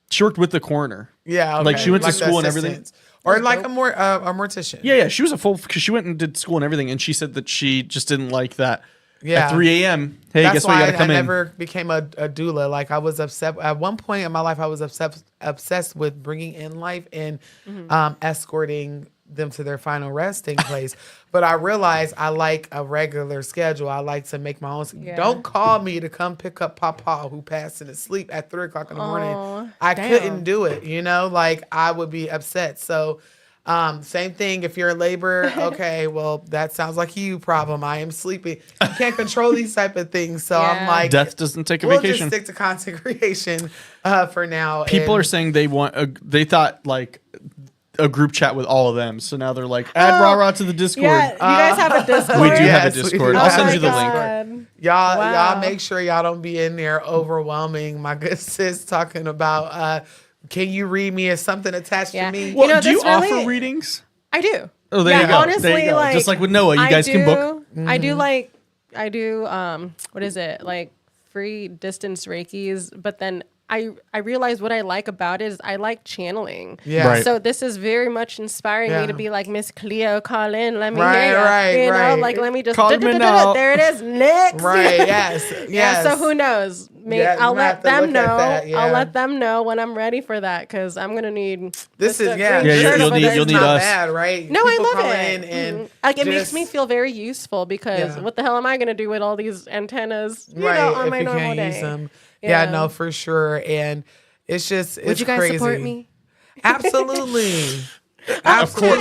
She worked with the coroner. yeah. Like, okay. she went to the school and everything? assistant. or like a mortician. Yeah. She was a full because she went and did school and everything, and she said that she just didn't like that. Yeah. At 3 a.m. Hey, That's guess what? You why got to come I in. never became a doula. Like I was upset at one point in my life. I was obsessed with bringing in life and escorting them to their final resting place. But I realized I like a regular schedule. I like to make my own. Yeah. Don't call me to come pick up Papa who passed in his sleep at 3:00 in the morning. Oh, I damn. couldn't do it. You know, like I would be upset. So. Same thing. If you're in labor, okay, well, that sounds like you problem. I am sleepy. You can't control these type of things. So I'm Yeah. like, Death doesn't take a we'll vacation. just stick to content creation for now. People And- are saying they want. They thought like a group chat with all of them. So now they're like, add Rara to the Discord. Yeah, you guys have a Discord. We do have a Yes, we Discord. do. I'll Oh send my you the link. God. y'all Wow. make sure y'all don't be in there overwhelming my good sis talking about can you read me? Is something attached Yeah. to me? Well, You know, do you this really- offer readings? I do. Oh, there you go. Honestly, There you go. like Just like with Noah, you guys can book. I do what is it? Like free distance Reikis, but then I realize what I like about it is I like channeling. Yeah. Right. So this is very much inspiring Yeah. me to be like, Miss Cleo, call in, let me Right, hear ya. right, You right. know, like let me just Call me now. there it is. Next. Right, yes. Yeah, Yes. so who knows? Yeah, I'll you might have let to them look at know. that, yeah. I'll let them know when I'm ready for that because I'm gonna need This is a yeah. green Yeah, shirt you'll over need- there. you'll It's need not us. bad, right? No, People I call love it. in and like it makes just- me feel very useful because Yeah. what the hell am I gonna do with all these antennas? You right know, on if my you normal can't day. use them. Yeah, Yeah. no, for sure. And it's just it's Would you guys crazy. support me? Absolutely. Of course.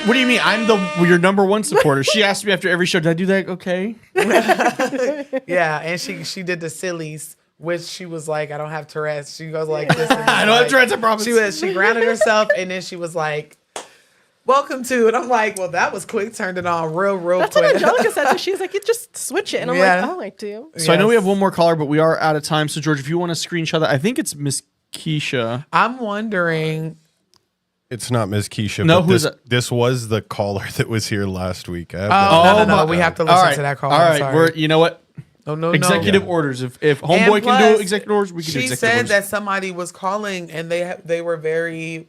What do you mean? I'm your number one supporter. She asked me after every show, did I do that? Okay. Yeah, and she did the sillies, which she was like, I don't have Tourette's. She goes like this. And I don't have like, Tourette's, I promise. She grounded herself, and then she was like, "Welcome to," and I'm like, "Well, that was quick. Turned it on real That's quick." what Angelica said. So she's like, you just switch it, and I'm Yeah. like, oh, I do. So I know we Yes. have one more caller, but we are out of time. So George, if you want to screenshot that, I think it's Miss Keisha. I'm wondering. It's not Ms. Keisha. No, but who's this, it? this was the caller that was here last week. I have Oh, that- no, we have to listen All right. to that call. All I'm right. sorry. We're, you know what? no, Executive no. orders. If Homeboy And can do plus, executive orders, we can do She executive said orders. that somebody was calling, and they were very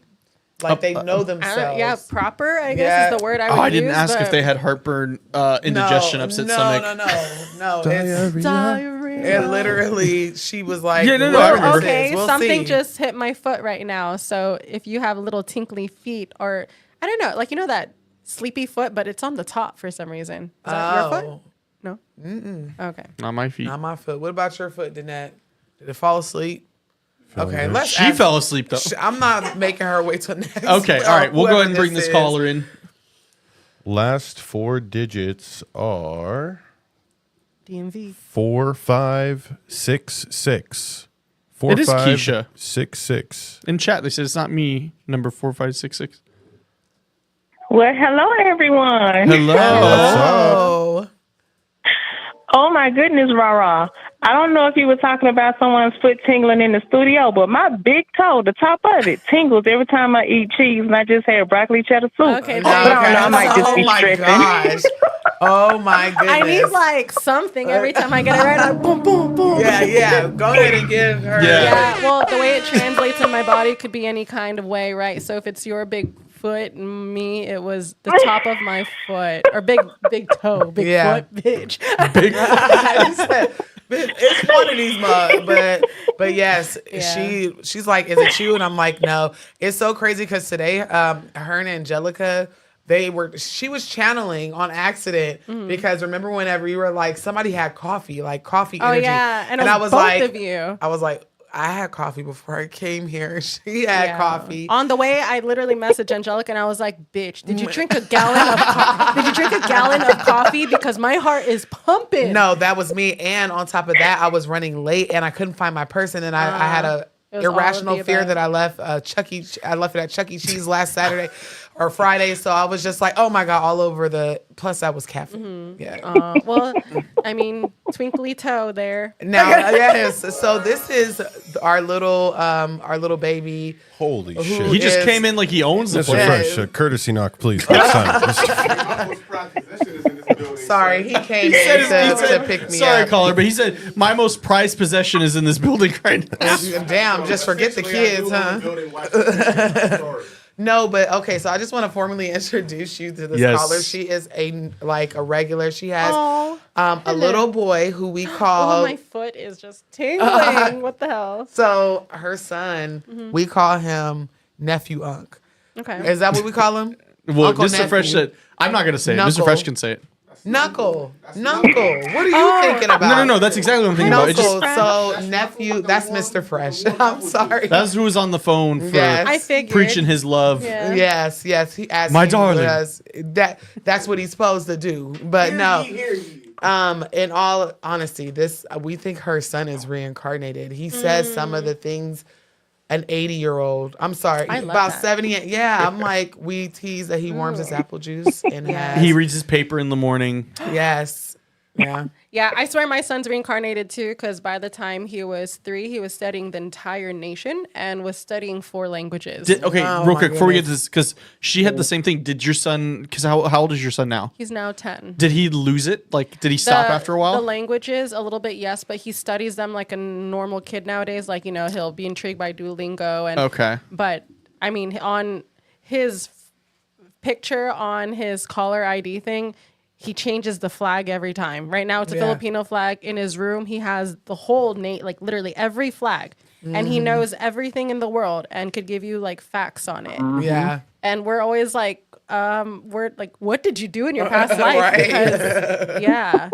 like they know I don't, themselves. yeah, proper. I guess Yeah. is the word I would I didn't use, ask if but- they had heartburn, indigestion, upset stomach. No. It's, Diarrhea. and literally, she was like, Yeah, no, I "Whoever remember. this Okay, is, we'll something see." just hit my foot right now. So if you have little tinkly feet, or I don't know, like you know that sleepy foot, but it's on the top for some reason. Is that your foot? Oh, No. Okay. Not my feet. not my foot. What about your foot, Danette? Did it fall asleep? Okay, let's. She fell asleep though. I'm not making her wait till next. Okay, all right. We'll go ahead and bring this is. caller in. Last 4 digits are DMV. 4566. It is Keisha. 66. In chat, they said it's not me. Number 4566. Well, hello, everyone. Hello. What's up? Oh, Oh, my goodness, Rara. I don't know if you were talking about someone's foot tingling in the studio, but my big toe, the top of it, tingles every time I eat cheese, and I just had broccoli cheddar soup. Okay, But I don't know, I might just oh be my stripping. gosh. Oh my goodness. I need like something every time I get it right. Like, boom, boom, boom. Yeah. Go ahead and give her. Yeah, well, the way it translates in my body could be any kind of way, right? So if it's your big foot and me, it was the top of my foot or big toe, big foot, bitch. It's one of these mugs, but yes, she's like, is it you? And I'm like, no. It's so crazy because today, her and Angelica, she was channeling on accident because remember whenever you were like, somebody had coffee energy. Oh yeah, and I was both like, of you. I was like, I had coffee before I came here. She had coffee. On the way, I literally messaged Angelica and I was like, "Bitch, did you drink a gallon of coffee? Because my heart is pumping." No, that was me. And on top of that, I was running late and I couldn't find my purse. And then I had a irrational fear that I left I left it at Chuck E. Cheese last Saturday or Friday. So I was just like, oh my God, all over plus that was caffeine. Yeah. Well, I mean, twinkly toe there. Now, yes. So this is our little baby. Holy shit. He just came in like he owns the Mr. place. Fresh, courtesy knock, please. Son. Sorry, he came in to pick me Sorry, up. caller, but he said my most prized possession is in this building right now. Damn, just forget the kids, huh? No, but okay, so I just want to formally introduce you to this caller. She is a regular. She has a little boy who we call. Oh, my foot is just tingling. What the hell? So her son, we call him Nephew Unk. Okay. Is that what we call him? Well, Uncle Mr. Fresh said, I'm not going to say it. Knuckle. Mr. Fresh can say it. Knuckle. What are you thinking about? No. That's exactly what I'm thinking about. It Knuckle. just, So nephew, that's Mr. Fresh. I'm sorry. that's who was on the phone for I figured. preaching his love. Yeah. Yes. He asked My me darling. That's what he's supposed to do. But no. In all honesty, we think her son is reincarnated. He says some of the things an 80-year-old. I'm sorry, I love about that. 70. Yeah, I'm like, we tease that he warms his apple juice and has. He reads his paper in the morning. Yes. Yeah. Yeah, I swear my son's reincarnated too, because by the time he was 3, he was studying the entire nation and was studying 4 languages. Oh, Real quick, before we get to this, because she had the same thing. Did your son, because how old is your son now? He's now 10. Did he lose it? Like, did he stop after a while? The languages, a little bit, yes, but he studies them like a normal kid nowadays. Like, he'll be intrigued by Duolingo. Okay. But, I mean, on his picture on his caller ID thing, he changes the flag every time. Right now, it's a Filipino flag. In his room, he has the whole like literally every flag, and he knows everything in the world and could give you like facts on it. Yeah. And we're always like, we're like, what did you do in your past life? Right. Because, yeah.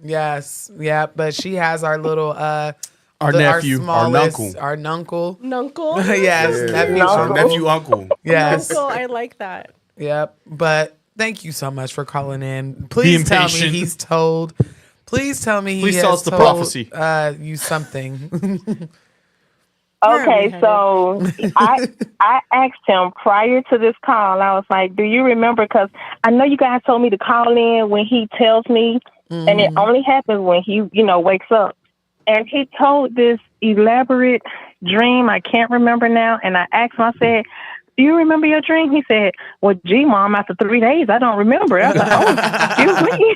Yes. Yeah. But she has our little Our nephew. our Our nuncle. Nuncle. Yes. Nephew, uncle. Yes. Nuncle, I like that. Yep. But thank you so much for calling in. Please tell me patient. he's told. Please tell me Please he tell has us the told, prophecy. You something. Okay, so I asked him prior to this call, I was like, do you remember? Because I know you guys told me to call in when he tells me, and it only happens when he, wakes up. And he told this elaborate dream, I can't remember now, and I asked him, I said, do you remember your dream? He said, well, gee, Mom, after 3 days, I don't remember. I was like, oh, excuse me.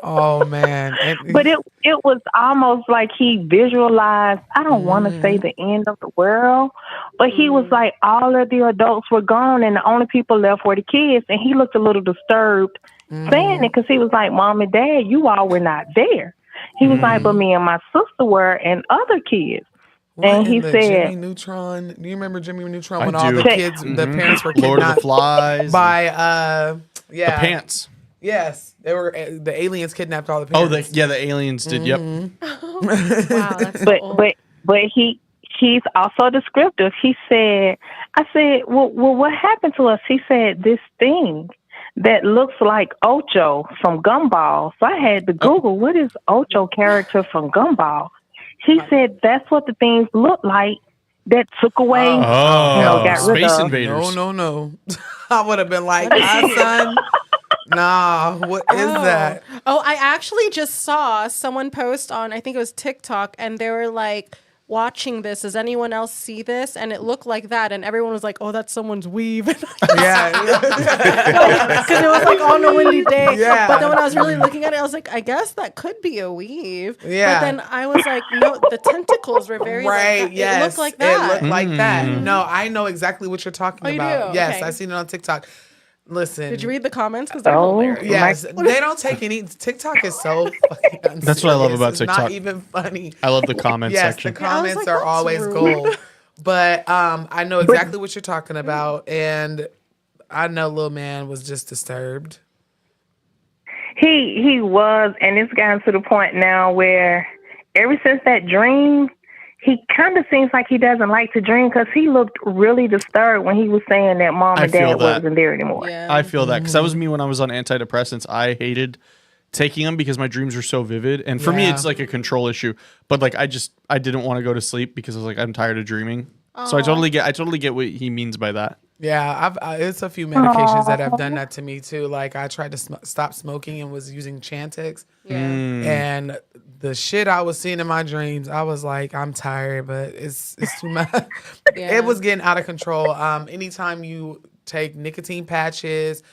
Oh, man. But it was almost like he visualized, I don't want to say the end of the world, but he was like, all of the adults were gone and the only people left were the kids. And he looked a little disturbed saying it because he was like, Mom and Dad, you all were not there. He was like, but me and my sister were and other kids. And he said, Jimmy Neutron. Do you remember Jimmy Neutron when I all do. the kids, the parents were Lord of the kidnapped Flies. by, the pants. Yes, they were. The aliens kidnapped all the Oh, parents. the aliens did. Yep. Wow, that's so But old. but he's also descriptive. He said, I said, well, what happened to us? He said, this thing that looks like Ocho from Gumball. So I had to Google, what is Ocho character from Gumball? He said that's what the things look like that took away, got rid Space of. Invaders. No. I would have been like, son. Nah, what is that? Oh, I actually just saw someone post on, I think it was TikTok, and they were like, watching this, does anyone else see this? And it looked like that, and everyone was like, oh, that's someone's weave. Yeah. Because it was like on a windy day. Yeah. But then when I was really looking at it, I was like, I guess that could be a weave. Yeah. But then I was like, no, the tentacles were very Right, like that. yes. It looked like that. It looked like that. No, I know exactly what you're talking Oh, you about. do? Yes, Okay. I seen it on TikTok. Listen. Did you read the comments? Because they're Oh, hilarious. Yes, they don't take any. TikTok is so fucking unserious. That's what I love about It's TikTok. not even funny. I love the comment Yes, section. the Yeah, I was comments like, are that's always rude. gold. But I know exactly what you're talking about, and I know Lil Man was just disturbed. He was, and it's gotten to the point now where ever since that dream, he kind of seems like he doesn't like to dream because he looked really disturbed when he was saying that mom I and feel dad that. wasn't there anymore. Yeah. I feel that because that was me when I was on antidepressants. I hated taking them because my dreams were so vivid, and for me, Yeah. it's like a control issue. But like, I didn't want to go to sleep because I was like, I'm tired of dreaming. So I totally get what he means by that. Yeah, it's a few medications that have done that to me too. Like I tried to stop smoking and was using Chantix, Yeah. and the shit I was seeing in my dreams, I was like, I'm tired, but it's too much. Yeah. It was getting out of control. Anytime you take nicotine patches,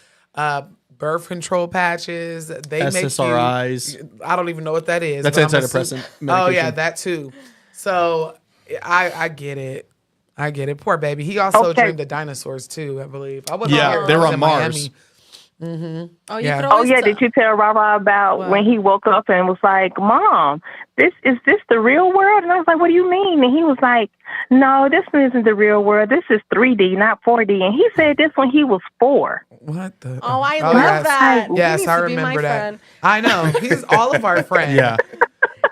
birth control patches, they SSRIs. make you. I don't even know what that is. That's but I'm antidepressant Oh yeah, medication. that too. So I get it. I get it. Poor baby. He also Okay. dreamed of dinosaurs too, I believe. I wasn't Yeah, here. they I were was on in Mars. Miami. Oh, you Yeah. could Oh always yeah, tell. did you tell Rara about What? when he woke up and was like, "Mom, is this the real world?" And I was like, "What do you mean?" And he was like, "No, this isn't the real world. This is 3D, not 4D." And he said this when he was 4. What the? Oh, I love yes. that. He Yes, needs I to be my remember that. friend. I know. He's all of our friends. Yeah.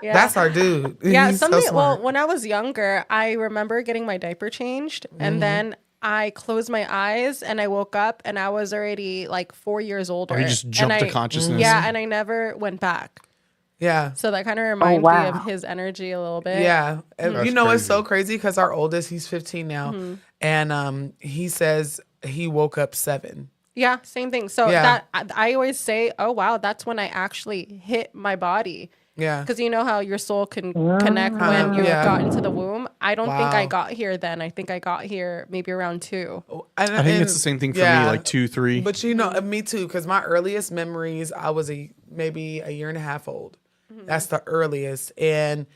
Yeah. That's our dude. Yeah, He's so something. smart. Well, when I was younger, I remember getting my diaper changed, and then I closed my eyes and I woke up, and I was already like 4 years older. Or he just And jumped to I- consciousness. Yeah, and I never went back. Yeah. So that kind of reminds me wow. of his energy a little bit. Yeah. And That's you know, it's crazy. so crazy because our oldest, he's 15 now. Mm-hmm. And he says he woke up 7. Yeah, same thing. So Yeah. I always say, oh wow, that's when I actually hit my body. Yeah. Because you know how your soul can connect when you Yeah. got into the womb. I don't think I Wow. got here then. I think I got here maybe around 2. And, I think it's the same thing for me, like 2, 3. But you know, me too, because my earliest memories, I was maybe a year and a half old. That's the earliest. And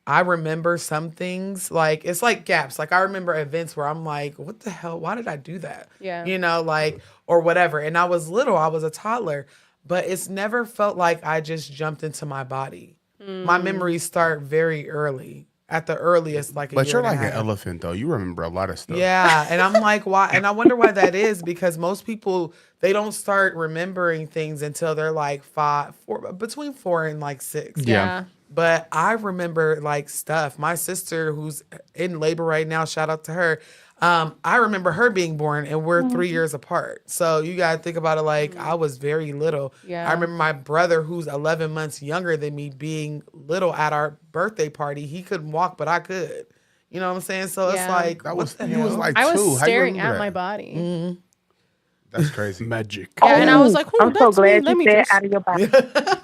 I remember some things, like, it's like gaps. Like, I remember events where I'm like, what the hell? Why did I do that? Yeah. You know, like, or whatever. And I was little, I was a toddler, but it's never felt like I just jumped into my body. My memories start very early, at the earliest, like a But year you're and a like an half. elephant, though. You remember a lot of stuff. Yeah, and I'm like, why? And I wonder why that is, because most people, they don't start remembering things until they're like 4, between 4 and like 6. Yeah. But I remember like stuff. My sister, who's in labor right now, shout out to her. I remember her being born, and we're 3 years apart. So you gotta think about it. Like, I was very little. Yeah. I remember my brother, who's 11 months younger than me, being little at our birthday party. He couldn't walk, but I could. You know what I'm saying? So it's Yeah. like, That what was the you was hell? like I 2. was How you staring remember at my that? body. That's crazy. Magic. Yeah, and I was like, oh, I'm so that's me. glad Let me you said just... out of your body.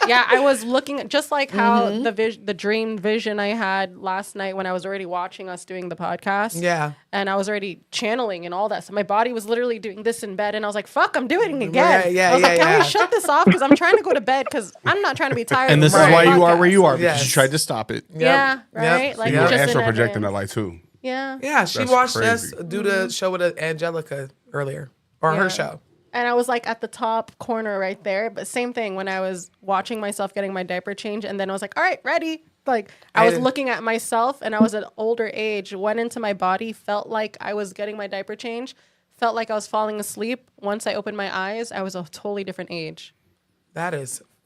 Yeah, I was looking at just like how the dream vision I had last night when I was already watching us doing the podcast. Yeah. And I was already channeling and all that. So my body was literally doing this in bed, and I was like, fuck, I'm doing it again. Yeah, I was like, yeah, can yeah. we shut this off? Because I'm trying to go to bed because I'm not trying to be tired. And this is before why the you are where podcast. you are, because Yes. you tried to stop it. Yeah, Yep. right? Like You were just astral in projecting that advance. light too. Yeah. Yeah, she That's watched crazy. us do the show with Angelica earlier, or Yeah. her show. And I was like at the top corner right there. But same thing when I was watching myself getting my diaper change. And then I was like, all right, ready. Like I was looking at myself, and I was at an older age, went into my body, felt like I was getting my diaper change, felt like I was falling asleep. Once I opened my eyes, I was a totally different age.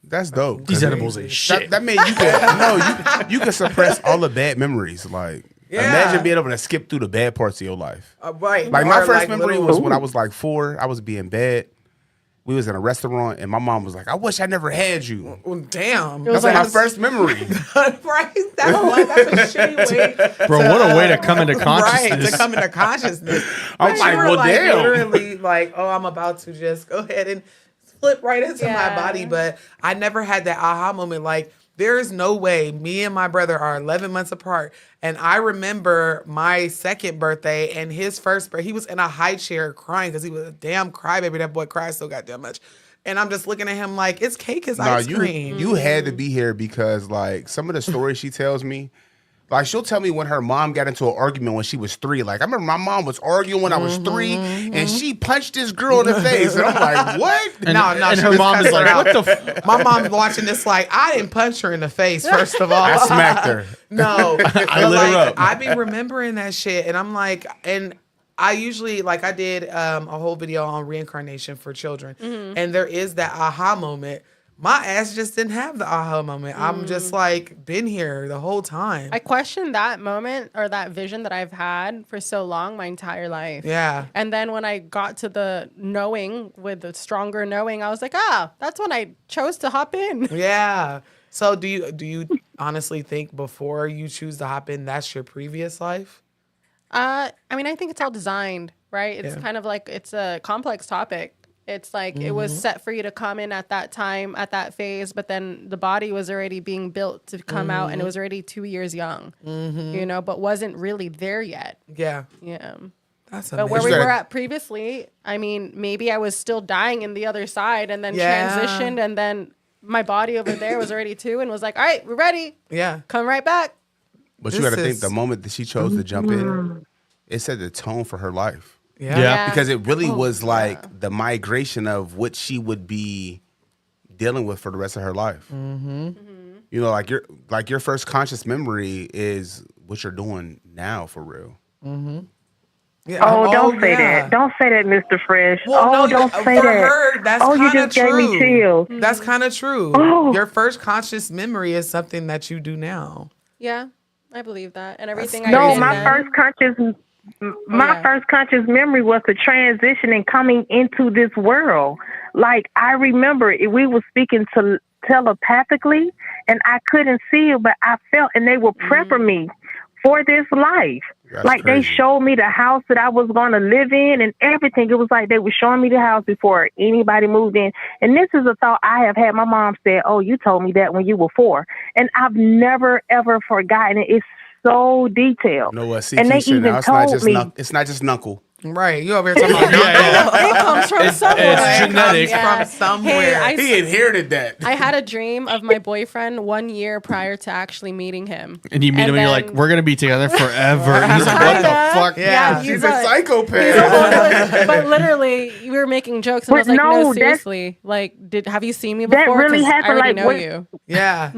That's dope. These 'cause edibles ain't shit. That means you can you can suppress all the bad memories. Like imagine being able to skip through the bad parts of your life. Right. Like my Or, first memory little- was when I was like 4. I was being bad. We was in a restaurant and my mom was like, "I wish I never had you." Well, damn. That's like my first memory. Right. That's a shitty way. Bro, what a way to come into Right, consciousness. to come into consciousness. I'm But like, you were well, like damn. literally like, oh, I'm about to just go ahead and flip right into my Yeah. body. But I never had that aha moment. Like, there is no way. Me and my brother are 11 months apart. And I remember my second birthday and his first birthday. He was in a high chair crying because he was a damn crybaby. That boy cries so goddamn much. And I'm just looking at him like, it's cake is ice cream. You had to be here because like some of the stories she tells me, like she'll tell me when her mom got into an argument when she was 3. Like I remember my mom was arguing when I was 3 and she punched this girl in the face. And I'm like, what? And, No, and she her just mom cussed is like, her what out. the My mom's watching this like, I didn't punch her in the face, first of all. I smacked her. No. I lit her up. I be remembering that shit. And I'm like, and I usually, like I did a whole video on reincarnation for children. And there is that aha moment. My ass just didn't have the aha moment. I'm just like, been here the whole time. I questioned that moment or that vision that I've had for so long, my entire life. Yeah. And then when I got to the knowing, with the stronger knowing, I was like, that's when I chose to hop in. Yeah. So do you honestly think before you choose to hop in, that's your previous life? I mean, I think it's all designed, right? It's Yeah. kind of like, it's a complex topic. It's like it was set for you to come in at that time, at that phase, but then the body was already being built to come out and it was already 2 years young, you know, but wasn't really there yet. Yeah. Yeah. That's But amazing. where we were at previously, I mean, maybe I was still dying in the other side and then transitioned, and then my body over there was already 2 and was like, all right, we're ready. Yeah. Come right back. But you got to think the moment that she chose to jump in, it set the tone for her life. Yeah. Because it really was like the migration of what she would be dealing with for the rest of her life. You know, like your first conscious memory is what you're doing now for real. Yeah. Oh, don't say yeah. that. Don't say that, Mr. Fresh. Well, don't say for that. her, that's you kinda just gave me chills. That's kind of true. Oh. Your first conscious memory is something that you do now. Yeah, I believe that. And everything That's I No, did my then- first conscious memory was the transition and coming into this world. Like I remember we were speaking to telepathically and I couldn't see it, but I felt, and they were prepping me for this life. That's like crazy. they showed me the house that I was going to live in and everything. It was like they were showing me the house before anybody moved in. And this is a thought I have had. My mom said, "Oh, you told me that when you were 4." And I've never, ever forgotten it. It's so detailed. No, see, and they Keisha, even now it's not told just me. it's not just knuckle. Right. You over here talking about It comes from somewhere. it's genetic. from somewhere. Hey, He inherited that. I had a dream of my boyfriend 1 year prior to actually meeting him. And you meet him and you're like, then- we're going to be together forever. And he's like, what the Kinda. fuck? Yeah. She's he's a a psychopath. but literally, we were making jokes, and I was But like, no, "No, that's- seriously. Like, have you seen me before? That really 'Cause I happened, already like, know when- you." Yeah.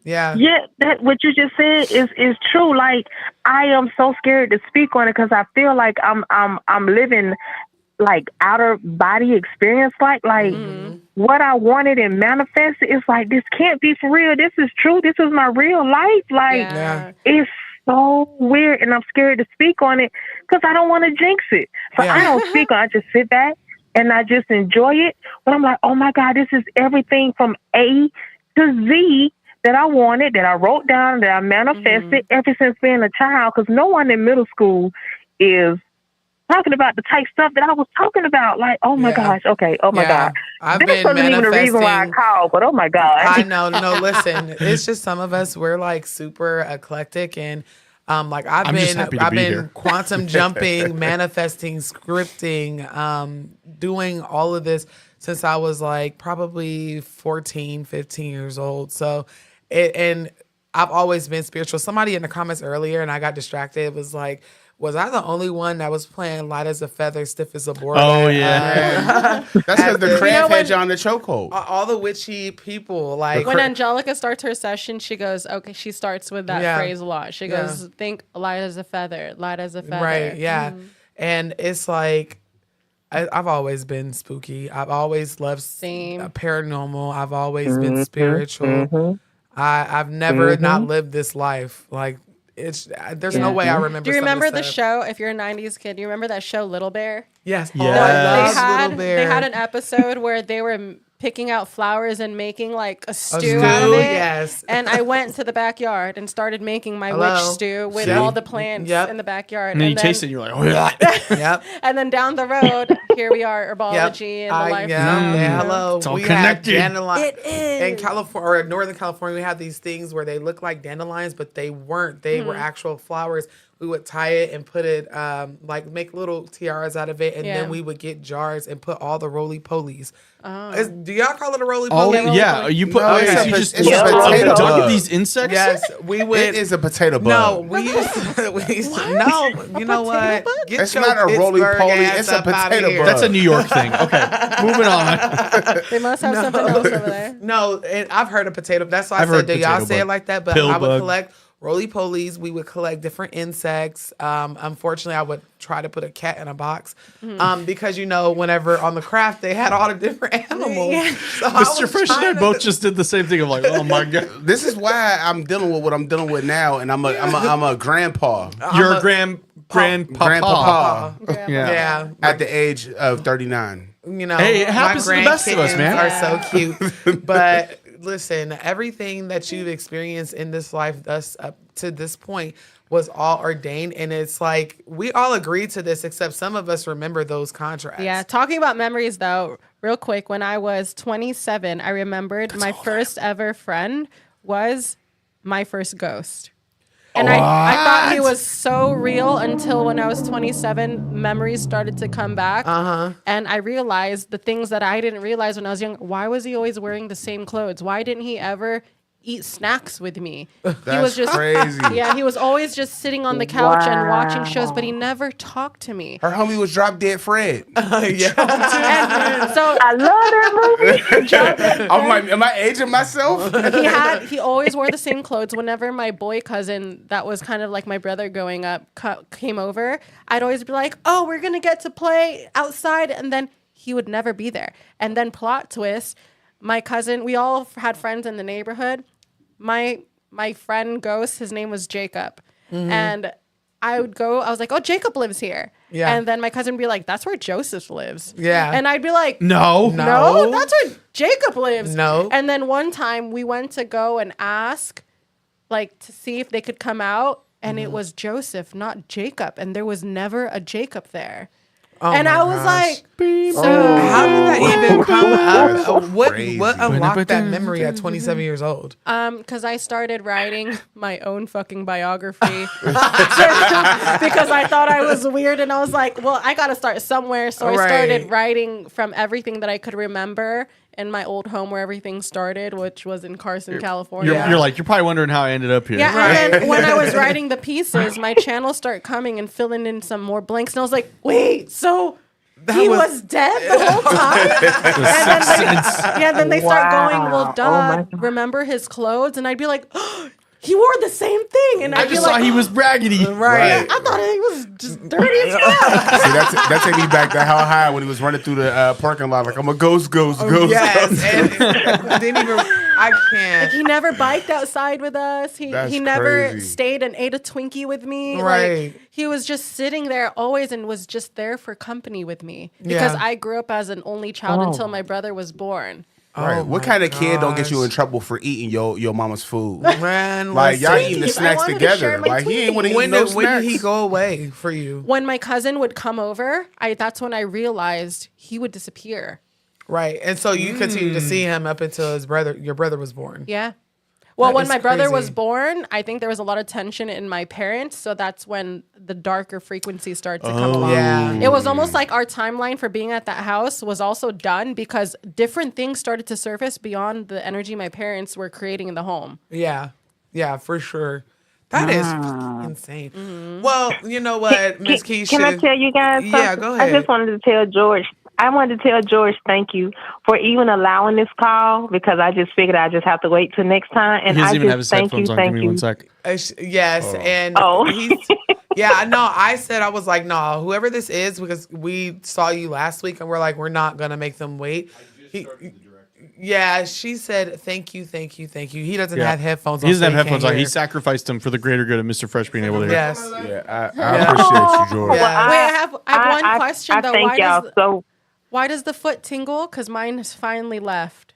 Yeah. Yeah, that what you just said is true. Like I am so scared to speak on it because I feel like I'm living like outer body experience. Like what I wanted and manifested. It's like this can't be for real. This is true. This is my real life. Like Yeah. it's so weird, and I'm scared to speak on it because I don't want to jinx it. So Yeah. I don't speak on it. I just sit back and I just enjoy it. But I'm like, oh my God, this is everything from A to Z that I wanted, that I wrote down, that I manifested ever since being a child. Because no one in middle school is talking about the type stuff that I was talking about. Like, oh my gosh, okay, oh my Yeah. God. I've This been wasn't even the reason why I manifesting. called, but oh my God. I know. No, listen. It's just some of us. We're like super eclectic, and like I've I'm just been happy to be here. quantum jumping, manifesting, scripting, doing all of this since I was like probably 14, 15 years old. So, and I've always been spiritual. Somebody in the comments earlier, and I got distracted, was like, was I the only one that was playing light as a feather, stiff as a board? Oh, yeah. That's because the You crab know had when- you on the chokehold. all the witchy people, like When Angelica starts her session, she goes, okay, she starts with that Yeah. phrase a lot. She Yeah. goes, think light as a feather, light as a feather. right, yeah, and it's like I've always been spooky. I've always loved Same. paranormal. I've always been spiritual. I've never not lived this life. Like there's no way I remember. Do you some of remember this the stuff. show? If you're a '90s kid, do you remember that show Little Bear? Yes. Yes. Oh, I They love Little Bear. had an episode where they were picking out flowers and making like a stew stew, out of it. yes. And I went to the backyard and started making my Hello? witch stew with See? all the plants Yep. in the backyard. And then you taste it and you're like, oh, yeah. Yep. And then down the road, here we are, herbology and the life. Yeah, hello. It's all we connected. Had dandelion. It is. In California or Northern California, we have these things where they look like dandelions, but they weren't. They were actual flowers. We would tie it and put it, like make little tiaras out of it, and then we would get jars and put all the roly-polies. Do y'all call it a roly-poly? Oh, yeah. You put, No, okay, it's so you a just potato dug bug. these insects? Yes, we would. It is a potato bug. No, we used to, no, you know what? Get It's your not a Pittsburgh roly-poly, ass it's a up outta potato here. bug. That's a New York thing. Okay, moving on. They must have something else over there. No, and I've heard of potato. That's why I've I said, heard do y'all potato say it bug. like that? But Pill I would bug. collect roly-polies. We would collect different insects. Unfortunately, I would try to put a cat in a box because, whenever on the craft, they had all the different animals. So Mr. Fresh and I both just did the same thing of like, oh my God. This is why I'm dealing with what I'm dealing with now, and I'm a grandpa. You're a grandpapa. Yeah. At the age of 39. Hey, it happens to the best of us, man. Are so cute. But listen, everything that you've experienced in this life thus up to this point was all ordained, and it's like we all agreed to this, except some of us remember those contracts. Yeah, talking about memories though, real quick, when I was 27, I remembered my first ever friend was my first ghost. And I thought he was so real until when I was 27, memories started to come back. And I realized the things that I didn't realize when I was young. Why was he always wearing the same clothes? Why didn't he ever eat snacks with me? He was just crazy. Yeah, he was always just sitting on the couch and watching shows, but he never talked to me. Her homie was Drop Dead Fred. And so I love that movie. I'm like, am I aging myself? he always wore the same clothes. Whenever my boy cousin, that was kind of like my brother growing up, came over, I'd always be like, oh, we're gonna get to play outside, and then he would never be there. And then plot twist, my cousin, we all had friends in the neighborhood. My friend ghost, his name was Jacob, and I was like, oh, Jacob lives here. Yeah. And then my cousin would be like, that's where Joseph lives. Yeah. And I'd be like, No. no, that's where Jacob lives. No. And then one time we went to go and ask, like, to see if they could come out, and it was Joseph, not Jacob. And there was never a Jacob there. And I was like, so how did that even come up? What Crazy. unlocked that memory at 27 years old? because I started writing my own fucking biography because I thought I was weird, and I was like, well, I got to start somewhere. So I started writing from everything that I could remember in my old home where everything started, which was in Carson, California. You're like, you're probably wondering how I ended up here. Yeah, and then when I was writing the pieces, my channel started coming and filling in some more blanks, and I was like, wait, so he was dead the whole time? And then they start going, well, duh, remember his clothes? And I'd be like, oh, he wore the same thing. And I I'd be just like, saw he was raggedy. Right. I thought he was just dirty as fuck. See, that take me back to how high when he was running through the parking lot like, I'm a ghost. Yes, and didn't even. I can't. He never biked outside with us. He That's never crazy. stayed and ate a Twinkie with me. Right. Like, he was just sitting there always and was just there for company with me. Because I grew up as an only child until my brother was born. Right. Oh What my kind of kid don't get you in gosh. trouble for eating your mama's food? Man, Like y'all listen. eating the I snacks wanted to together. share my Like he ain't want to eat When no did, when snacks. did he go away for you? When my cousin would come over, that's when I realized he would disappear. Right, and so you continue to see him up until your brother was born. Yeah. Well, That when is my brother was crazy. born, I think there was a lot of tension in my parents. So that's when the darker frequencies started to come along. Yeah. It was almost like our timeline for being at that house was also done because different things started to surface beyond the energy my parents were creating in the home. Yeah, for sure. That is fucking insane. Well, you know what, Miss Keisha? Can I tell you guys something? Yeah, go ahead. I just wanted to tell George, I wanted to tell George thank you for even allowing this call because I just figured I just have to wait till next time. And He doesn't I even just have his thank headphones you, on. Give thank me you. 1 sec. Yes, and he's no. I said I was like, no, whoever this is, because we saw you last week, and we're like, we're not gonna make them wait. Yeah, she said thank you, thank you, thank you. He doesn't have headphones on. He doesn't so have headphones can't on. He hear. sacrificed them for the greater good of Mr. Fresh being able to hear. Yes. Yeah, I appreciate you, George. Yeah. Wait, I have one question though. Thank y'all. Why does the foot tingle? Because mine has finally left.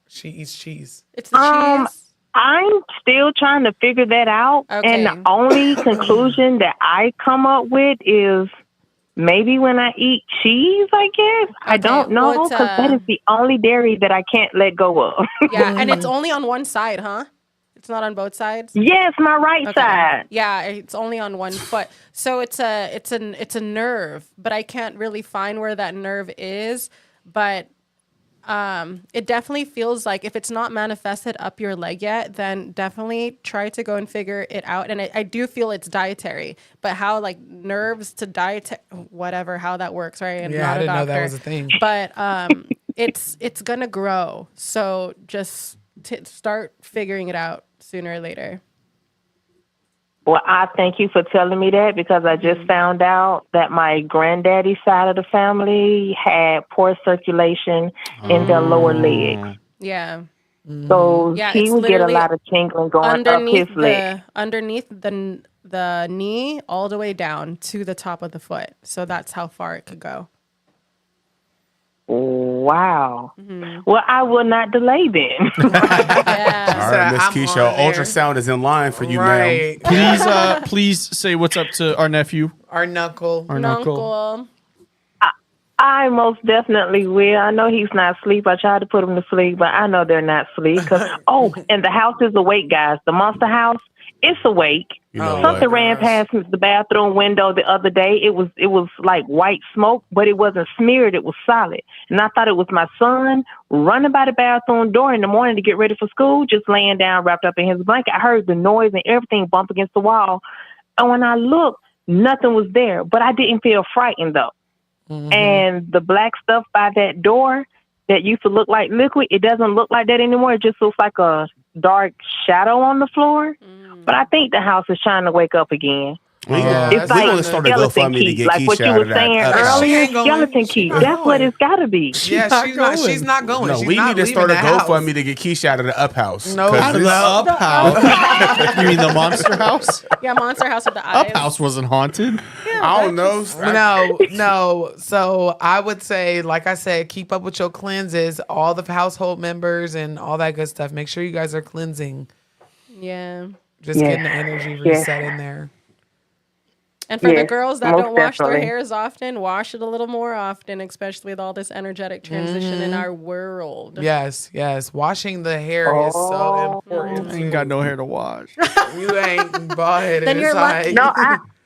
She eats cheese. It's the cheese. I'm still trying to figure that out. Okay. And the only conclusion that I come up with is maybe when I eat cheese, I guess. I don't know Well, because that is the only dairy that I can't let go of. Yeah, and it's only on one side, huh? It's not on both sides. Yes, my right side. Yeah, it's only on one foot. So it's a nerve, but I can't really find where that nerve is. But it definitely feels like if it's not manifested up your leg yet, then definitely try to go and figure it out. And I do feel it's dietary, but how like nerves to diet, whatever, how that works, right? And Yeah, I didn't know that was a thing. But it's gonna grow. So just start figuring it out sooner or later. Well, I thank you for telling me that because I just found out that my granddaddy side of the family had poor circulation in their lower legs. Yeah. So he would get a lot of tingling going up his leg. Underneath the knee all the way down to the top of the foot. So that's how far it could go. Wow. Well, I will not delay then. All right, Miss Keisha, ultrasound is in line for you, ma'am. Please say what's up to our nephew. Our knuckle. I most definitely will. I know he's not asleep. I tried to put him to sleep, but I know they're not asleep. And the house is awake, guys. The monster house, it's awake. Something ran past the bathroom window the other day. It was like white smoke, but it wasn't smeared. It was solid. And I thought it was my son running by the bathroom door in the morning to get ready for school, just laying down wrapped up in his blanket. I heard the noise and everything bump against the wall. And when I looked, nothing was there, but I didn't feel frightened though. And the black stuff by that door that used to look like liquid, it doesn't look like that anymore. It just looks like a dark shadow on the floor. But I think the house is trying to wake up again. It's like skeleton key, like what you were saying earlier. Skeleton key. That's what it's got to be. Yeah, she's not going. No, we need to start a GoFundMe to get Keisha out of the up house. No, out of the up house. You mean the monster house? Yeah, monster house with the eyes. Up house wasn't haunted. I don't know. No. So I would say, like I said, keep up with your cleanses, all the household members and all that good stuff. Make sure you guys are cleansing. Yeah. Just getting the energy reset in there. And for the girls that don't wash their hairs often, wash it a little more often, especially with all this energetic transition in our world. Yes. Washing the hair is so important. I ain't got no hair to wash. You ain't bald-headed. Then you're lucky. No,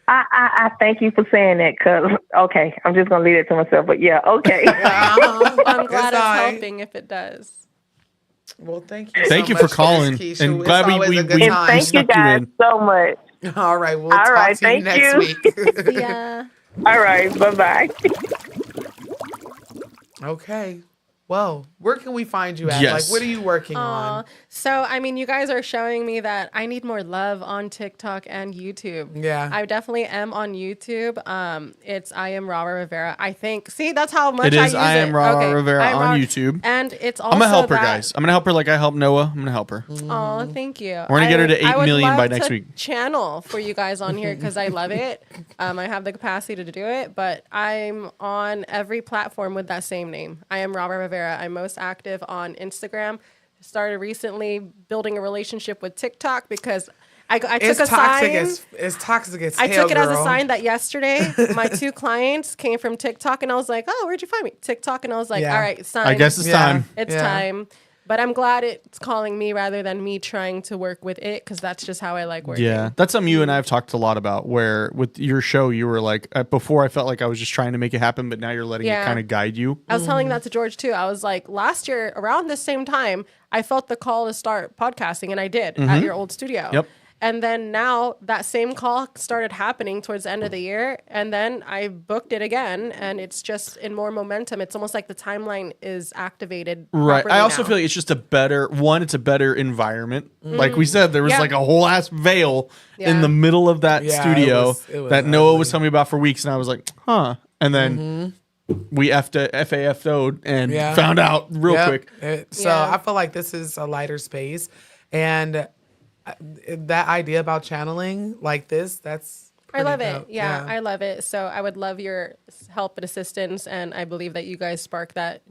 I thank you for saying that because, okay, I'm just going to leave it to myself. But yeah, okay. I'm glad it's helping if it does. Well, thank you. Thank you for calling. Keisha. And It's glad we thank you guys so much. All right, we'll talk to you next week. Yeah. All right, bye-bye. Okay. Well, where can we find you at? Yes. Like, what are you working on? So, I mean, you guys are showing me that I need more love on TikTok and YouTube. Yeah. I definitely am on YouTube. It's I am Rara Rivera. I think. See, that's how much It I is use I am Rara Rivera I'm on YouTube. And it's also I'm gonna help her, guys. I'm gonna help her like I helped Noah. I'm gonna help her. Oh, thank you. We're gonna get her to 8 million by next to week. Channel for you guys on here because I love it. I have the capacity to do it, but I'm on every platform with that same name. I am Rara Rivera. I'm most active on Instagram. Started recently building a relationship with TikTok because I took a sign. It's toxic as I hell, took it as a girl. sign that yesterday my 2 clients came from TikTok, and I was like, "Oh, where'd you find me?" TikTok, and I was like, Yeah. "All right, it's time. I guess it's time. It's time." But I'm glad it's calling me rather than me trying to work with it because that's just how I like working. Yeah, that's something you and I have talked a lot about. Where with your show, you were like, before I felt like I was just trying to make it happen, but now you're letting it kind of guide you. I was telling that to George too. I was like, last year around this same time, I felt the call to start podcasting, and I did at your old studio. Yep. And then now that same call started happening towards the end of the year. And then I booked it again. And it's just in more momentum. It's almost like the timeline is activated. Right. I also now. feel like it's just a better environment. Like we said, there was like a whole ass veil in the middle of that studio it was that Noah ugly. was telling me about for weeks. And I was like, huh. And then we FAF'd and found out real quick. So I feel like this is a lighter space. And that idea about channeling like this, that's I love pretty dope. it. Yeah, I love it. So I would love your help and assistance. And I believe that you guys sparked that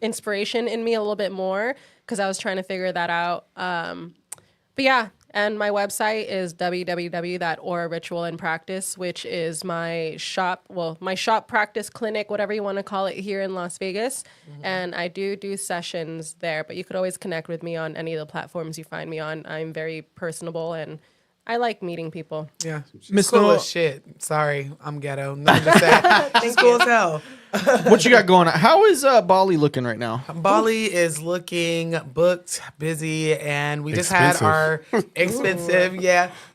inspiration in me a little bit more because I was trying to figure that out. But yeah, and my website is www.auraritualandpractice, which is my shop practice clinic, whatever you want to call it, here in Las Vegas. And I do sessions there, but you could always connect with me on any of the platforms you find me on. I'm very personable and I like meeting people. Yeah. Miss Cool Noah, as shit. Sorry, I'm ghetto. Nothing to say. She's cool as hell. what you got going on? How is Bali looking right now? Bali is looking booked, busy, and we just had our expensive,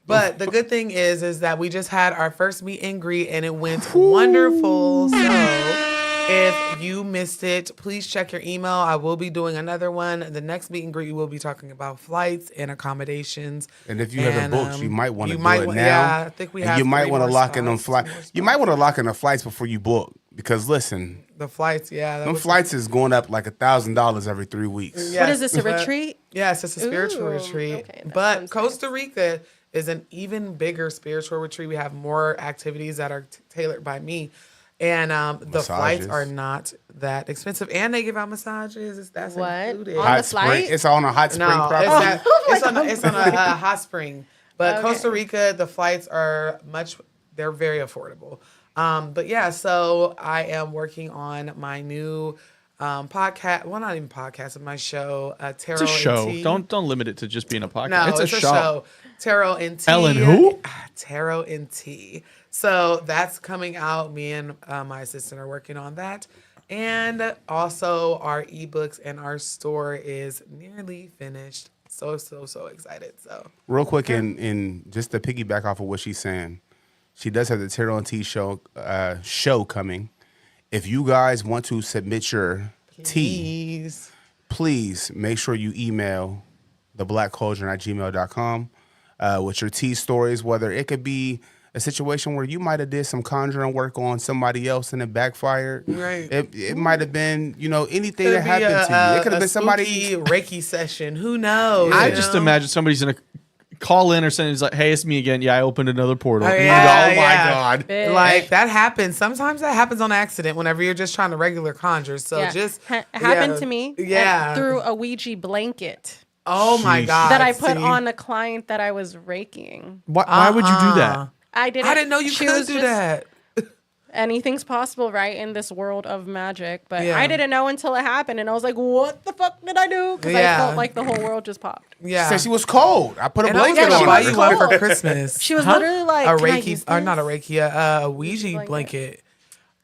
But the good thing is that we just had our first meet and greet, and it went wonderful. So if you missed it, please check your email. I will be doing another one. The next meet and greet, we will be talking about flights and accommodations. And if you haven't booked, you might want to do it now. Yeah, I think we have. You might want to more lock in on spots, flights. You might want to lock in the flights before you book because listen, the flights. them flights is going up like $1,000 every 3 weeks. Yes, What is this, a retreat? Yes, it's a spiritual Ooh, retreat. okay, that But sounds Costa Rica is an even bigger spiritual retreat. We have more activities that are tailored by me. And the flights are not that expensive. And they give out massages. That's What? included. On Hot the flight? spring. It's on a hot spring No, property. it's on a hot spring. But Okay. Costa Rica, the flights are they're very affordable. But yeah, so I am working on my new podcast. Well, not even podcast, but my show, Tarot It's a show. and Tea. Don't limit it to just being a podcast. No, it's a show. Tarot and Tea. Ellen who? Tarot and Tea. So that's coming out. Me and my assistant are working on that. And also our ebooks and our store is nearly finished. So excited. So Real quick, and just to piggyback off of what she's saying, she does have the Tarot and Tea show coming. If you guys want to submit your tea, please make sure you email theblackcauldron@gmail.com with your tea stories, whether it could be a situation where you might have did some conjuring work on somebody else and it backfired. Right. It might have been, anything Could that happened to you. It could have been somebody. Reiki session. Who knows? I you just know? imagine somebody's gonna call in or something. It's like, hey, it's me again. Yeah, I opened another portal. Oh, And you yeah, go, oh my yeah. god. Big. Like that happens. Sometimes that happens on accident whenever you're just trying to regular conjure. So Yeah. just happened to me. Yeah. Through a Ouija blanket Oh my Sheesh. god. that I put see? on a client that I was raking. Why would you do that? I I didn't know you she could was do just- that. Anything's possible, right, in this world of magic. But Yeah. I didn't know until it happened, and I was like, "What the fuck did I do?" Because I Yeah. felt like the whole world just popped. Yeah. Said she was cold. I put a And I was blanket gonna on buy her. you one for cold. Christmas. She was literally like, a "Can I Reiki, use or this?" not a Reiki, a Ouija blanket.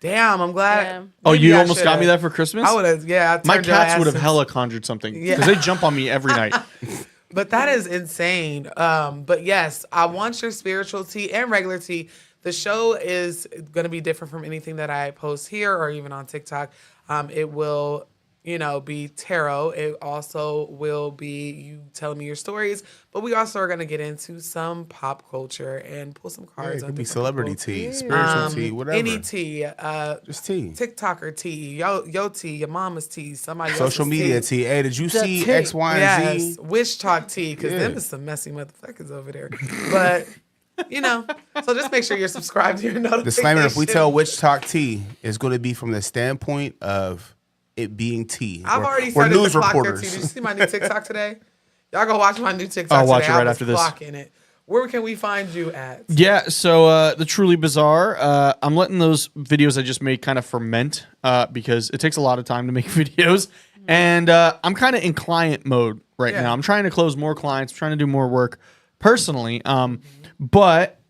Damn, I'm glad. Yeah. Oh, maybe you I almost got me should've. that for Christmas? I would have. Yeah, I My turned your cats ass would have into- hella conjured something because Yeah. they jump on me every night. But that is insane. But yes, I want your spiritual tea and regular tea. The show is going to be different from anything that I post here or even on TikTok. It will, be tarot. It also will be you telling me your stories. But we also are going to get into some pop culture and pull some Yeah, cards. it on could be different celebrity people. tea, spiritual tea, whatever. Any tea. Just tea. TikToker tea, yo tea, your mama's tea, somebody Social else's media tea. tea. Hey, did you see tea. X, Y, and Yes, Z? wish talk tea, because Yeah. them is some messy motherfuckers over there. But so just make sure you're subscribed to your notifications. Disclaimer: if we tell Witch Talk Tea, it's going to be from the standpoint of it being tea. I've We're- already we're started news to clock their reporters. tea. Did you see my new TikTok today? Y'all go watch my new TikTok I'll watch today. it right I was after this. clocking it. Where can we find you at? Yeah, so the Truly Bizarre, I'm letting those videos I just made kind of ferment because it takes a lot of time to make videos. And I'm kind of in client mode right Yeah. now. I'm trying to close more clients, trying to do more work personally. But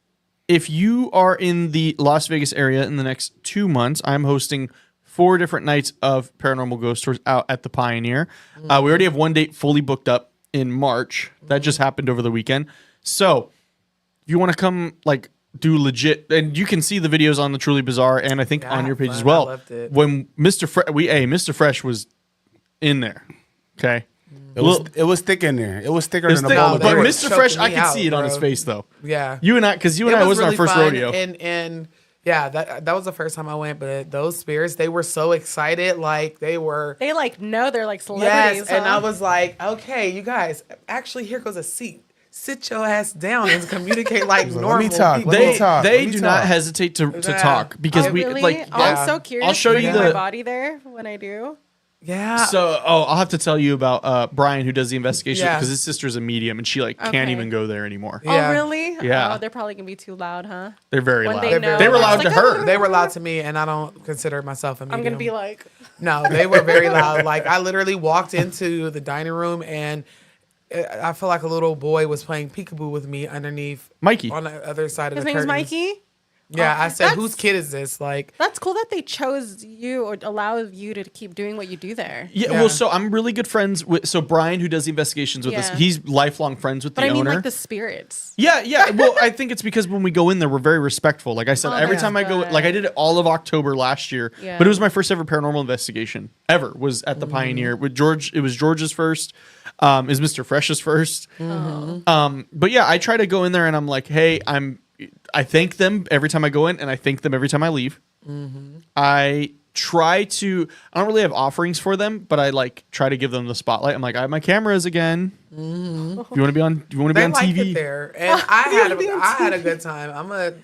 if you are in the Las Vegas area in the next 2 months, I'm hosting 4 different nights of paranormal ghost tours out at the Pioneer. We already have one date fully booked up in March. That just happened over the weekend. So if you want to come like do legit, and you can see the videos on the Truly Bizarre and I think Yeah, on your page fun. as I well. loved it. When Mr. Fresh was in there. Okay. It was thick in there. It was thicker It's than a thick, bowl of but they were grapes. Mr. Fresh, I choking me could see out, it on his bro. face though. Yeah. You and I, because you and It I wasn't really our first fun, rodeo. And yeah, that was the first time I went. But those spirits, they were so excited, like they were. They like know they're like celebrities. Yes, and huh? I was like, okay, you guys, actually, here goes a seat. Sit your ass down and communicate like normal. Let me talk. people. Let me talk. They Let me do talk. not hesitate to Yeah. talk because Oh, we really? like. Oh, yeah. I'm so curious. I'll show to you bring my the- body there when I do. Yeah. So, I'll have to tell you about Brian who does the investigation Yeah. because his sister's a medium and she like can't Okay. even go there anymore. Yeah. Oh, really? Yeah. Oh, they're probably gonna be too loud, huh? They're very When loud. they know, They were it's loud like, to her. They were loud to me, and I don't consider myself a medium. I'm gonna be like, No, they were very loud. Like I literally walked into the dining room and I feel like a little boy was playing peekaboo with me underneath Mikey. on the other side of his the name's curtains. Mikey. Yeah, Oh, I said, that's- whose kid is this? Like, That's cool that they chose you or allow you to keep doing what you do there. Yeah, Yeah. well, so I'm really good friends with Brian who does the investigations with us. Yeah. He's lifelong friends with But the I mean, owner. like the spirits. Yeah. Well, I think it's because when we go in there, we're very respectful. Like I said, Oh, every that's time I go, good. like I did it all of October last year, Yeah. but it was my first ever paranormal investigation ever. Was at the Pioneer with George. It was George's first. Is Mr. Fresh's first. But yeah, I try to go in there and I'm like, hey, I thank them every time I go in, and I thank them every time I leave. I try to. I don't really have offerings for them, but I like try to give them the spotlight. I'm like, I have my cameras again. If you want to be on, you want to be they on like TV. it there, and I had a good time.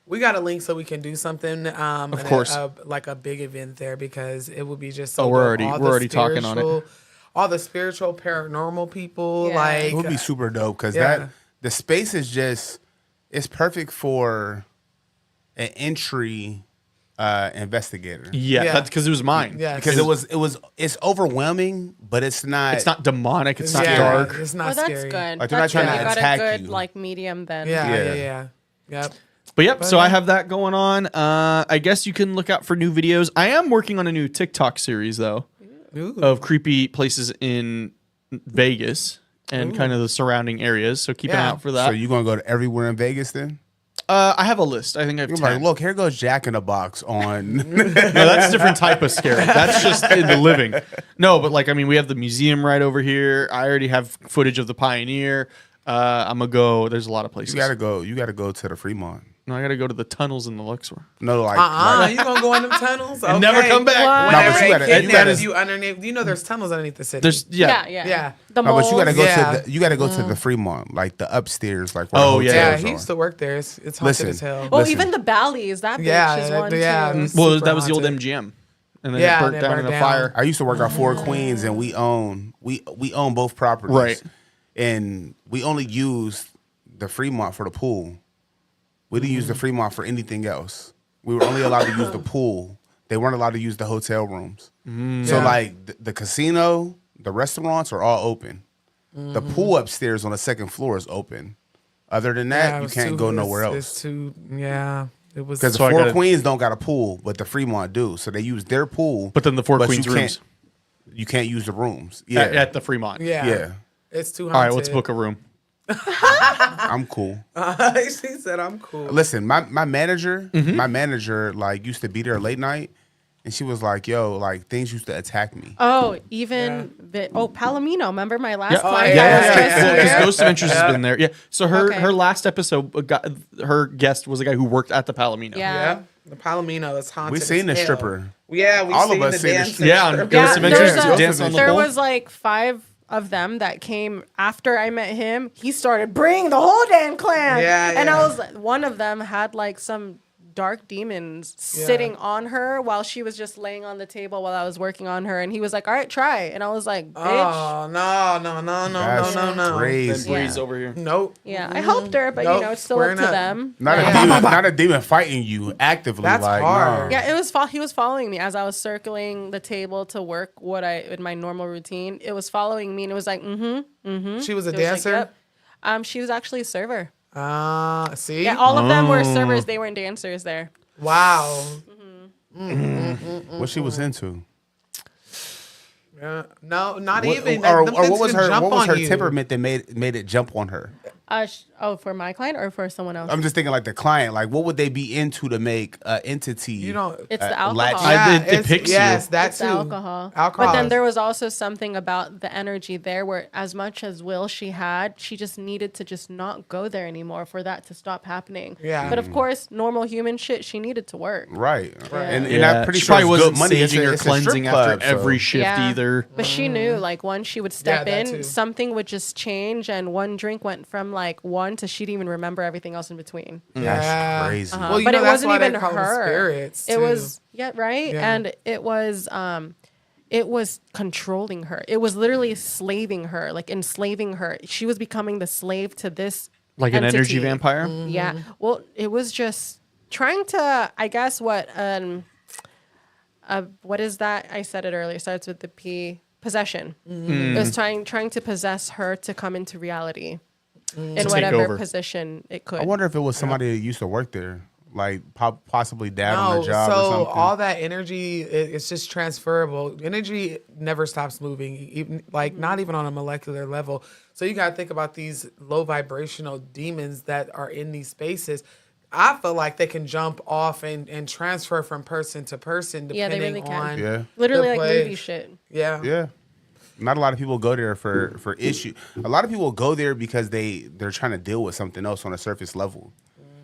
We got a link so we can do something. Of course. like a big event there because it would be just so. Oh, we're dope. already- All we're the already talking on it. spiritual- All the spiritual paranormal people, Yeah. like It would be super dope because Yeah. the space is just it's perfect for an entry investigator. Yeah, Yeah. that's because it was mine. Yeah, Because it's overwhelming, but it's not. It's not demonic. It's not yeah, dark. It's Oh, not that's scary. good. Like, they're not That's trying good. to You got attack a good you. like medium then. Yeah. Yep. But yep, so I have that going on. I guess you can look out for new videos. I am working on a new TikTok series though Ooh. of creepy places in Vegas and kind of the surrounding areas. So keep an eye Yeah. out for that. So you gonna go to everywhere in Vegas then? I have a list. I think I have You're 10. like, look, here goes Jack in the Box on. No, that's a different type of scary. That's just in the living. No, but like I mean, we have the museum right over here. I already have footage of the Pioneer. I'm gonna go. There's a lot of places. You gotta go. You gotta go to the Fremont. No, I gotta go to the tunnels in the Luxor. No, like You gonna go in them tunnels And never come back. What? No, Whenever but they you gotta- kidnap you gotta- you underneath, you know, there's tunnels underneath the city. There's Yeah. Yeah. The No, but you gotta moles. go Yeah. to the you gotta go to the Fremont, like the upstairs, like where Oh, the yeah. yeah, hotels he are. used to work there. It's haunted Listen. as hell. Well, Listen. even the Bally's, that bitch Yeah, is one yeah. too. Well, Super that was the old haunted. MGM, and then Yeah, it and burnt it down burnt in a down. fire. I used to work at Four Queens, and we own both properties, Right. And we only used the Fremont for the pool. We didn't use the Fremont for anything else. We were only allowed to use the pool. They weren't allowed to use the hotel rooms. So Yeah. like the casino, the restaurants are all open. The pool upstairs on the second floor is open. Other than that, Yeah, it you was can't too- go it's- nowhere It's else. too, yeah. It was. Because So I the Four gotta- Queens don't got a pool, but the Fremont do. So they use their pool. But then the Four you Queens can't- rooms You can't use the rooms. Yeah. at the Fremont. Yeah. Yeah. It's too All haunted. right, let's book a room. I'm cool. She said, "I'm cool." Listen, my manager, Mm-hmm. my manager, like used to be there late night, and she was like, "Yo, like things used to attack me." Oh, even Palomino. Remember my last Yeah, client? yeah, that was yeah, just yeah, there? Because Ghost of Interest has been there. Yeah. So her Okay. her last episode, her guest was a guy who worked at the Palomino. Yeah. Yeah, the Palomino is haunted. We seen the as hell. stripper. Yeah, we All of seen us the seen the dancing stripper. Yeah, on stripper. Ghost of Yeah, Interest, there's dance on the there pole. was like 5 of them that came after I met him. He started bringing the whole damn clan. Yeah, And yeah. I was like, one of them had like some dark demons sitting on her while she was just laying on the table while I was working on her. And he was like, all right, try. And I was like, bitch. Oh no! That's crazy. Breeze over here. Nope. Yeah, I helped her, but Nope, you know, it's still up squaring to up. them. Not a demon fighting you actively. That's like, hard. nah. Yeah, it was. He was following me as I was circling the table to work in my normal routine. It was following me, and it was like, She was a It was like, dancer. yep. She was actually a server. See. Yeah, all of them were Oh. servers. They weren't dancers there. Wow. What she was into? Yeah. No, not What, even. or Them what things was can her? jump What was on her you. temperament that made it jump on her? For my client or for someone else? I'm just thinking like the client, like what would they be into to make an entity? You know, It's the latch- alcohol. It depicts yes, you. that It's too. the alcohol. Alcohol. But then there was also something about the energy there where as much as will she had, she just needed to just not go there anymore for that to stop happening. Yeah. But of course, normal human shit, she needed to work. Right. And Yeah, I'm pretty she sure probably it's good wasn't money. saging or It's a strip cleansing club, after every so- shift either. But she knew, like, once she would step Yeah, that too. in, something would just change, and one drink went from like one to she'd even remember everything else in between. That's crazy. Well, you But know, it that's wasn't why they even call them her. spirits, It too. was right, Yeah. and it was controlling her. It was literally slaving her, like enslaving her. She was becoming the slave to this Like an energy entity. vampire? Yeah. Well, it was just trying to, I guess, what is that? I said it earlier. It starts with the P. Possession. It was trying to possess her to come into reality in take whatever over. position it could. I wonder if it was somebody that used to work there, like possibly dad on No, the job or so something. all that energy, it's just transferable. Energy never stops moving, even like not even on a molecular level. So you got to think about these low vibrational demons that are in these spaces. I feel like they can jump off and transfer from person to person Yeah, they depending really can. on Yeah. Literally the like place. movie shit. Yeah. Yeah. Not a lot of people go there for issue. A lot of people go there because they're trying to deal with something else on a surface level.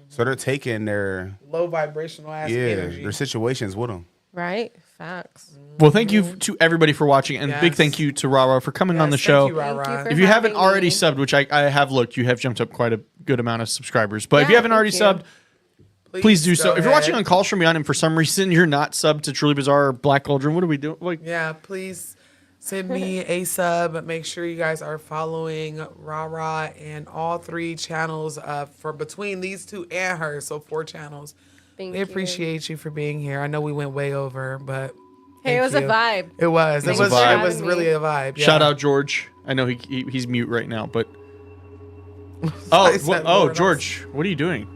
So they're taking their Low vibrational ass energy. their situations with them. Right? Facts. Well, thank you to everybody for watching, and big Yes. thank you to Rara for coming on the Yes, show. thank you, Rara. Thank you for If you haven't having already me. subbed, which I have looked, you have jumped up quite a good amount of subscribers. But if you Yeah, haven't already thank you. subbed, please do go so. If you're watching ahead. on Calls from Beyond and for some reason you're not subbed to Truly Bizarre or Black Cauldron, what are we doing? Like, Yeah, please send me a sub. Make sure you guys are following Rara and all 3 channels for between these 2 and her. So 4 channels. Thank We you. appreciate you for being here. I know we went way over, but Hey, it thank was a you. vibe. It was. Thanks It was. for It was having really me. a vibe. Yeah. shout out George. I know he's mute right now, but oh, I said oh Lord, George, what are you doing?